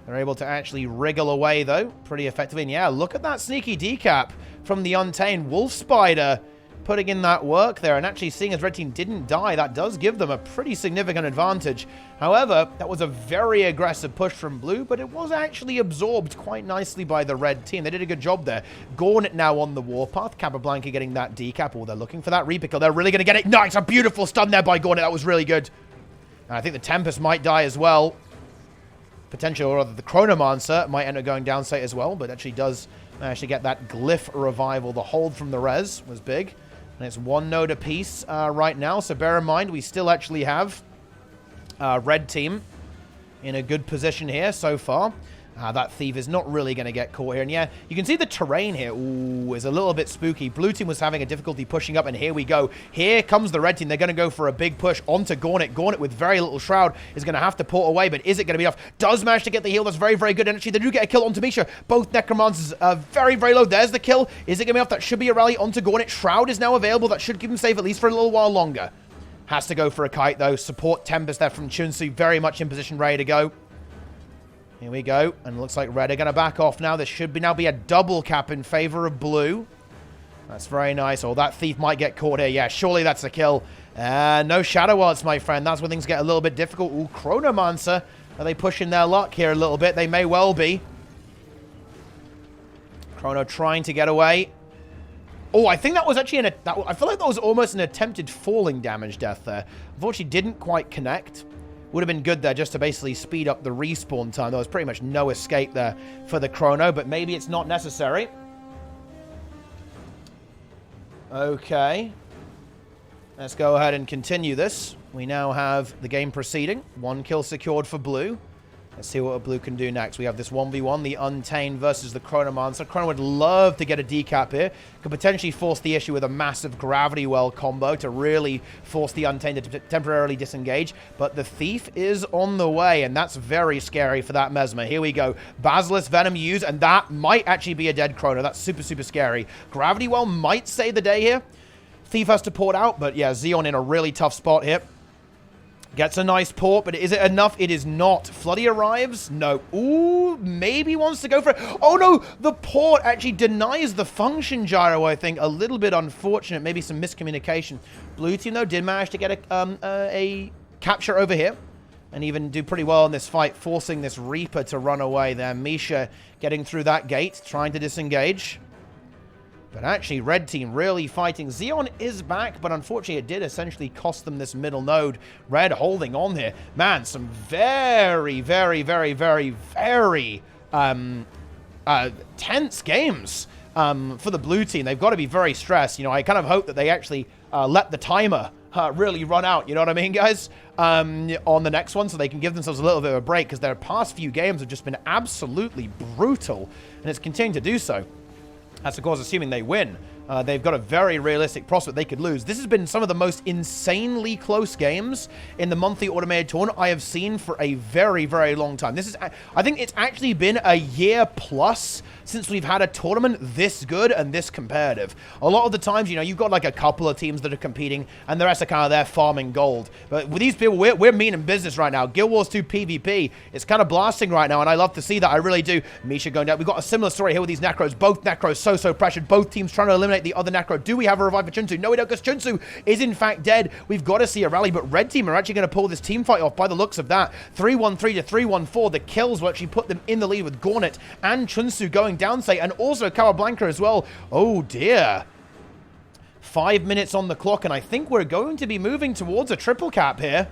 They're able to actually wriggle away, though, pretty effectively. And yeah, look at that sneaky decap from the Untamed. Wolf Spider putting in that work there, and actually seeing as red team didn't die, that does give them a pretty significant advantage. However, that was a very aggressive push from blue, but it was actually absorbed quite nicely by the red team. They did a good job there. Gauntlet now on the warpath. Capablanca getting that decap. Oh, they're looking for that Reaper kill. They're really going to get it. Nice, a beautiful stun there by Gauntlet. That was really good. And I think the Tempest might die as well. Potentially, or rather, the Chronomancer might end up going down state as well, but actually does manage to get that Glyph revival. The hold from the res was big. And it's one node apiece right now, so bear in mind, we still actually have red team in a good position here so far. That Thief is not really going to get caught here. And yeah, you can see the terrain here is a little bit spooky. Blue team was having a difficulty pushing up, and here we go. Here comes the red team. They're going to go for a big push onto Gauntlet. Gauntlet with very little Shroud is going to have to port away, but is it going to be enough? Does manage to get the heal. That's very, very good. And actually, they do get a kill onto Misha. Both Necromancers are very, very low. There's the kill. Is it going to be enough? That should be a rally onto Gauntlet. Shroud is now available. That should keep him safe at least for a little while longer. Has to go for a kite, though. Support Tempest there from Chunsu. Very much in position, ready to go. Here we go, and it looks like red are going to back off now. This should now be a double cap in favor of blue. That's very nice. Oh, that Thief might get caught here. Yeah, surely that's a kill. No Shadow Arts, my friend. That's where things get a little bit difficult. Ooh, Chronomancer. Are they pushing their luck here a little bit? They may well be. Chrono trying to get away. Oh, I think that was actually I feel like that was almost an attempted falling damage death there. Unfortunately, didn't quite connect. Would have been good there just to basically speed up the respawn time. There was pretty much no escape there for the Chrono, but maybe it's not necessary. Okay. Let's go ahead and continue this. We now have the game proceeding. 1 kill secured for blue. Let's see what blue can do next. We have this 1v1, the Untamed versus the Chronomancer. Chrono would love to get a decap here. Could potentially force the issue with a massive Gravity Well combo to really force the Untamed to temporarily disengage. But the Thief is on the way, and that's very scary for that Mesmer. Here we go. Basilisk Venom used, and that might actually be a dead Chrono. That's super, super scary. Gravity Well might save the day here. Thief has to port out, but yeah, Xeon in a really tough spot here. Gets a nice port, but is it enough? It is not. Floody arrives? No. Ooh, maybe wants to go for it. Oh, no. The port actually denies the function gyro, I think. A little bit unfortunate. Maybe some miscommunication. Blue team, though, did manage to get a capture over here. And even do pretty well in this fight, forcing this Reaper to run away there. Misha getting through that gate, trying to disengage. But actually, red team really fighting. Xeon is back, but unfortunately, it did essentially cost them this middle node. Red holding on here. Man, some very, very, very, very, very tense games for the blue team. They've got to be very stressed. You know, I kind of hope that they actually let the timer really run out, you know what I mean, guys? On the next one, so they can give themselves a little bit of a break, because their past few games have just been absolutely brutal, and it's continuing to do so. That's, of course, assuming they win. They've got a very realistic prospect they could lose. This has been some of the most insanely close games in the monthly automated tournament I have seen for a very, very long time. This is, I think it's actually been a year plus since we've had a tournament this good and this competitive. A lot of the times, you know, you've got like a couple of teams that are competing, and the rest are kind of there farming gold. But with these people, we're mean in business right now. Guild Wars 2 PvP, it's kind of blasting right now, and I love to see that. I really do. Misha going down. We've got a similar story here with these Necros. Both Necros so pressured. Both teams trying to eliminate the other Necro. Do we have a revive for Chunsu? No, we don't, because Chunsu is in fact dead. We've got to see a rally, but red team are actually going to pull this team fight off by the looks of that. 3-1-3 to 3-1-4. The kills will actually put them in the lead with Gauntlet and Chunsu going down, say, and also Capablanca as well. Oh dear. 5 minutes on the clock, and I think we're going to be moving towards a triple cap here.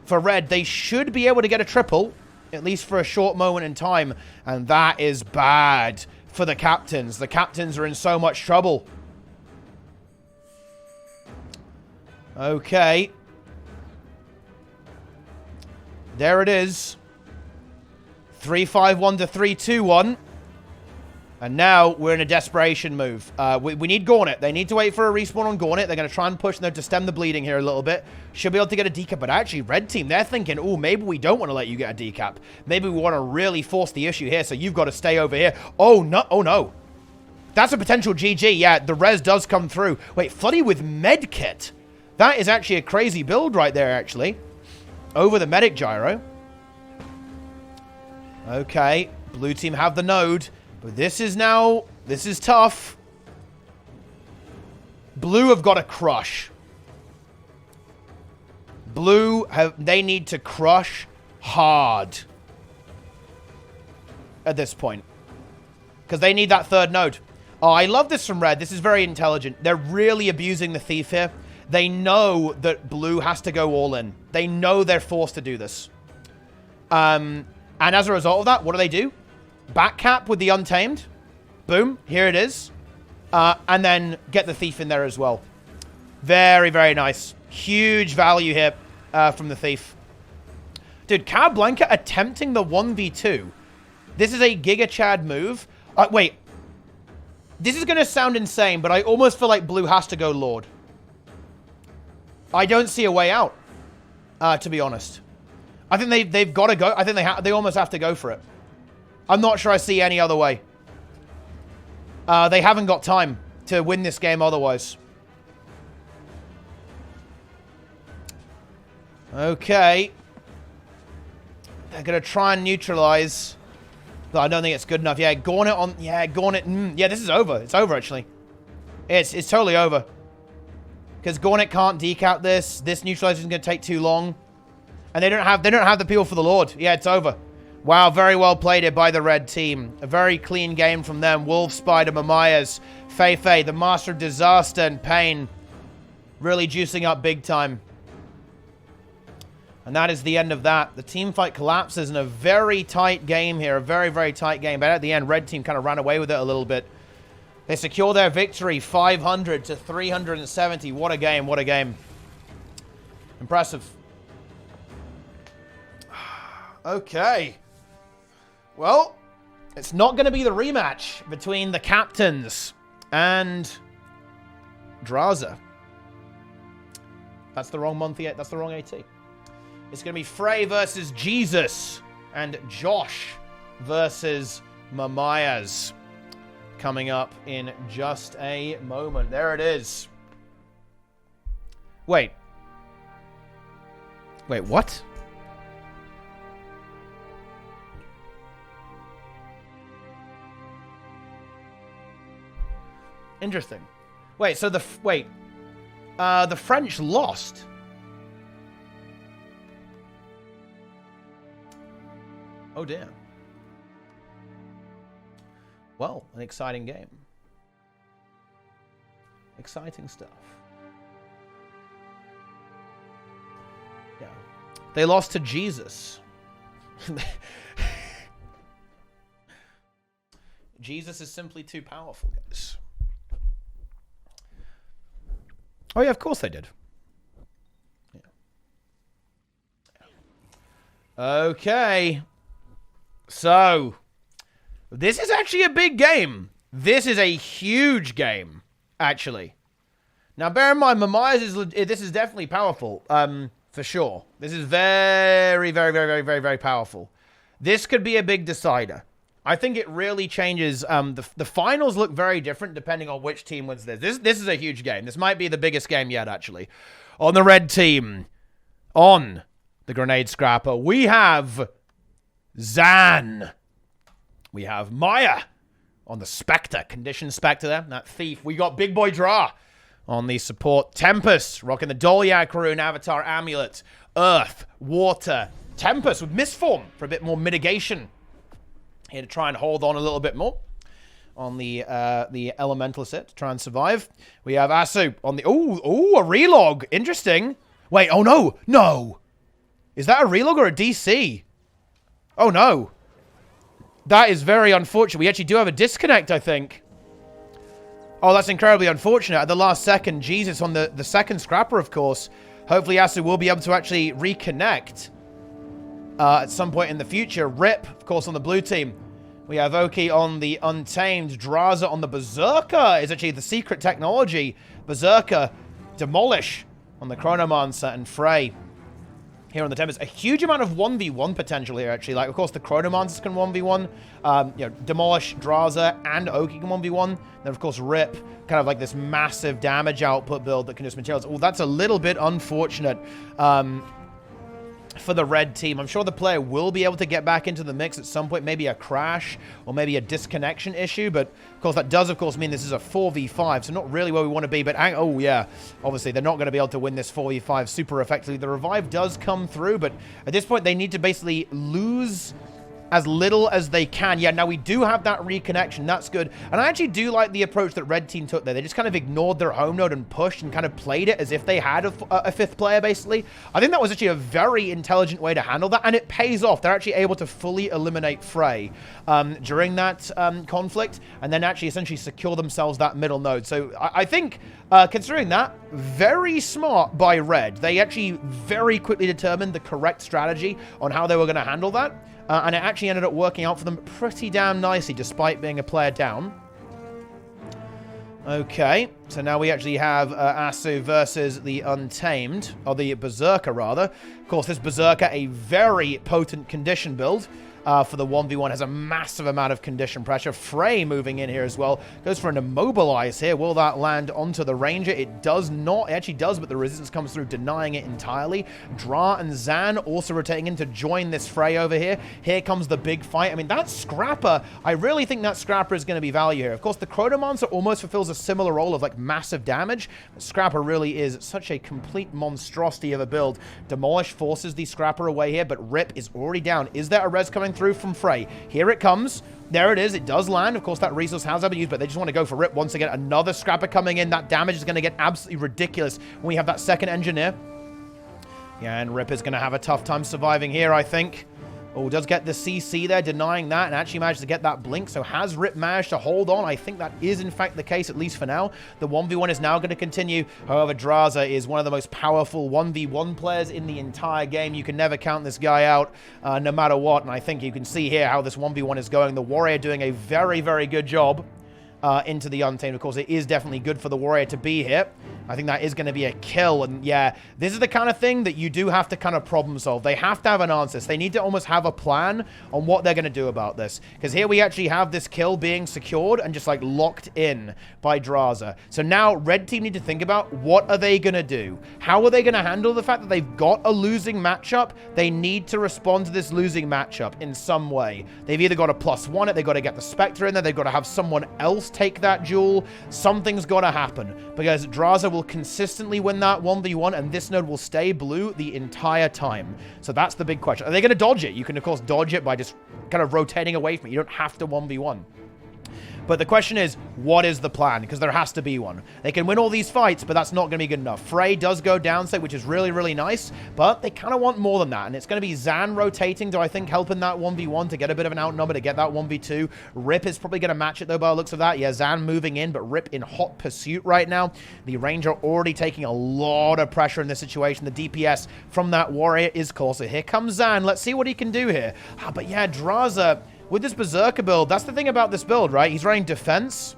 For red, they should be able to get a triple, at least for a short moment in time, and that is bad for the captains. The captains are in so much trouble. Okay. There it is. 3-5-1 to 3-2-1. And now we're in a desperation move. We need Gauntlet. They need to wait for a respawn on Gauntlet. They're going to try and push them to stem the bleeding here a little bit. Should be able to get a decap. But actually, red team, they're thinking, oh, maybe we don't want to let you get a decap. Maybe we want to really force the issue here, so you've got to stay over here. Oh, no. Oh, no. That's a potential GG. Yeah, the res does come through. Wait, Floody with medkit. That is actually a crazy build right there, actually. Over the medic gyro. Okay. Blue team have the node. But this is tough. Blue have got to crush. They need to crush hard at this point. Because they need that third node. Oh, I love this from Red. This is very intelligent. They're really abusing the Thief here. They know that Blue has to go all in. They know they're forced to do this. And as a result of that, what do? Backcap with the Untamed. Boom. Here it is. And then get the Thief in there as well. Very, very nice. Huge value here from the Thief. Dude, Cablanca attempting the 1v2. This is a Giga Chad move. Wait. This is going to sound insane, but I almost feel like Blue has to go Lord. I don't see a way out, to be honest. I think they've got to go. I think they almost have to go for it. I'm not sure I see any other way. They haven't got time to win this game otherwise. Okay. They're going to try and neutralize. But I don't think it's good enough. Yeah, Gauntlet on... Yeah, Gauntlet... yeah, this is over. It's over, actually. It's totally over. Because Gauntlet can't decap this. This neutralization is going to take too long. And they don't have the peel for the Lord. Yeah, it's over. Wow, very well played it by the red team. A very clean game from them. Wolf, Spider, Mamayas, Fei, the Master of Disaster and Pain. Really juicing up big time. And that is the end of that. The team fight collapses in a very tight game here. A very, very tight game. But at the end, red team kind of ran away with it a little bit. They secure their victory, 500 to 370. What a game, what a game. Impressive. Okay. Well, it's not going to be the rematch between the captains and Draza. That's the wrong month yet. That's the wrong AT. It's going to be Frey versus Jesus and Josh versus Mamayas coming up in just a moment. There it is. Wait. Wait, what? Interesting. Wait, so the French lost. Oh, dear. Well, an exciting game. Exciting stuff. Yeah. They lost to Jesus. Jesus is simply too powerful, guys. Oh, yeah, of course they did. Yeah. Okay. So, this is actually a big game. This is a huge game, actually. Now, bear in mind, Mamaya's this is definitely powerful, for sure. This is very, very, very, very, very, very powerful. This could be a big decider. I think it really changes. The finals look very different depending on which team wins this. This is a huge game. This might be the biggest game yet, actually. On the red team, on the Grenade Scrapper, we have Zan. We have Maya on the Spectre. Condition Spectre there. That Thief. We got Big Boy Dra on the support. Tempest rocking the Dolyak Rune Avatar Amulet. Earth. Water. Tempest with Mistform for a bit more mitigation. Here to try and hold on a little bit more on the Elemental set to try and survive. We have Asu on the... Ooh, a relog. Interesting. Wait, oh no. No. Is that a relog or a DC? Oh, no. That is very unfortunate. We actually do have a disconnect, I think. Oh, that's incredibly unfortunate. At the last second, Jesus on the second scrapper, of course. Hopefully, Asu will be able to actually reconnect at some point in the future. Rip, of course, on the blue team. We have Oki on the Untamed. Draza on the Berserker is actually the secret technology. Berserker. Demolish on the Chronomancer and Frey. Here on the Tempest, a huge amount of 1v1 potential here, actually. Like, of course, the Chronomancers can 1v1. Demolish, Draza, and Oki can 1v1. Then, of course, Rip, kind of like this massive damage output build that can just materialize. Oh, that's a little bit unfortunate. for the red team. I'm sure the player will be able to get back into the mix at some point, maybe a crash or maybe a disconnection issue, but of course that does of course mean this is a 4v5, so not really where we want to be, but oh yeah, obviously they're not going to be able to win this 4v5 super effectively. The revive does come through, but at this point they need to basically lose as little as they can. Yeah, now we do have that reconnection. That's good. And I actually do like the approach that red team took there. They just kind of ignored their home node and pushed and kind of played it as if they had a fifth player, basically. I think that was actually a very intelligent way to handle that, and it pays off. They're actually able to fully eliminate Frey during that conflict, and then actually essentially secure themselves that middle node. So I think, considering that, very smart by red. They actually very quickly determined the correct strategy on how they were going to handle that. And it actually ended up working out for them pretty damn nicely, despite being a player down. Okay, so now we actually have Asu versus the Untamed, or the Berserker, rather. Of course, this Berserker, a very potent condition build. For the 1v1, has a massive amount of condition pressure. Frey moving in here as well. Goes for an immobilize here. Will that land onto the Ranger? It does not. It actually does, but the resistance comes through, denying it entirely. Dra and Zan also rotating in to join this Frey over here. Here comes the big fight. I mean, that Scrapper, I really think that Scrapper is going to be value here. Of course, the Chronomancer almost fulfills a similar role of, like, massive damage. But Scrapper really is such a complete monstrosity of a build. Demolish forces the Scrapper away here, but Rip is already down. Is there a res coming through from Frey? Here it comes. There it is. It does land. Of course, that resource has been used, but they just want to go for Rip once again. Another Scrapper coming in. That damage is going to get absolutely ridiculous when we have that second engineer. Yeah, and Rip is going to have a tough time surviving here, I think. Oh, does get the CC there, denying that, and actually managed to get that blink. So has Rip managed to hold on? I think that is, in fact, the case, at least for now. The 1v1 is now going to continue. However, Draza is one of the most powerful 1v1 players in the entire game. You can never count this guy out, no matter what. And I think you can see here how this 1v1 is going. The Warrior doing a very, very good job into the Untamed. Of course, it is definitely good for the Warrior to be here. I think that is going to be a kill. And yeah, this is the kind of thing that you do have to kind of problem solve. They have to have an answer. So they need to almost have a plan on what they're going to do about this. Because here we actually have this kill being secured and just like locked in by Draza. So now red team need to think about what are they going to do? How are they going to handle the fact that they've got a losing matchup? They need to respond to this losing matchup in some way. They've either got to +1 it, they've got to get the Spectre in there, they've got to have someone else take that duel. Something's got to happen because Draza will consistently win that 1v1 and this node will stay blue the entire time. So that's the big question. Are they going to dodge it? You can, of course, dodge it by just kind of rotating away from it. You don't have to 1v1. But the question is, what is the plan? Because there has to be one. They can win all these fights, but that's not going to be good enough. Frey does go down state, which is really, really nice, but they kind of want more than that. And it's going to be Zan rotating, do I think, helping that 1v1 to get a bit of an outnumber, to get that 1v2. Rip is probably going to match it, though, by the looks of that. Yeah, Zan moving in, but Rip in hot pursuit right now. The Ranger already taking a lot of pressure in this situation. The DPS from that Warrior is closer. Here comes Zan. Let's see what he can do here. But yeah, Draza, with this Berserker build, that's the thing about this build, right? He's running defense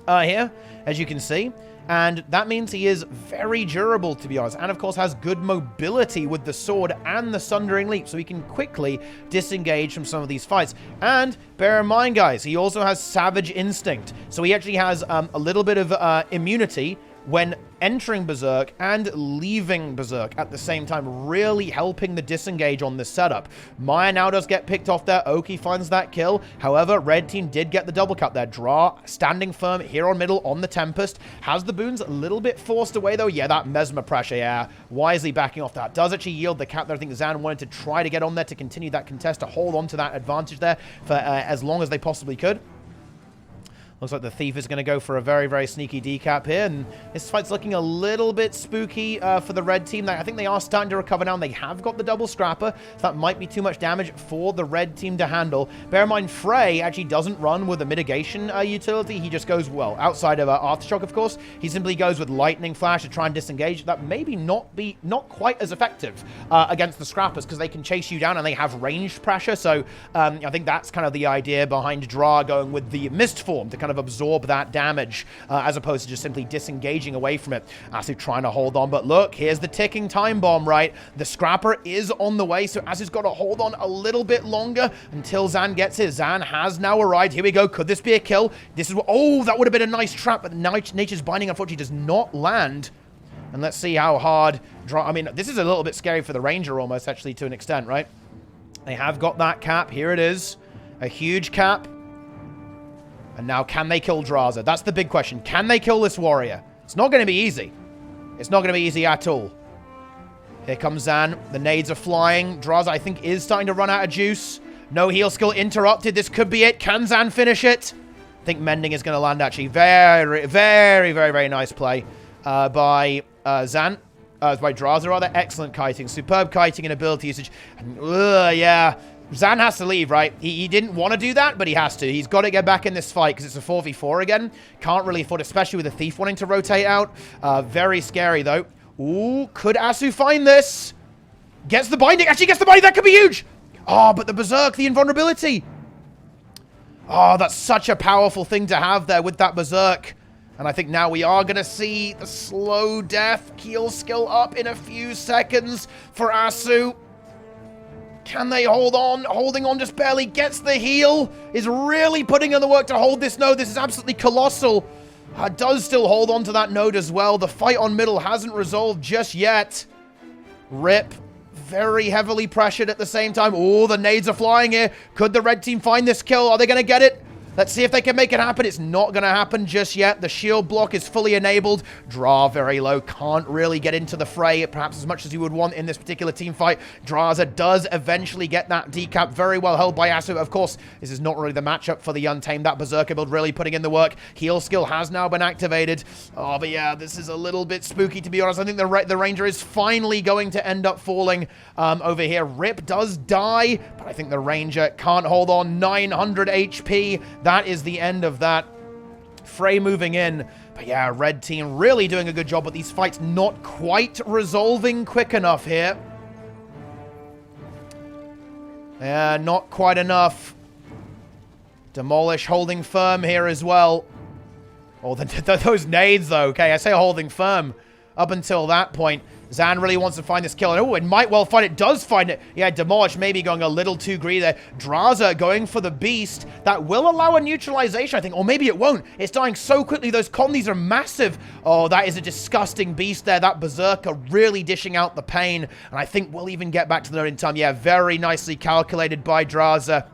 here, as you can see. And that means he is very durable, to be honest. And, of course, has good mobility with the sword and the Sundering Leap. So he can quickly disengage from some of these fights. And bear in mind, guys, he also has Savage Instinct. So he actually has a little bit of immunity when entering Berserk and leaving Berserk at the same time, really helping the disengage on this setup. Maya now does get picked off there. Oki finds that kill. However, red team did get the double cap there. Dra standing firm here on middle on the Tempest. Has the boons a little bit forced away, though. Yeah, that Mesmer pressure, yeah. Wisely backing off that. Does actually yield the cap there. I think Zan wanted to try to get on there to continue that contest, to hold on to that advantage there for as long as they possibly could. Looks like the Thief is going to go for a very, very sneaky decap here. And this fight's looking a little bit spooky for the red team. I think they are starting to recover now. And they have got the double Scrapper. So that might be too much damage for the red team to handle. Bear in mind, Frey actually doesn't run with a mitigation utility. He just goes, well, outside of Aftershock, of course. He simply goes with Lightning Flash to try and disengage. That maybe not quite as effective against the Scrappers because they can chase you down and they have ranged pressure. So I think that's kind of the idea behind Dra going with the Mist Form to kind of absorb that damage as opposed to just simply disengaging away from it. Asu trying to hold on, but look, here's the ticking time bomb, right? The Scrapper is on the way, so Asu's got to hold on a little bit longer until Zan gets his. Zan has now arrived. Here we go. Could this be a kill? This is what... Oh, that would have been a nice trap, but Nature's Binding, unfortunately, does not land. And let's see how hard I mean, this is a little bit scary for the Ranger almost, actually, to an extent, right? They have got that cap. Here it is. A huge cap. And now, can they kill Draza? That's the big question. Can they kill this warrior? It's not going to be easy. It's not going to be easy at all. Here comes Zan. The nades are flying. Draza, I think, is starting to run out of juice. No heal skill interrupted. This could be it. Can Zan finish it? I think Mending is going to land, actually. Very, very, very, very nice play by Zan. By Draza, rather. Excellent kiting. Superb kiting and ability usage. And, yeah. Zan has to leave, right? He didn't want to do that, but he has to. He's got to get back in this fight because it's a 4v4 again. Can't really afford, especially with the Thief wanting to rotate out. Very scary, though. Ooh, could Asu find this? Gets the binding. Actually gets the binding. That could be huge. Oh, but the Berserk, the invulnerability. Oh, that's such a powerful thing to have there with that Berserk. And I think now we are going to see the slow death heal skill up in a few seconds for Asu. Can they hold on? Holding on just barely gets the heal. Is really putting in the work to hold this node. This is absolutely colossal. Does still hold on to that node as well. The fight on middle hasn't resolved just yet. Rip. Very heavily pressured at the same time. Oh, the nades are flying here. Could the red team find this kill? Are they going to get it? Let's see if they can make it happen. It's not going to happen just yet. The shield block is fully enabled. Draw very low. Can't really get into the fray, perhaps as much as you would want in this particular team fight. Draza does eventually get that decap. Very well held by Asu. Of course, this is not really the matchup for the Untamed. That Berserker build really putting in the work. Heal skill has now been activated. Oh, but yeah, this is a little bit spooky, to be honest. I think the Ranger is finally going to end up falling over here. Rip does die, but I think the Ranger can't hold on. 900 HP. That is the end of that. Fray moving in. But yeah, red team really doing a good job, but these fights not quite resolving quick enough here. Yeah, not quite enough. Demolish holding firm here as well. Oh, those nades, though. Okay, I say holding firm up until that point. Zan really wants to find this kill. Oh, it might well find it. Does find it. Yeah, Demolish maybe going a little too greedy there. Draza going for the beast. That will allow a neutralization, I think. Or maybe it won't. It's dying so quickly. Those condies are massive. Oh, that is a disgusting beast there. That Berserker really dishing out the pain. And I think we'll even get back to the node in time. Yeah, very nicely calculated by Draza.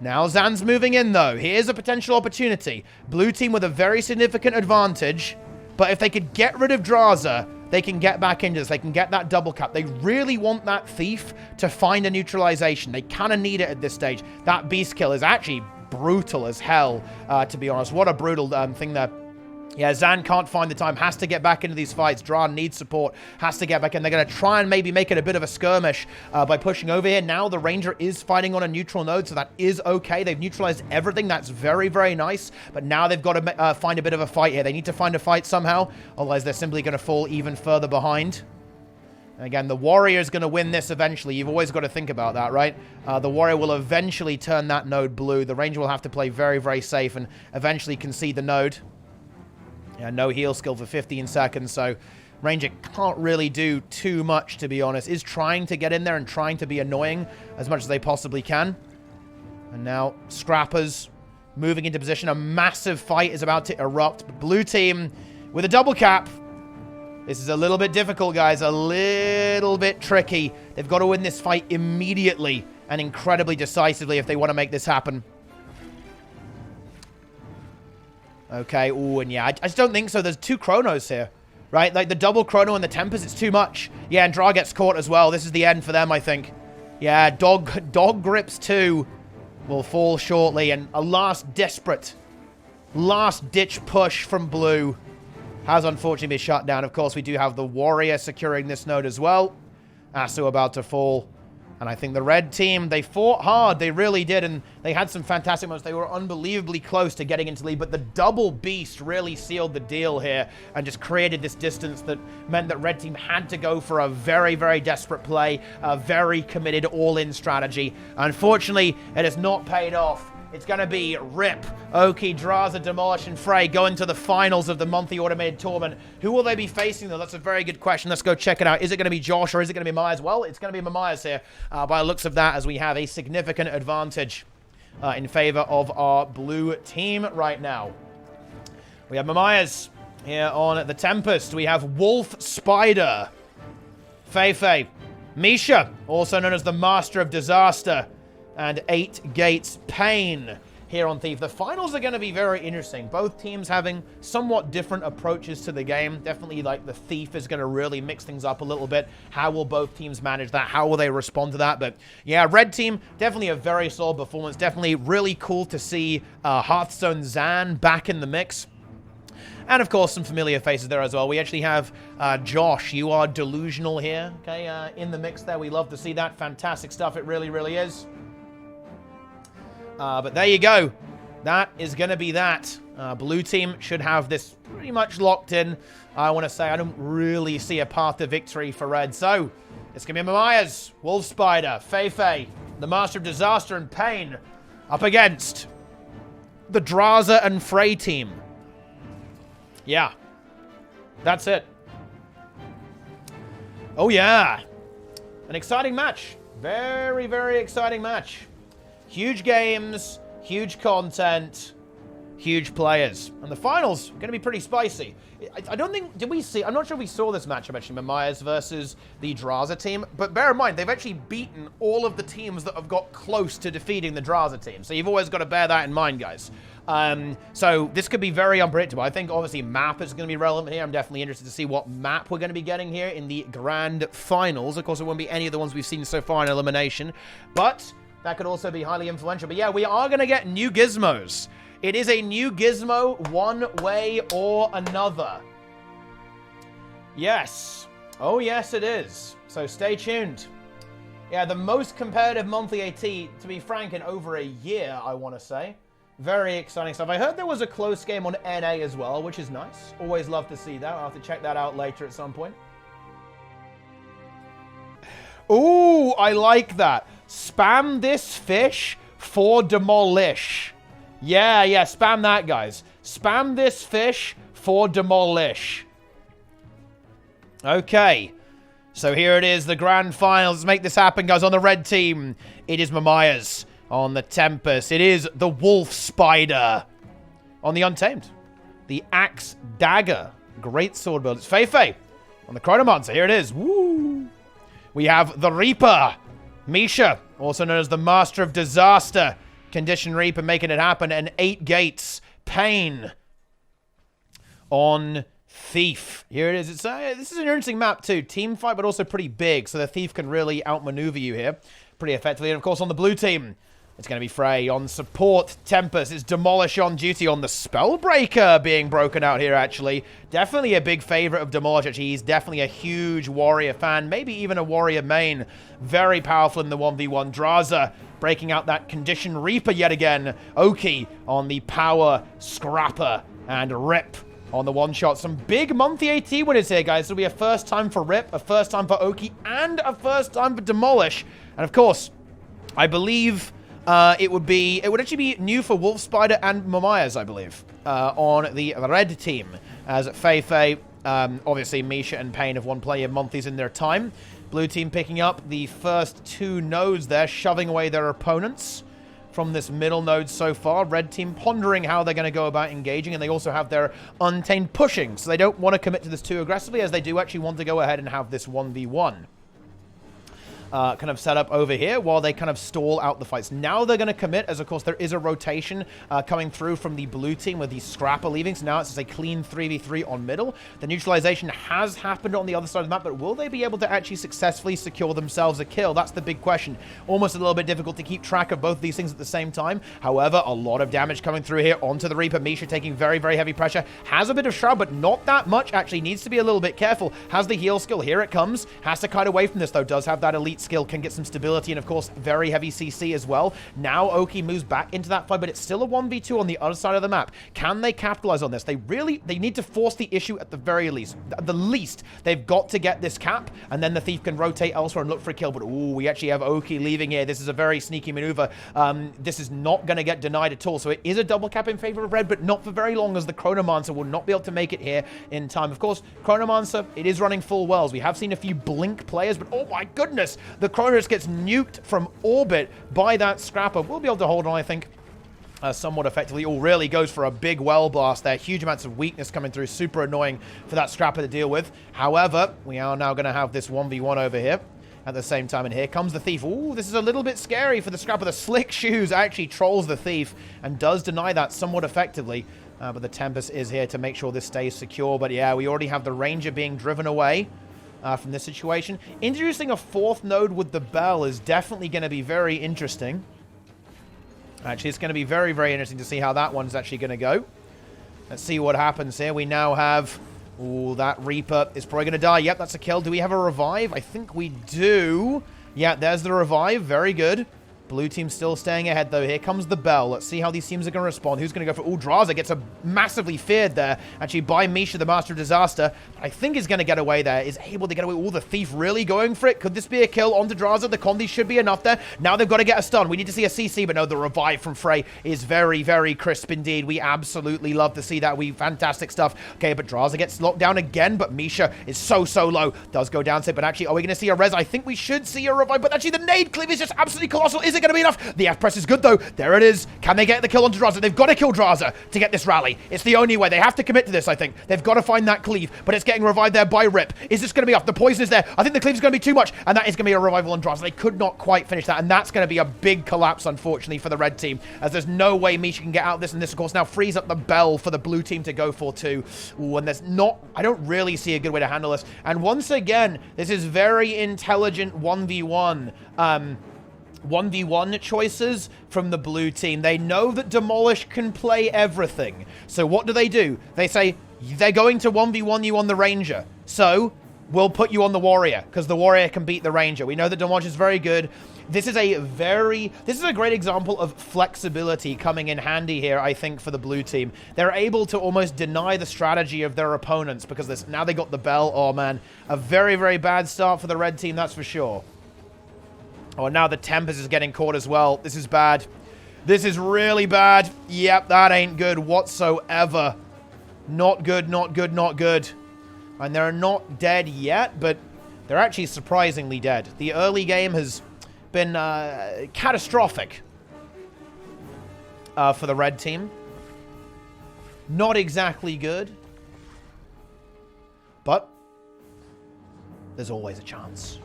Now Zan's moving in, though. Here's a potential opportunity. Blue team with a very significant advantage. But if they could get rid of Draza, they can get back into this. They can get that double cap. They really want that Thief to find a neutralization. They kind of need it at this stage. That beast kill is actually brutal as hell, to be honest. What a brutal thing there. Yeah, Zan can't find the time. Has to get back into these fights. Dran needs support. Has to get back in. They're going to try and maybe make it a bit of a skirmish by pushing over here. Now the Ranger is fighting on a neutral node, so that is okay. They've neutralized everything. That's very, very nice. But now they've got to find a bit of a fight here. They need to find a fight somehow. Otherwise, they're simply going to fall even further behind. And again, the Warrior is going to win this eventually. You've always got to think about that, right? The Warrior will eventually turn that node blue. The Ranger will have to play very, very safe and eventually concede the node. Yeah, no heal skill for 15 seconds, so Ranger can't really do too much, to be honest. Is trying to get in there and trying to be annoying as much as they possibly can. And now, Scrappers moving into position. A massive fight is about to erupt. Blue team with a double cap. This is a little bit difficult, guys. A little bit tricky. They've got to win this fight immediately and incredibly decisively if they want to make this happen. Okay, ooh, and yeah, I just don't think so. There's two Chronos here, right? Like, the double Chrono and the Tempest, it's too much. Yeah, and Dra gets caught as well. This is the end for them, I think. Yeah, Dog Grips 2 will fall shortly, and a last-ditch push from Blue has unfortunately been shut down. Of course, we do have the Warrior securing this node as well. Asu about to fall. And I think the red team, they fought hard. They really did. And they had some fantastic moments. They were unbelievably close to getting into lead. But the double beast really sealed the deal here and just created this distance that meant that red team had to go for a very, very desperate play. A very committed all-in strategy. Unfortunately, it has not paid off. It's going to be Rip, Oki, Draza, Demolish, and Frey going to the finals of the monthly automated tournament. Who will they be facing, though? That's a very good question. Let's go check it out. Is it going to be Josh or is it going to be Myers? Well, it's going to be Myers here by the looks of that, as we have a significant advantage in favor of our blue team right now. We have Myers here on the Tempest. We have Wolf Spider Feifei. Misha, also known as the Master of Disaster. And 8 Gates Pain here on Thief. The finals are going to be very interesting. Both teams having somewhat different approaches to the game. Definitely, like, the Thief is going to really mix things up a little bit. How will both teams manage that? How will they respond to that? But, yeah, Red Team, definitely a very solid performance. Definitely really cool to see Hearthstone Zan back in the mix. And, of course, some familiar faces there as well. We actually have Josh. You are delusional here, okay, in the mix there. We love to see that. Fantastic stuff. It really, really is. But there you go. That is going to be that. Blue team should have this pretty much locked in. I want to say I don't really see a path to victory for Red. So, it's going to be Mamaya's, Wolf Spider, Feifei, the Master of Disaster and Pain, up against the Draza and Frey team. Yeah. That's it. Oh, yeah. An exciting match. Very, very exciting match. Huge games, huge content, huge players. And the finals are going to be pretty spicy. I don't think, did we see, I'm not sure if we saw this matchup actually, Mamaya's versus the Draza team. But bear in mind, they've actually beaten all of the teams that have got close to defeating the Draza team. So you've always got to bear that in mind, guys. So this could be very unpredictable. I think obviously map is going to be relevant here. I'm definitely interested to see what map we're going to be getting here in the grand finals. Of course, it won't be any of the ones we've seen so far in elimination. But that could also be highly influential. But yeah, we are going to get new gizmos. It is a new gizmo one way or another. Yes. Oh, yes, it is. So stay tuned. Yeah, the most competitive monthly AT, to be frank, in over a year, I want to say. Very exciting stuff. I heard there was a close game on NA as well, which is nice. Always love to see that. I'll have to check that out later at some point. Ooh, I like that. Spam this fish for demolish. Yeah, spam that, guys. Spam this fish for demolish. Okay. So here it is, the grand finals. Let's make this happen, guys. On the red team, it is Mamaya's. On the Tempest, it is the Wolf Spider. On the Untamed, the Axe Dagger. Great sword build. It's Feifei. On the Chronomancer, here it is. Woo! We have the Reaper. Misha, also known as the Master of Disaster. Condition Reaper making it happen. And 8 Gates. Pain. On Thief. Here it is. This is an interesting map too. Team fight, but also pretty big. So the Thief can really outmaneuver you here pretty effectively. And of course on the blue team, it's going to be Frey. On support, Tempest. It's Demolish on duty. On the Spellbreaker being broken out here, actually. Definitely a big favorite of Demolish, actually. He's definitely a huge Warrior fan. Maybe even a Warrior main. Very powerful in the 1v1. Draza breaking out that Condition Reaper yet again. Oki on the Power Scrapper. And Rip on the one-shot. Some big monthly AT winners here, guys. It'll be a first time for Rip, a first time for Oki, and a first time for Demolish. And of course, I believe it would actually be new for Wolf Spider and Mamaya's, I believe, on the red team. As Feifei, obviously Misha and Pain have won plenty of monthlies in their time. Blue team picking up the first 2 nodes there, shoving away their opponents from this middle node so far. Red team pondering how they're going to go about engaging, and they also have their Untamed pushing, so they don't want to commit to this too aggressively, as they do actually want to go ahead and have this 1v1. Kind of set up over here while they kind of stall out the fights. Now they're going to commit, as of course there is a rotation coming through from the blue team with the Scrapper leaving. So now it's just a clean 3v3 on middle. The neutralization has happened on the other side of the map, but will they be able to actually successfully secure themselves a kill? That's the big question. Almost a little bit difficult to keep track of both of these things at the same time. However, a lot of damage coming through here onto the Reaper. Misha taking very, very heavy pressure. Has a bit of Shroud, but not that much. Actually needs to be a little bit careful. Has the heal skill. Here it comes. Has to kite away from this, though. Does have that elite skill, can get some stability, and of course very heavy CC as well. Now Oki moves back into that fight, but it's still a 1v2 on the other side of the map. Can they capitalize on this? They need to force the issue at the very least. At the least, they've got to get this cap, and then the Thief can rotate elsewhere and look for a kill. But ooh, we actually have Oki leaving here. This is a very sneaky maneuver. This is not going to get denied at all, so it is a double cap in favor of red, but not for very long, as the Chronomancer will not be able to make it here in time. Of course, Chronomancer, it is running full wells. We have seen a few blink players, but oh my goodness, the Chronos gets nuked from orbit by that Scrapper. We'll be able to hold on, I think. somewhat effectively. Oh, really goes for a big well blast there. Huge amounts of weakness coming through. Super annoying for that Scrapper to deal with. However, we are now going to have this 1v1 over here at the same time. And here comes the Thief. Ooh, this is a little bit scary for the Scrapper. The Slick Shoes actually trolls the Thief and does deny that somewhat effectively. But the Tempest is here to make sure this stays secure. But yeah, we already have the Ranger being driven away from this situation. Introducing a 4th node with the Bell is definitely going to be very interesting. Actually, it's going to be very, very interesting to see how that one's actually going to go. Let's see what happens here. We now have... Ooh, that Reaper is probably going to die. Yep, that's a kill. Do we have a revive? I think we do. Yeah, there's the revive. Very good. Blue team still staying ahead, though. Here comes the Bell. Let's see how these teams are going to respond. Who's going to go for... Ooh, Draza gets a massively feared there, actually, by Misha, the Master of Disaster. I think is going to get away there. Is able to get away. Ooh, the Thief really going for it. Could this be a kill onto Draza? The Condi should be enough there. Now they've got to get a stun. We need to see a CC, but no, the revive from Frey is very, very crisp indeed. We absolutely love to see that. Fantastic stuff. Okay, but Draza gets locked down again, but Misha is so low. Does go down to it, but actually, are we going to see a res? I think we should see a revive, but actually the nade cleave is just absolutely colossal. Is it going to be enough? The F-press is good, though. There it is. Can they get the kill onto Draza? They've got to kill Draza to get this rally. It's the only way. They have to commit to this, I think. They've got to find that cleave, but it's getting revived there by Rip. Is this going to be off? The poison is there. I think the cleave is going to be too much, and that is going to be a revival on Draza. They could not quite finish that, and that's going to be a big collapse, unfortunately, for the red team, as there's no way Misha can get out of this, and this, of course, now frees up the Bell for the blue team to go for, too. Ooh, and there's not... I don't really see a good way to handle this. And once again, this is very intelligent 1v1. 1v1 choices from the blue team. They know that Demolish can play everything. So what do? They say, they're going to 1v1 you on the Ranger. So we'll put you on the Warrior, because the Warrior can beat the Ranger. We know that Demolish is very good. This is a great example of flexibility coming in handy here, I think, for the blue team. They're able to almost deny the strategy of their opponents, because now they got the Bell. Oh, man. A very, very bad start for the red team, that's for sure. Oh, now the Tempest is getting caught as well. This is bad. This is really bad. Yep, that ain't good whatsoever. Not good, not good, not good. And they're not dead yet, but they're actually surprisingly dead. The early game has been catastrophic for the red team. Not exactly good. But there's always a chance.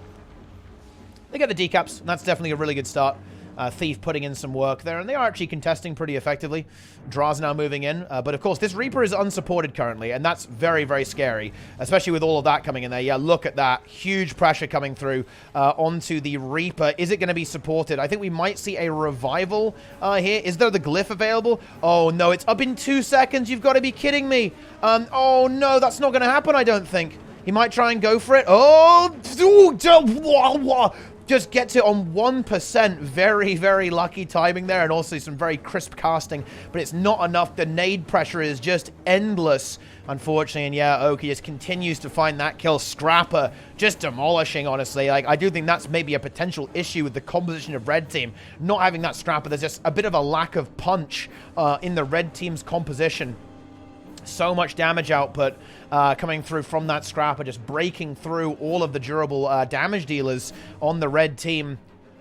They get the decaps, and that's definitely a really good start. Thief putting in some work there, and they are actually contesting pretty effectively. Draws now moving in, but of course, this Reaper is unsupported currently, and that's very, very scary, especially with all of that coming in there. Yeah, look at that. Huge pressure coming through onto the Reaper. Is it going to be supported? I think we might see a revival here. Is there the glyph available? Oh, no, it's up in 2 seconds. You've got to be kidding me. Oh, no, that's not going to happen, I don't think. He might try and go for it. Oh, just gets it on 1%. Very, very lucky timing there, and also some very crisp casting, but it's not enough. The nade pressure is just endless, unfortunately, and yeah, Oki just continues to find that kill. Scrapper just demolishing, honestly. Like, I do think that's maybe a potential issue with the composition of red team. Not having that Scrapper, there's just a bit of a lack of punch in the red team's composition. So much damage output coming through from that Scrapper, just breaking through all of the durable damage dealers on the red team.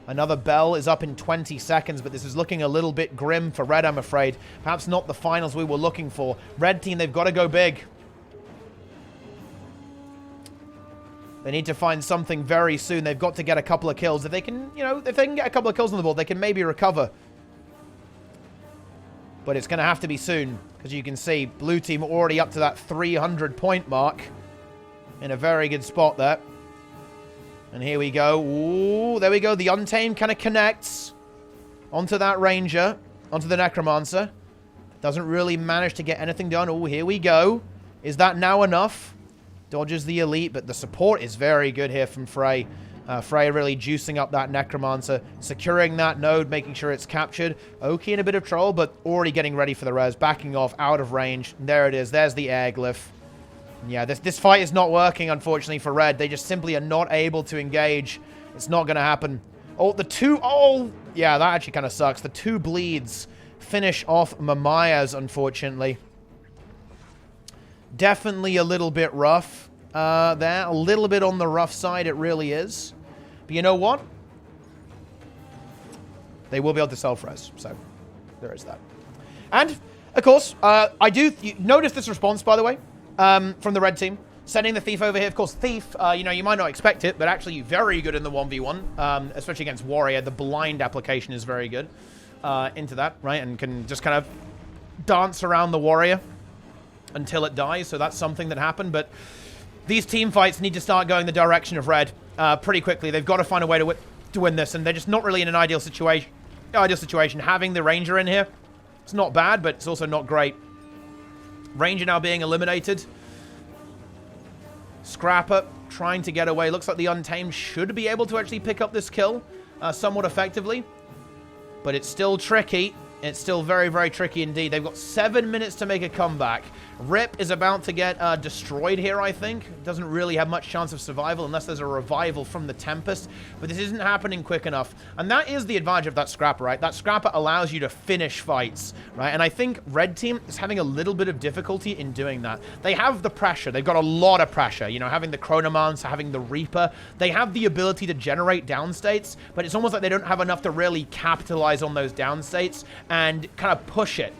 Another Bell is up in 20 seconds, but this is looking a little bit grim for red, I'm afraid. Perhaps not the finals we were looking for. Red team, they've got to go big. They need to find something very soon. They've got to get a couple of kills. If they can, if they can get a couple of kills on the board, they can maybe recover. But it's going to have to be soon, because you can see blue team already up to that 300-point mark. In a very good spot there. And here we go. Ooh, there we go. The Untamed kind of connects onto that Ranger, onto the Necromancer. Doesn't really manage to get anything done. Oh, here we go. Is that now enough? Dodges the Elite, but the support is very good here from Frey. Frey really juicing up that Necromancer, securing that node, making sure it's captured. Oki in a bit of trouble, but already getting ready for the res, backing off, out of range. And there it is. There's the air glyph. And yeah, this fight is not working, unfortunately, for red. They just simply are not able to engage. It's not going to happen. Oh, oh, yeah, that actually kind of sucks. The 2 bleeds finish off Mamaya's, unfortunately. Definitely a little bit rough there. A little bit on the rough side, it really is. But you know what? They will be able to self-res, so there is that. And, of course, I do notice this response, by the way, from the red team. Sending the Thief over here. Of course, Thief, you know, you might not expect it, but actually very good in the 1v1, especially against Warrior. The blind application is very good into that, right? And can just kind of dance around the Warrior until it dies. So that's something that happened. But these team fights need to start going the direction of red pretty quickly. They've got to find a way to win this, and they're just not really in an ideal situation. Having the Ranger in here, it's not bad, but it's also not great. Ranger now being eliminated. Scrapper trying to get away. Looks like the Untamed should be able to actually pick up this kill somewhat effectively. But it's still tricky. It's still very, very tricky indeed. They've got 7 minutes to make a comeback. Rip is about to get destroyed here, I think. Doesn't really have much chance of survival unless there's a revival from the Tempest. But this isn't happening quick enough. And that is the advantage of that Scrapper, right? That Scrapper allows you to finish fights, right? And I think Red Team is having a little bit of difficulty in doing that. They have the pressure. They've got a lot of pressure. You know, having the Chronomancer, having the Reaper. They have the ability to generate down states, but it's almost like they don't have enough to really capitalize on those down states and kind of push it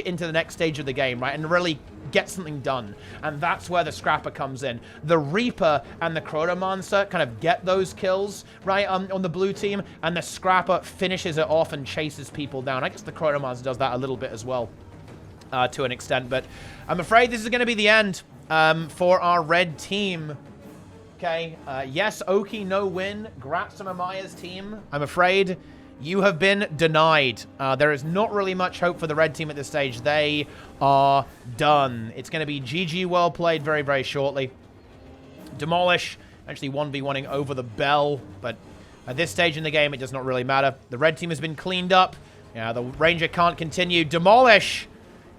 into the next stage of the game, right? And really get something done. And that's where the Scrapper comes in. The Reaper and the Chronomancer kind of get those kills, right, on the blue team, and the Scrapper finishes it off and chases people down. I guess the Chronomancer does that a little bit as well, to an extent, but I'm afraid this is going to be the end for our red team. Okay, yes, Oki, no win. Grats to Mamaya's team. I'm afraid you have been denied. There is not really much hope for the red team at this stage. They are done. It's going to be GG, well played, very, very shortly. Demolish actually 1v1ing over the Bell, but at this stage in the game, it does not really matter. The red team has been cleaned up. Yeah, the Ranger can't continue. Demolish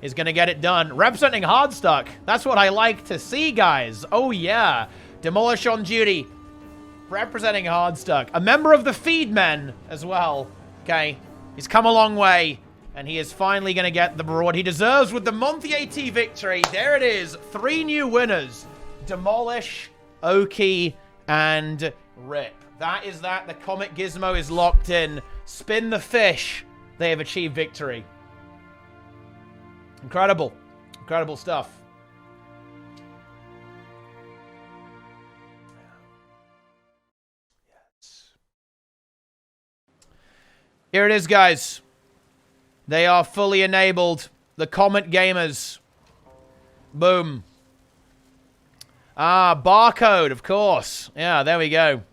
is going to get it done. Representing Hardstuck. That's what I like to see, guys. Oh, yeah. Demolish on duty. Representing Hardstuck. A member of the Feedmen as well. Okay. He's come a long way. And he is finally going to get the reward he deserves with the Monty AT victory. There it is. 3 new winners. Demolish, Oki, and Rip. That is that. The Comet Gizmo is locked in. Spin the fish. They have achieved victory. Incredible. Incredible stuff. Here it is, guys. They are fully enabled. The Comet Gamers. Boom. Ah, barcode, of course. Yeah, there we go.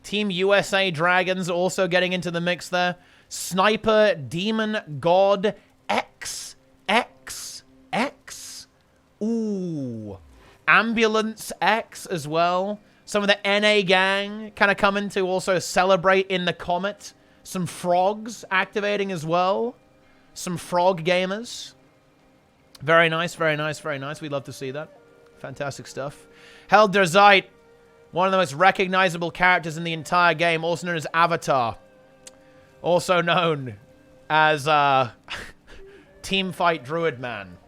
Team USA Dragons also getting into the mix there. Sniper, Demon, God, X. Ooh. Ambulance X as well. Some of the NA gang kind of coming to also celebrate in the Comet. Some frogs activating as well. Some frog gamers. Very nice, very nice, very nice. We'd love to see that. Fantastic stuff. Held der Zeit, one of the most recognizable characters in the entire game, also known as Avatar. Also known as Teamfight Druid Man.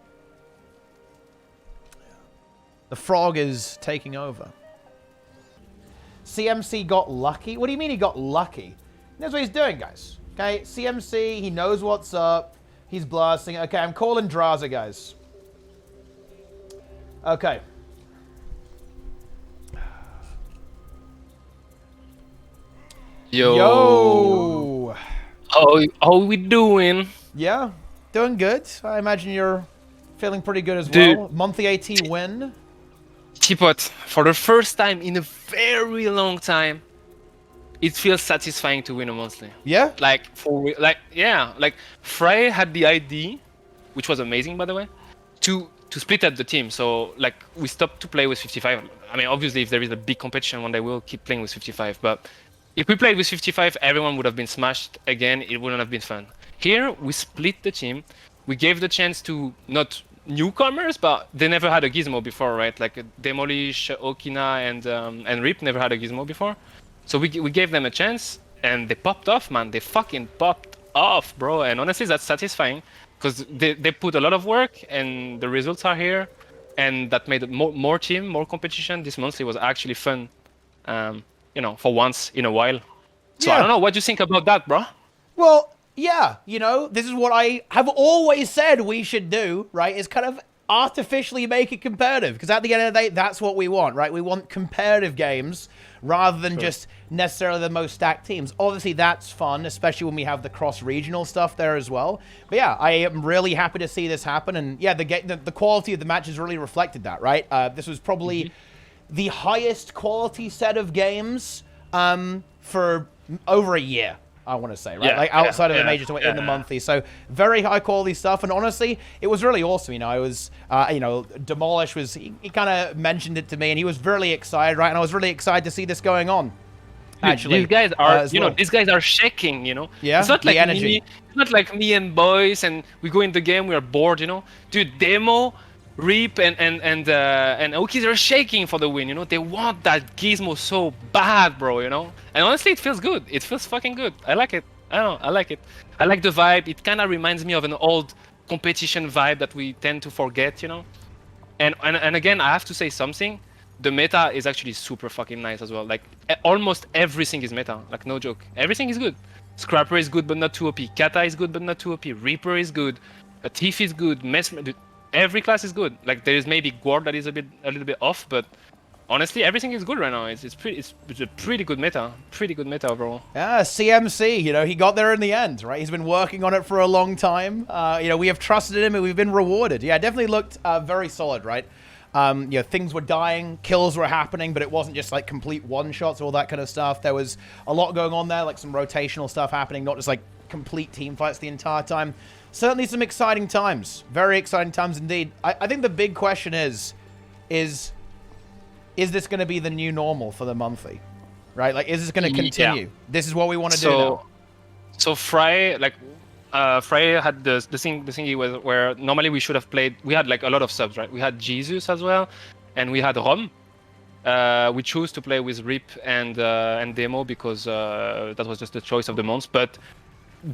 The frog is taking over. CMC got lucky? What do you mean he got lucky? He knows what he's doing, guys. Okay, CMC, he knows what's up. He's blasting. Okay, I'm calling Draza, guys. Okay. Yo.
How we doing?
Yeah, doing good. I imagine you're feeling pretty good as well. Monthly AT win.
Teapot, for the first time in a very long time, it feels satisfying to win a monthly.
Yeah?
Like Frey had the idea, which was amazing by the way, to split up the team. So like we stopped to play with 55. I mean, obviously if there is a big competition one day we'll keep playing with 55, but if we played with 55, everyone would have been smashed again. It wouldn't have been fun. Here we split the team. We gave the chance to not newcomers, but they never had a gizmo before, right? Like Demolish, Okina, and Rip never had a gizmo before. So we gave them a chance, and they popped off, man. They fucking popped off, bro. And honestly, that's satisfying, because they put a lot of work, and the results are here, and that made it more team, more competition. This monthly was actually fun, you know, for once in a while. So yeah. I don't know, what do you think about that, bro?
Well, yeah, you know, this is what I have always said we should do, right? Is kind of artificially make it competitive. Because at the end of the day, that's what we want, right? We want competitive games rather than just necessarily the most stacked teams. Obviously, that's fun, especially when we have the cross-regional stuff there as well. But yeah, I am really happy to see this happen. And yeah, the quality of the matches really reflected that, right? This was probably the highest quality set of games for over a year, I want to say, right?
Yeah,
like outside of the
yeah,
major tour in the
yeah.
monthly. So very high quality stuff. And honestly, it was really awesome. You know, I was, you know, Demolish was, he kind of mentioned it to me and he was really excited, right? And I was really excited to see this going on. Actually,
these guys are,
you know,
these guys are shaking, you know?
Yeah,
it's not
the
like
energy.
me, it's not like me and boys and we go in the game, we are bored, you know? Dude, Demo, Reap, and Okies are shaking for the win, you know? They want that gizmo so bad, bro, you know? And honestly, it feels good. It feels fucking good. I like it. I don't know, I like it. I like the vibe. It kind of reminds me of an old competition vibe that we tend to forget, you know? And again, I have to say something. The meta is actually super fucking nice as well. Like, almost everything is meta. Like, no joke. Everything is good. Scrapper is good, but not too OP. Kata is good, but not too OP. Reaper is good. Thief is good. Mesmer... Every class is good. Like, there is maybe Guard that is a little bit off, but honestly, everything is good right now. It's a pretty good meta. Pretty good meta overall.
Yeah, CMC, you know, he got there in the end, right? He's been working on it for a long time. You know, we have trusted him and we've been rewarded. Yeah, definitely looked very solid, right? You know, things were dying, kills were happening, but it wasn't just like complete one-shots, all that kind of stuff. There was a lot going on there, like some rotational stuff happening, not just like complete team fights the entire time. Certainly some exciting times. Very exciting times indeed. I think the big question is this going to be the new normal for the monthly? Right? Like, is this going to continue? Yeah. This is what we want to do now.
So Fry, like, Fry had the thingy was where normally we should have played. We had like a lot of subs, right? We had Jesus as well, and we had Rom. We chose to play with Rip and Demo because that was just the choice of the month. But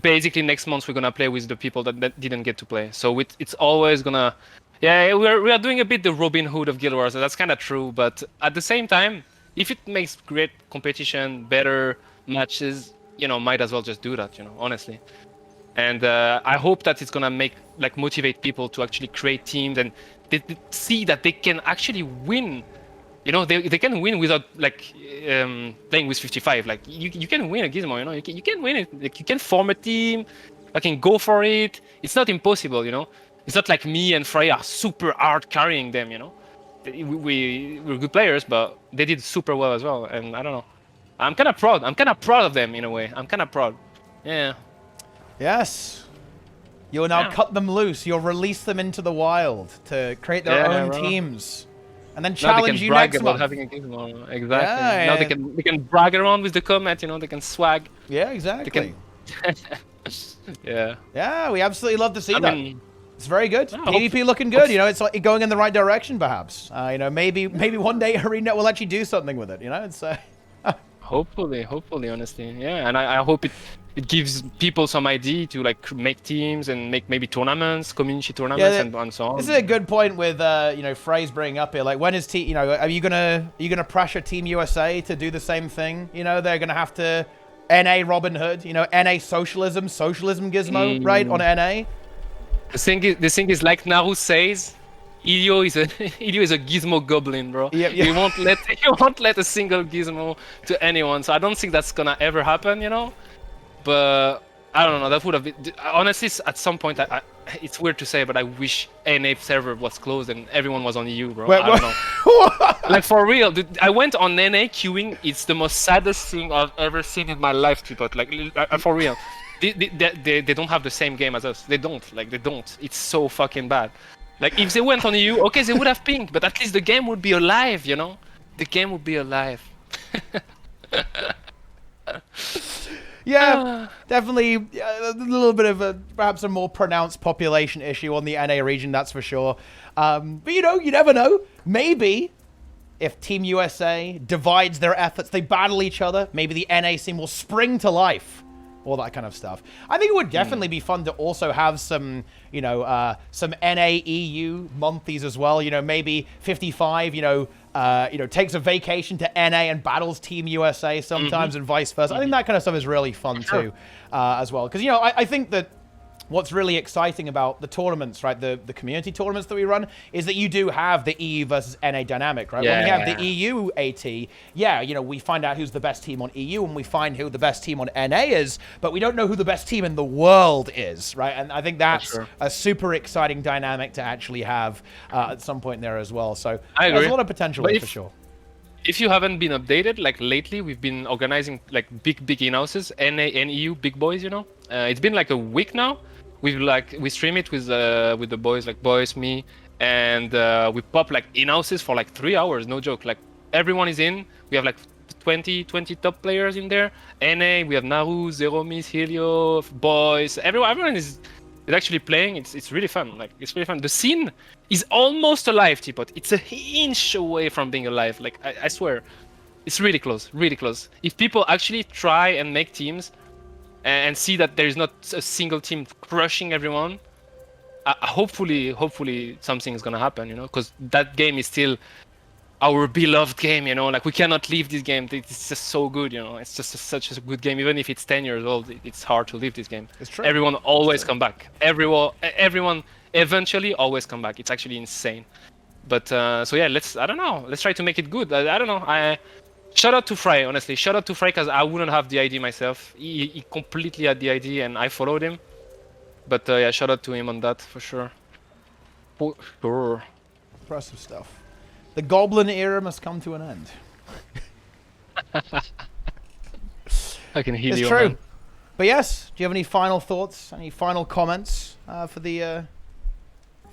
basically, next month we're gonna play with the people that didn't get to play. So it's always gonna, yeah, we are doing a bit the Robin Hood of Guild Wars. So that's kind of true. But at the same time, if it makes great competition, better matches, you know, might as well just do that. You know, honestly. And I hope that it's gonna motivate people to actually create teams and they see that they can actually win. You know, they can win without playing with 55. Like you can win a gizmo. You know, you can win it. Like, you can form a team. I can go for it. It's not impossible. You know, it's not like me and Freya are super hard carrying them. You know, we're good players, but they did super well as well. And I don't know. I'm kind of proud. I'm kind of proud of them in a way. I'm kind of proud. Yeah.
Yes. You'll now cut them loose. You'll release them into the wild to create their own teams. And then challenge you next month.
Having a gizmo. Exactly. Yeah, now they can brag around with the comment, you know, they can swag.
Yeah, exactly.
Yeah.
Yeah, we absolutely love to see that. It's very good. PvP looking good, you know, it's like going in the right direction perhaps. You know, maybe one day ArenaNet will actually do something with it, you know? It's
hopefully, honestly. Yeah, and I hope it gives people some idea to like make teams and make maybe tournaments, community tournaments, and so on.
This is a good point with you know, Frey's bringing up here. Like, when is you know, are you gonna pressure Team USA to do the same thing? You know, they're gonna have to NA Robin Hood, you know, NA socialism gizmo, right, on NA.
The thing is, like Naru says, Ilio is a gizmo goblin, bro.
Yep.
He won't let a single gizmo to anyone. So I don't think that's gonna ever happen, you know. But I don't know. That would have been, honestly, at some point. It's weird to say, but I wish NA server was closed and everyone was on EU, bro. I don't know. Like, for real, dude, I went on NA queuing. It's the most saddest thing I've ever seen in my life, Teapot. Like, for real. They don't have the same game as us. They don't. It's so fucking bad. Like, if they went on EU, okay, they would have pinged, but at least the game would be alive, you know? The game would be alive.
Yeah, definitely a little bit of perhaps a more pronounced population issue on the NA region, that's for sure. But, you know, you never know. Maybe if Team USA divides their efforts, they battle each other, maybe the NA scene will spring to life. All that kind of stuff. I think it would definitely be fun to also have some, you know, some NA EU monthlies as well. You know, maybe 55, you know, takes a vacation to NA and battles Team USA sometimes and vice versa. I think that kind of stuff is really fun too, as well. Because, I think that what's really exciting about the tournaments, right, the community tournaments that we run, is that you do have the EU versus NA dynamic, right? When we have the EU AT, we find out who's the best team on EU and we find who the best team on NA is, but we don't know who the best team in the world is, right? And I think that's a super exciting dynamic to actually have at some point there as well. So there's a lot of potential there for sure.
If you haven't been updated, like lately, we've been organizing like big in-houses, NA and EU, big boys, It's been like a week now. We stream it with the boys, like boys, me, and we pop like in-houses for like 3 hours, no joke. Like everyone is in. We have like 20 top players in there. NA, we have Naru, Zero Miss, Helio, boys. Everyone is actually playing. It's really fun. Like it's really fun. The scene is almost alive, Teapot. It's an inch away from being alive. Like I swear, it's really close, really close. If people actually try and make teams and see that there is not a single team crushing everyone, hopefully something is gonna happen, because that game is still our beloved game, like we cannot leave this game. It's just so good, it's just such a good game. Even if it's 10 years old, it's hard to leave this game.
It's true.
Everyone always come back. Everyone eventually always come back. It's actually insane. But so yeah, let's try to make it good. I don't know. Shout out to Fry, honestly. Shout out to Fry, because I wouldn't have the ID myself. He completely had the ID and I followed him. But yeah, shout out to him on that for sure. For sure.
Impressive stuff. The Goblin era must come to an end.
I can heal you.
It's true.
Man.
But yes, do you have any final thoughts? Any final comments for the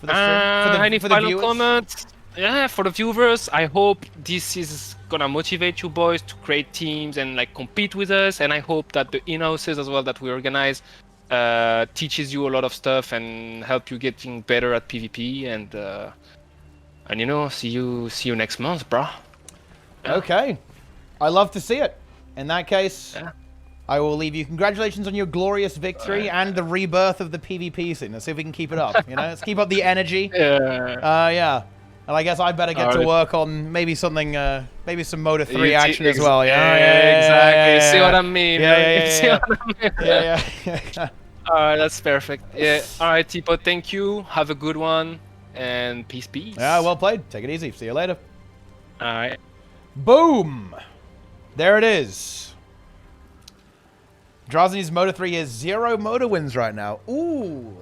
stream?
Any
for the
final
viewers?
comments? Yeah, for the viewers, I hope this is gonna motivate you boys to create teams and like compete with us. And I hope that the in-houses as well that we organize teaches you a lot of stuff and help you getting better at PvP. And see you next month, bro. Yeah.
Okay, I love to see it. In that case, I will leave you. Congratulations on your glorious victory and the rebirth of the PvP scene. Let's see if we can keep it up. Let's keep up the energy. Yeah. And I guess I better get to work on maybe something, maybe some Motor 3 action as well. Yeah,
exactly. See what I mean?
Yeah.
All right, that's perfect. Yeah. All right, Teapot, thank you. Have a good one, and peace.
Yeah, well played. Take it easy. See you later.
All right.
Boom. There it is. Drazen's Motor 3 is 0 Motor wins right now. Ooh.